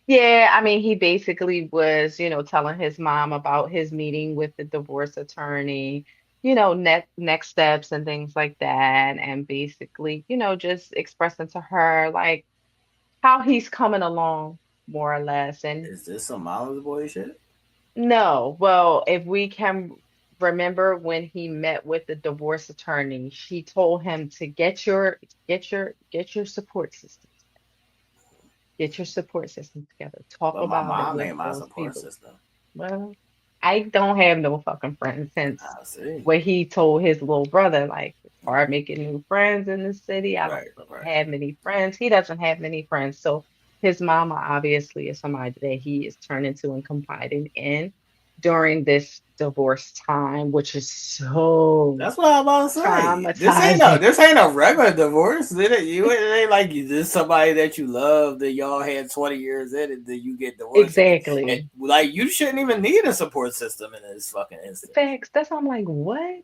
Yeah, I mean, he basically was, telling his mom about his meeting with the divorce attorney, next steps and things like that, and basically, just expressing to her like how he's coming along, more or less. And Is this some Mama's boy shit? no, well, if we can remember when he met with the divorce attorney, she told him to get your support system, get your support system together, talk But my about it mom with ain't my those support people. system. Well, I don't have no fucking friends since I see. what he told his little brother, like, it's hard making new friends in the city. I don't Right, really right. have many friends. He doesn't have many friends. So his mama obviously is somebody that he is turning to and confiding in during this divorce time, which is so That's what I'm about to say. traumatizing. This ain't a regular divorce. It ain't like you this somebody that you love that y'all had 20 years in and then you get divorced and Exactly. like you shouldn't even need a support system in this fucking instance. Facts. That's why I'm like, what?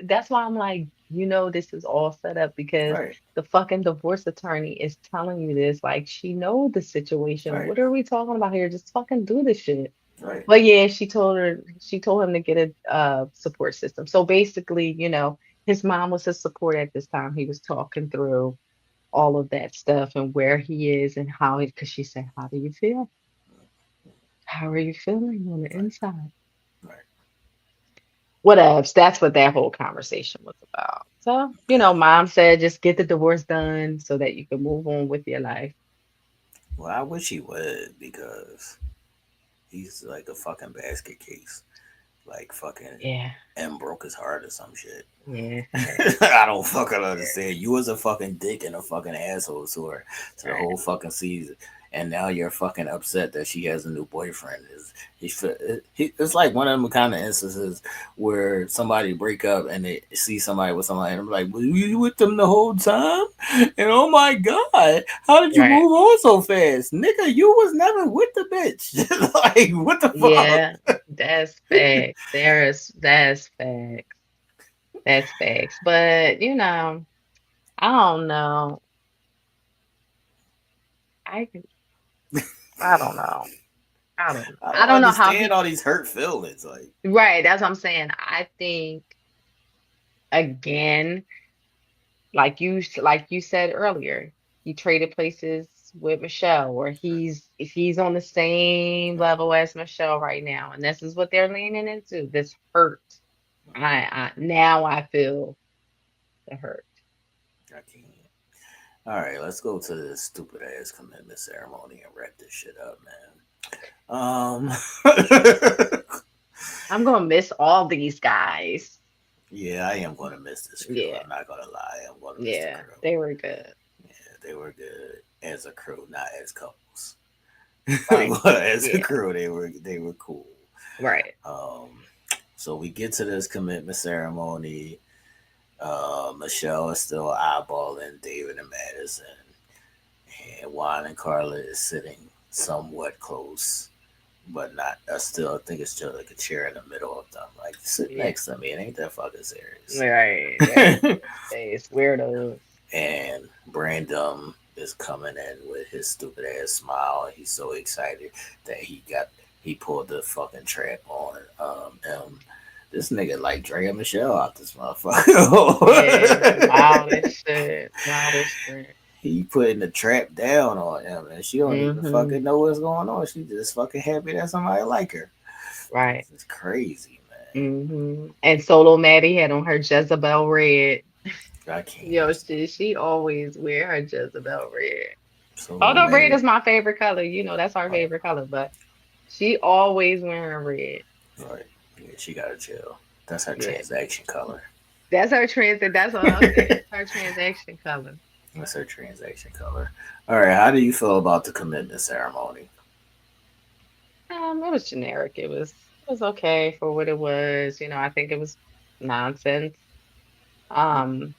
That's why I'm like, this is all set up because Right, the fucking divorce attorney is telling you this. Like, she know the situation. right, What are we talking about here? Just fucking do this shit. right. But yeah, she told him to get a support system. So basically, his mom was his support at this time. He was talking through all of that stuff and where he is and because she said, how do you feel? How are you feeling on the Right, inside? right. Whatevs. That's what that whole conversation was about. So, mom said just get the divorce done so that you can move on with your life. Well, I wish he would because he's like a fucking basket case. Like fucking Yeah, M broke his heart or some shit. yeah, I don't fucking understand. You was a fucking dick and a fucking asshole to her to the right, whole fucking season, and now you're fucking upset that she has a new boyfriend. It's like one of them kind of instances where somebody break up and they see somebody with somebody and I'm like, "Were you with them the whole time?" And oh my god, how did you right. move on so fast, nigga? You was never with the bitch. Like what the fuck? Yeah, that's facts. That's facts. That's facts. But, I don't know. I I don't know. I don't know. I I don't don't know how understand he all these hurt feelings. Like, right, that's what I'm saying. I think again, like you said earlier, he traded places with Michelle, or he's on the same level as Michelle right now, and this is what they're leaning into. This hurt. I now I feel the hurt. I can't. All right, let's go to this stupid ass commitment ceremony and wrap this shit up, man. I'm gonna miss all these guys. Yeah, I am gonna miss this crew. Yeah, I'm not gonna lie. I'm gonna miss the yeah, crew. they were good. Yeah, they were good as a crew, not as couples. Right. As a Yeah. crew, they were cool. Right. Um, so we get to this commitment ceremony. Michelle is still eyeballing David and Madison, and Juan and Carla is sitting somewhat close, but not. I still think it's still like a chair in the middle of them. Like sit Yeah. next to me. It ain't that fucking serious. Right. Right. It's weirdos. And Brandon is coming in with his stupid ass smile. He's so excited that he pulled the fucking trap on this nigga like Dre Michelle out this Yeah. motherfucker. Wild as shit. Wild as shit. He putting the trap down on him, and she don't even Mm-hmm. fucking know what's going on. She just fucking happy that somebody like her. Right. It's crazy, man. And Solo Maddie had on her Jezebel red. I can't. Yo, she always wear her Jezebel red. So Although red mad. is my favorite color, that's our Right, favorite color, but she always wearing red. right. Yeah, she gotta chill. That's her Yeah. transaction color. That's her transit. That's all I'll say. It's her transaction color. That's her transaction color. All right, how do you feel about the commitment ceremony? It was generic. It was okay for what it was. I think it was nonsense. Um,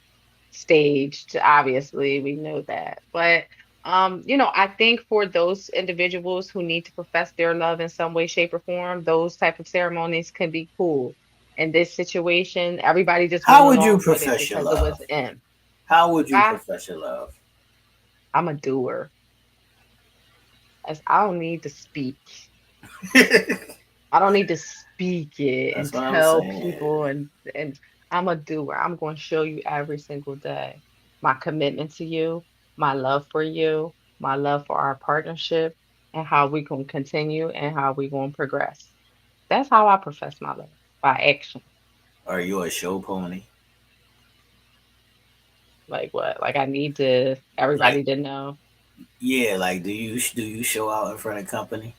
Staged, obviously, we know that. But I think for those individuals who need to profess their love in some way, shape, or form, those type of ceremonies can be cool. In this situation, everybody just went How would you along with it profess your because it was love? in. How would you I, profess your love? I'm a doer. As I don't need to speak. I don't need to speak it and That's what I'm tell saying. people and I'm a doer. I'm going to show you every single day my commitment to you, my love for you, my love for our partnership, and how we can continue and how we going to progress. That's how I profess my love by action. Are you a show pony? Like what? Like I need to Like, everybody to know. yeah, like do you show out in front of company?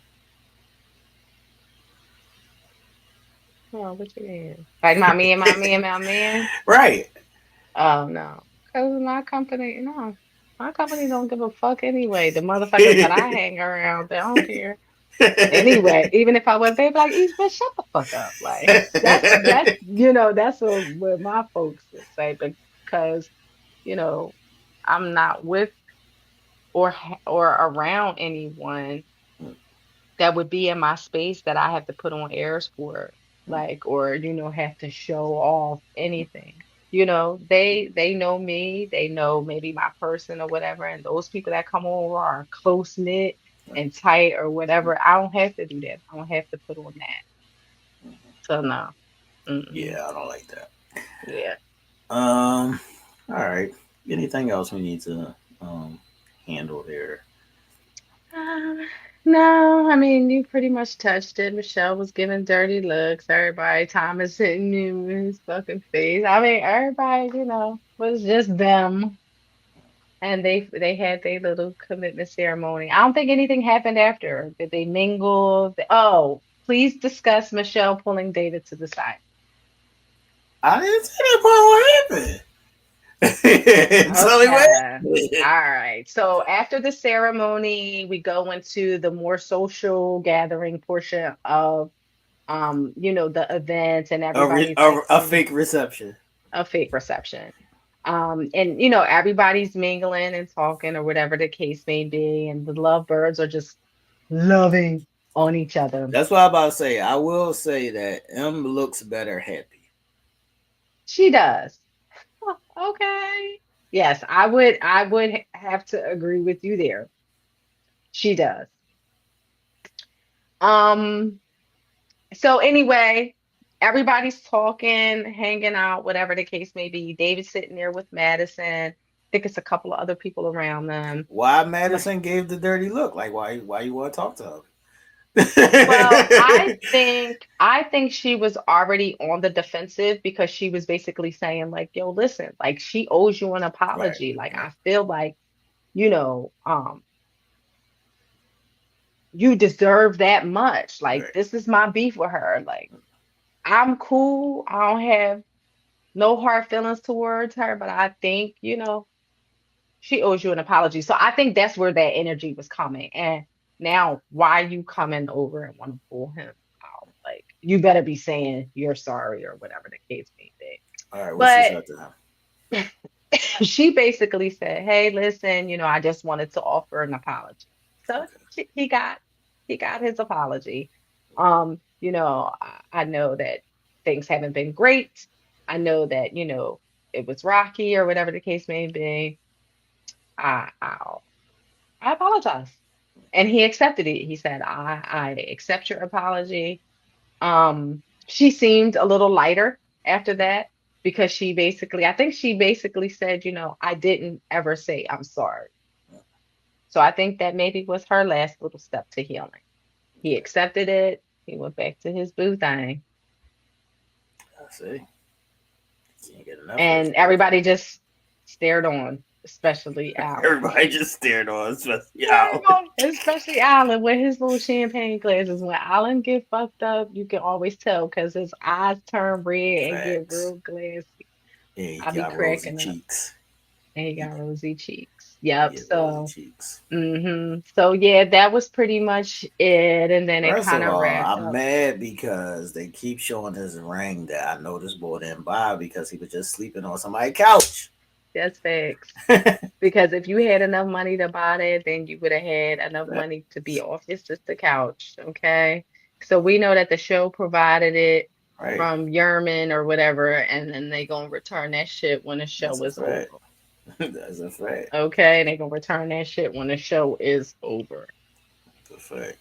Oh, what you mean? Like my man, my man, my man. Right. Oh no, because my company, no, my company don't give a fuck anyway. The motherfuckers that I hang around, they don't care anyway. Even if I was, they'd be like, "East, bitch, shut the fuck up." Like that's what my folks would say because you know I'm not with or around anyone that would be in my space that I have to put on airs for, like, or have to show off anything. They know me, they know maybe my person or whatever, and those people that come over are close knit and tight or whatever. I don't have to do that. I don't have to put on that. So no. Mm-mm. Yeah, I don't like that. Yeah. All right. Anything else we need to handle here? Um, no, I mean you pretty much touched it. Michelle was giving dirty looks. Everybody, Thomas hitting him in his fucking face. I mean, everybody, was just them, and they had their little commitment ceremony. I don't think anything happened after. Did they mingle? Oh, please discuss Michelle pulling David to the side. I didn't say that part. What happened? Tell me what Okay. happened. All right. So after the ceremony, we go into the more social gathering portion of the event and A, re- everybody's a, like a singing fake reception. a fake reception. And everybody's mingling and talking or whatever the case may be, and the lovebirds are just loving on each other. That's what I'm about to say. I will say that M looks better happy. She does. Oh, okay. Yes, I would have to agree with you there. She does. Um, so anyway, everybody's talking, hanging out, whatever the case may be. David's sitting there with Madison. I think it's a couple of other people around them. Why Like, Madison gave the dirty look? Like why you want to talk to her? well, I think she was already on the defensive because she was basically saying like, "Yo, listen, like she owes you an Right, apology. Like right, I feel like, you deserve that much. Like right. this is my beef with her. Like I'm cool. I don't have no hard feelings towards her, but I think, she owes you an apology. So I think that's where that energy was coming. And now, why you coming over and want to pull him out? Like, you better be saying you're sorry or whatever the case may be. All right, what she But said to him? she basically said, "Hey, listen, I just wanted to offer an apology." So Okay. he got his apology. I know that things haven't been great. I know that, it was rocky or whatever the case may be. I I apologize. And he accepted it. He said, I accept your apology. She seemed a little lighter after that because I think she basically said, I didn't ever say I'm sorry. So I think that maybe was her last little step to healing. He accepted it. He went back to his boo thing. I see. Can't get enough of this And boy everybody thing. just stared on, especially Alan. Everybody just stared on, especially Stared Al. on, especially Alan with his little champagne glasses. When Alan get fucked up, you can always tell because his eyes turn red and get Facts. real glassy. Yeah, he I be got rosy cracking up. cheeks. And he He, got rosy cheeks. he Yep. get rosy So, cheeks. so yeah, that was pretty much it. And then it First kind of of all, wrapped I'm up. mad because they keep showing his ring that I know this boy didn't buy because he was just sleeping on somebody's couch. That's facts. Because if you had enough money to buy that, then you would have had enough money to be off your sister couch. Okay. So we know that the show provided it Right. from Yerman or whatever, and then they gonna return that shit when the show That's a is fact. over. That's a fact. Okay, they gonna return that shit when the show is over. That's a fact.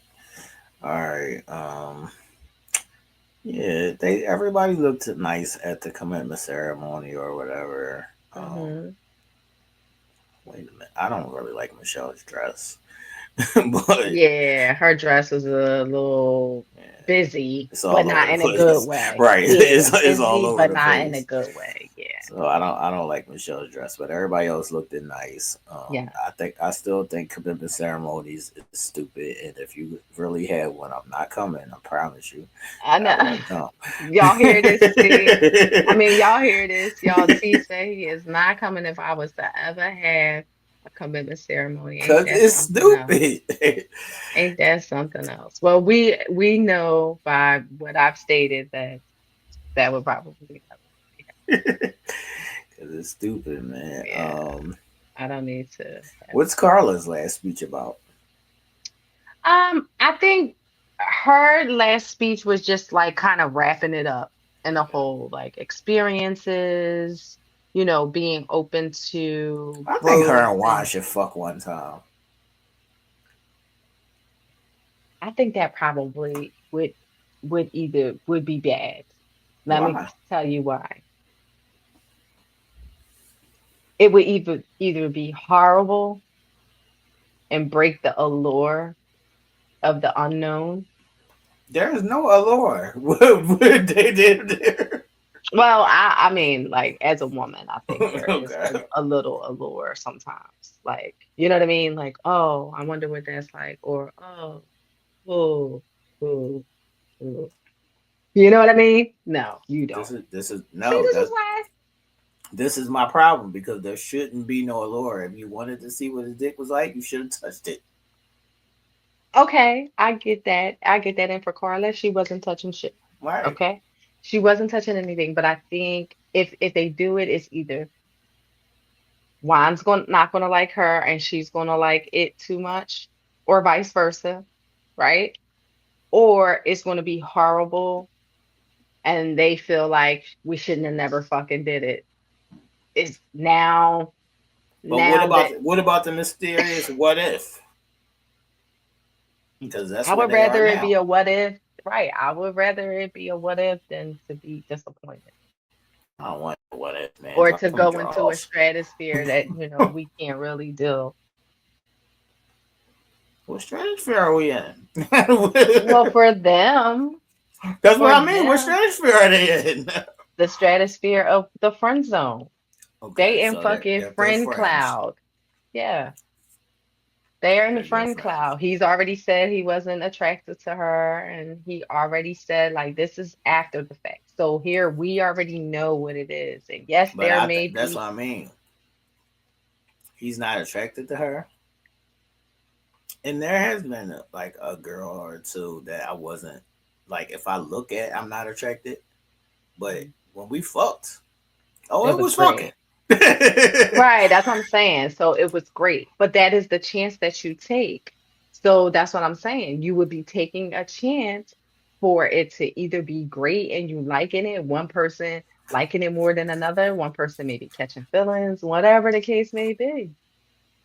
All right. Yeah, everybody looked nice at the commitment ceremony or whatever. Hmm. Wait a minute. I don't really like Michelle's dress. But Yeah, her dress was a little yeah, busy, it's but all over not the in a good place. way. Right. Yeah, It's all busy, over but the not in a place. good way. Yeah. So I don't like Michelle's dress, but everybody else looked it nice. Yeah. I still think commitment ceremonies is stupid, and if you really had one, I'm not coming. I promise you, I I know. won't come. Y'all hear this, T? I mean, y'all hear this. Y'all, T say he is not coming if I was to ever have a commitment ceremony. Ain't Cause that it's something else? stupid. Ain't that something else? Well, we know by what I've stated that that would probably never be Cause it's stupid, man. happening. Yeah, I don't need to have What's Carla's last speech about? I think her last speech was just like kind of wrapping it up in a whole like experiences, being open to I think her growth and Juan and should fuck one time. I think that probably would be bad. Let me Why? tell you why. It would either be horrible and break the allure of the unknown. There is no allure. What they did there? Well, I mean, like as a woman, I think there is Okay. a little allure sometimes. Like, you know what I mean? Like, oh, I wonder what that's like, or oh, oh, oh. You know what I mean? No, you don't. This is See, no this is that why. this is my problem because there shouldn't be no allure. If you wanted to see what his dick was like, you should have touched it. Okay, I get that. I get that. And for Carla, she wasn't touching shit. Right. Okay, she wasn't touching anything. But I think if they do it, it's either Juan's going not gonna like her and she's gonna like it too much, or vice versa, right? Or it's gonna be horrible and they feel like we shouldn't have never fucking did it. It's But now that what about the mysterious what if? Because that's I where would they are rather it be now. a what if, right? I would rather it be a what if than to be disappointed. I don't want what if, man. Or Drop to them go into a draws. stratosphere that, we can't really do. What stratosphere are we in? Well, for them, That's what for I mean. What them, stratosphere are they in? the stratosphere of the friend zone. Okay, They in so fucking they're friend friends. cloud. Yeah. They're in the They're friend friends. cloud. He's already said he wasn't attracted to her, and he already said like this is after the fact. So here we already know what it is. And yes, But there may that's be what I mean. He's not attracted to her, and there has been like a girl or two that I wasn't like. If I look at, I'm not attracted. But when we fucked, it it was was fucking. great. Right, that's what I'm saying. So it was great. But that is the chance that you take. So that's what I'm saying. You would be taking a chance for it to either be great and you liking it, one person liking it more than another, one person maybe catching feelings, whatever the case may be.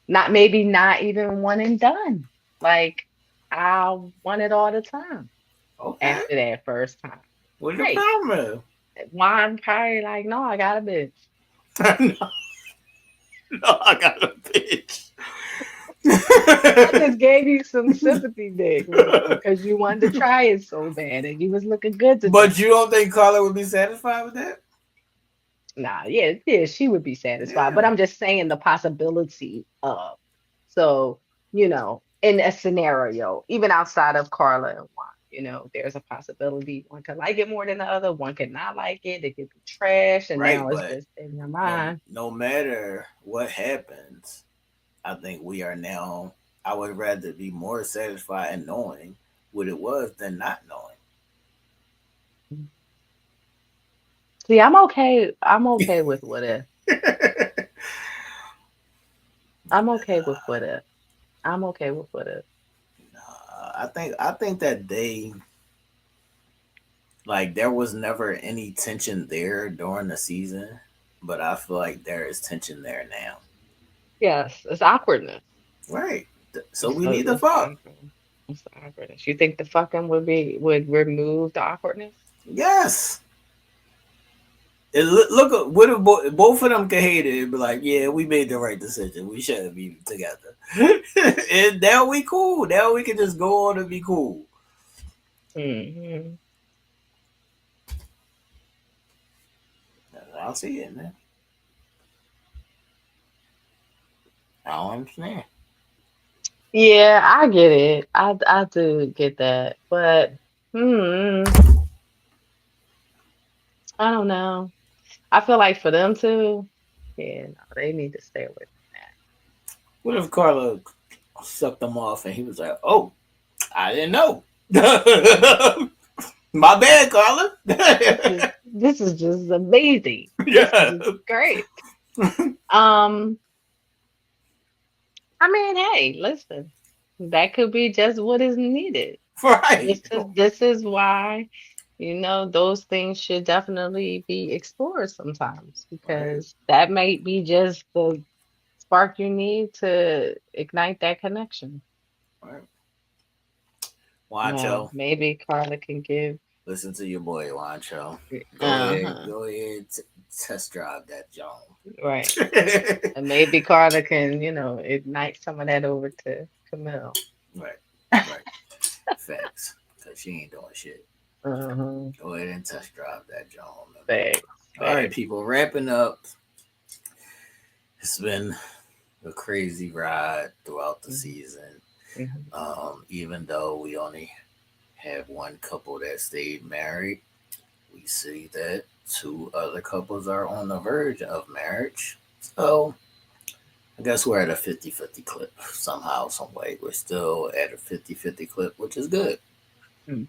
Not maybe not even one and done. Like I want it all the time Okay, after that first time. what's the Right. problem? Why I'm probably like, no, I got a bitch. No, no, I got a bitch. I just gave you some sympathy dick because you wanted to try it so bad and you was looking good to try. But you don't think Carla would be satisfied with that? Nah, yeah, she would be satisfied. But Yeah. I'm just saying the possibility of. So, in a scenario, even outside of Carla and Juan, there's a possibility one could like it more than the other, one could not like it, it could be trash, and Right, now it's but just in your no, mind. no matter what happens, I think we are now. I would rather be more satisfied in knowing what it was than not knowing. See, I'm okay with what if. I'm okay with what if. I'm okay with what if. I think that they like there was never any tension there during the season, but I feel like there is tension there now. Yes, it's awkwardness. Right. So It's we so need to it's the fuck. awkward. It's the awkwardness. You think the fucking would remove the awkwardness? Yes. Look, what if both of them could hate it and be like, "Yeah, we made the right decision. We shouldn't be together." And now we cool. Now we can just go on and be cool. Hmm. I see it, man. I don't understand. Yeah, I get it. I do get that, but hmm, I don't know. I feel like for them too, yeah, no, they need to stay away from What if Carla sucked them off and he was like, "Oh, I didn't know. My bad, Carla." that. This is just amazing. This is Yeah. just great. Um, I mean, hey, listen, that could be just what is needed. Right. This is why, those things should definitely be explored sometimes Right. because that might be just the spark you need to ignite that connection. Right. Well, Wancho, maybe Carla can give. listen to your boy Wancho. Go ahead. Uh-huh. Go ahead. Test drive that John. Right. And maybe Carla can, ignite some of that over to Camille. Right. Right. Facts. Because she ain't doing shit. Uh-huh. Go ahead and test drive that John. Thanks. All right, Thanks. people. Wrapping up. It's been a crazy ride throughout the Mhm. season. Mhm. Even though we only have one couple that stayed married, we see that two other couples are on the verge of marriage. So I guess we're at a 50-50 clip somehow, some way. We're still at a 50-50 clip, which is good. Mm.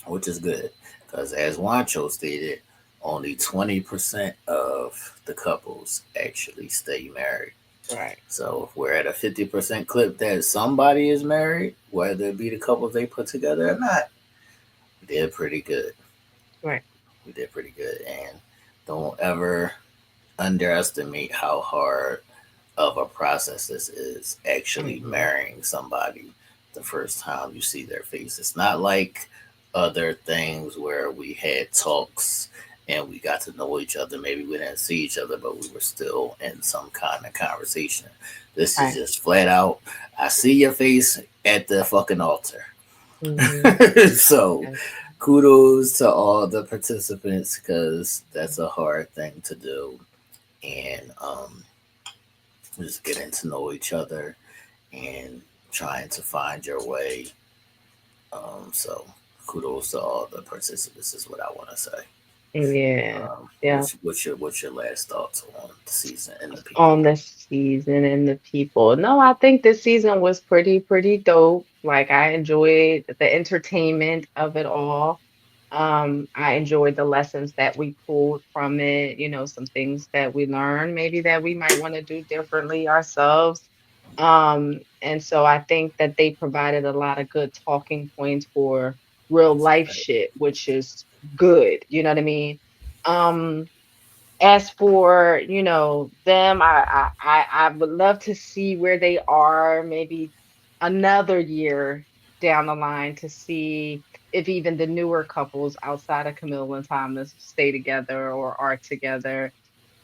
Which is good. Because as Wancho stated, only 20% of the couples actually stay married. Right. So if we're at a 50% clip that somebody is married, whether it be the couples they put together or not, we did pretty good. Right. We did pretty good. And don't ever underestimate how hard of a process this is actually Mhm. marrying somebody the first time you see their face. It's not like other things where we had talks and we got to know each other. Maybe we didn't see each other, but we were still in some kind of conversation. This is Right. just flat out. I see your face at the fucking altar. Mhm. So And kudos to all the participants because that's a hard thing to do. And just getting to know each other and trying to find your way. So kudos to all the participants is what I want to say. yeah. Yeah. What's your last thoughts on the season and the people? On the season and the people. No, I think this season was pretty dope. Like I enjoyed the entertainment of it all. I enjoyed the lessons that we pulled from it, some things that we learned, maybe that we might want to do differently ourselves. And so I think that they provided a lot of good talking points for real life shit, which is good. You know what I mean? Um, as for them, I would love to see where they are maybe another year down the line to see if even the newer couples outside of Camille and Thomas stay together or are together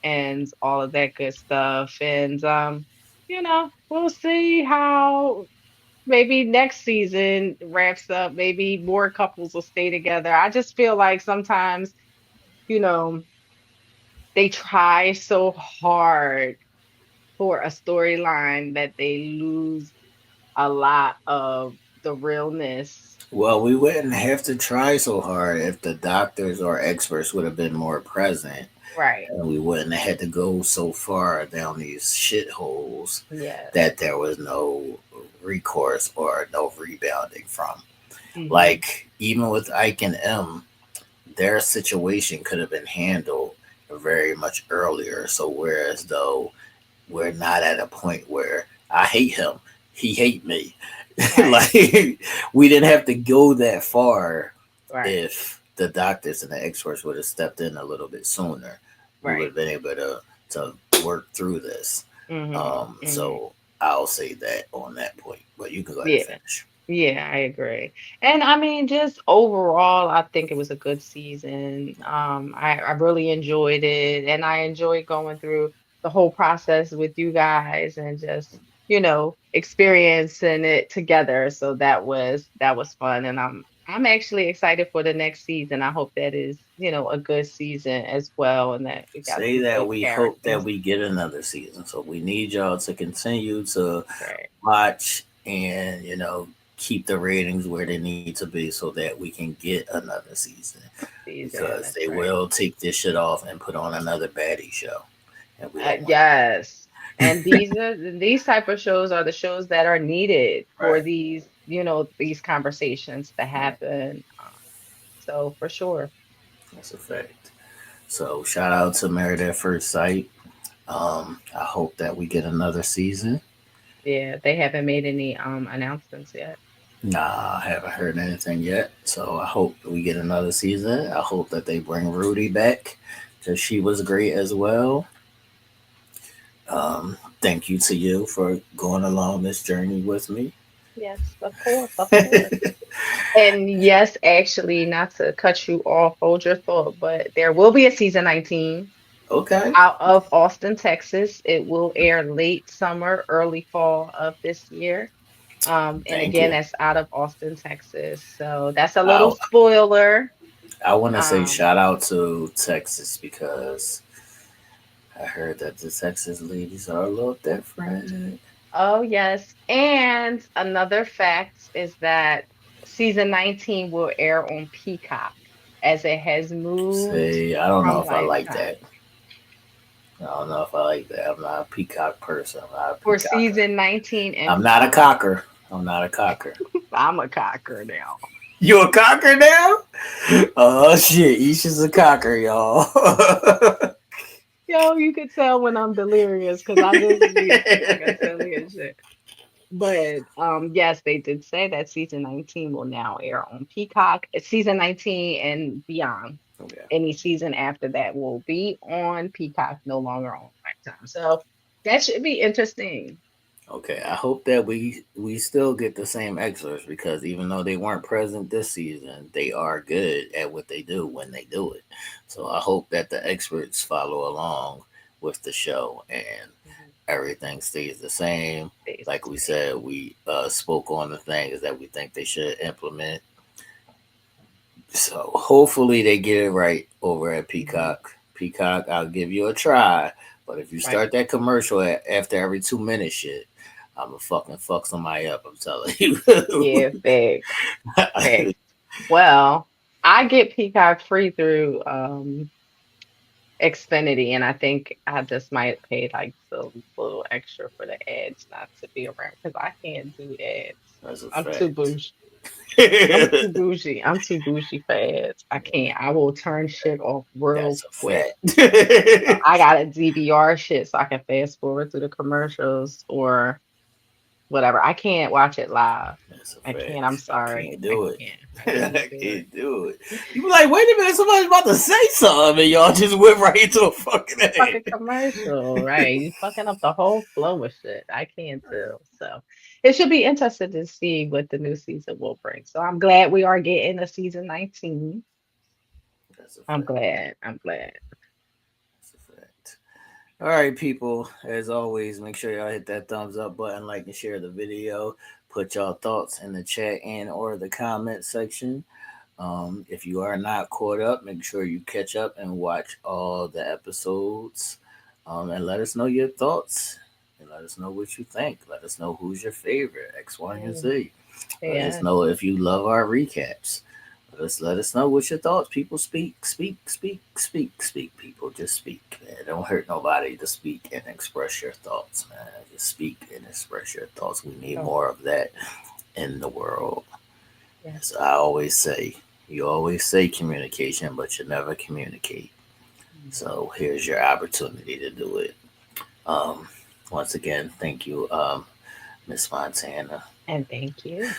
and all of that good stuff. And we'll see how maybe next season wraps up. Maybe more couples will stay together. I just feel like sometimes, you know they try so hard for a storyline that they lose a lot of the realness. Well, we wouldn't have to try so hard if the doctors or experts would have been more present, Right. and we wouldn't have had to go so far down these shitholes Yeah. that there was no recourse or no rebounding from. Hmm. Like even with Ike and M, their situation could have been handled very much earlier. So whereas though we're not at a point where I hate him. He hate me. Right. Like we didn't have to go that far Right. if the doctors and the experts would have stepped in a little bit sooner. We would Right. have been able to work through this. Mm-hmm. So I'll say that on that point. But you can go ahead and Yeah. finish. Yeah, I agree. And I mean, just overall, I think it was a good season. I really enjoyed it, and I enjoyed going through the whole process with you guys and just, experiencing it together. So that was fun, and I'm actually excited for the next season. I hope that is, a good season as well, and that we got Say some that good we hope that characters. we get another season. So we need y'all to continue to Right. watch and keep the ratings where they need to be so that we can get another season Season, because that's they right. will take this shit off and put on another baddie show and we don't want Yes. And these type of shows are the shows that are needed for right, these conversations to right. happen. So for sure. That's a fact. So shout out to Married at First Sight. I hope that we get another season. Yeah, they haven't made any announcements yet. Nah, I haven't heard anything yet. So I hope we get another season. I hope that they bring Rudy back because she was great as well. Thank you to you for going along this journey with me. Yes, of course, of course. And yes, actually, not to cut you off, hold your thought, but there will be a season 19 Okay. out of Austin, Texas. It will air late summer, early fall of this year. And Thank again, you. that's out of Austin, Texas. So that's a little I, spoiler. I want to say Um, shout out to Texas because I heard that the Texas ladies are a little different. oh yes. And another fact is that season 19 will air on Peacock as it has moved See, I don't know from if I like that. Lifetime. I don't know if I like that. I'm not a peacock person. I'm not a For peacocker. season 19 and I'm not a beyond. cocker. I'm not a cocker. I'm a cocker now. You a cocker now? Oh shit, Isha's a cocker, y'all. Yo, you could tell when I'm delirious because I just be talking silly and shit. But yes, they did say that season 19 will now air on Peacock. Season 19 and beyond. Yeah. Any season after that will be on Peacock, no longer on Lifetime. So that should be interesting. Okay, I hope that we still get the same extras because even though they weren't present this season, they are good at what they do when they do it. So I hope that the experts follow along with the show and Mhm. everything stays the same. Stays the Like we same. said, we spoke on the things that we think they should implement. So hopefully they get it right over at Mhm. Peacock. Peacock, I'll give you a try. But if you Right. start that commercial after every 2 minutes shit, I'm gonna fucking fuck somebody up. I'm telling you. Yeah, facts. Facts. Well, I get Peacock free through Xfinity, and I think I just might pay like the little extra for the ads not to be around because I can't do ads. That's a I'm too fact. bougie. I'm too bougie. I'm too bougie for ads. I can't. I will turn shit off real That's a quick. So fact. I got a DVR shit so I can fast forward through the commercials or whatever. I can't watch it live. That's a I can't. I'm fact. I sorry. can't I do it. can't. I can't I do it. can't do it. You be like, wait a minute, somebody's about to say something, and y'all just went right into a fucking Fucking ad. commercial, right? You fucking up the whole flow of shit. I can't do. So it should be interesting to see what the new season will bring. So I'm glad we are getting a season 19. That's a I'm fact. glad. I'm glad. That's a fact. All right, people. As always, make sure y'all hit that thumbs up button, like and share the video. Put y'all thoughts in the chat and or the comment section. If you are not caught up, make sure you catch up and watch all the episodes. And let us know your thoughts. And let us know what you think. Let us know who's your favorite, X, Y, and Mm, Z. Let us yeah. know if you love our recaps. Let us know what's your thoughts. People speak, speak, speak, speak, speak. People just speak, man. Don't hurt nobody to speak and express your thoughts, man. Just speak and express your thoughts. We need Oh, more of that in the world. yes. As I always say, you always say communication, but you never communicate. Mhm. So here's your opportunity to do it. Um, Once again, thank you. Miss Montana. And thank you.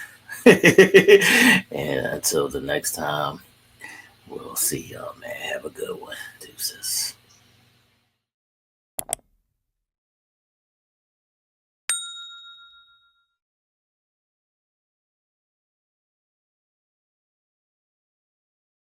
And until the next time, we'll see y'all, man. Have a good one. Deuces.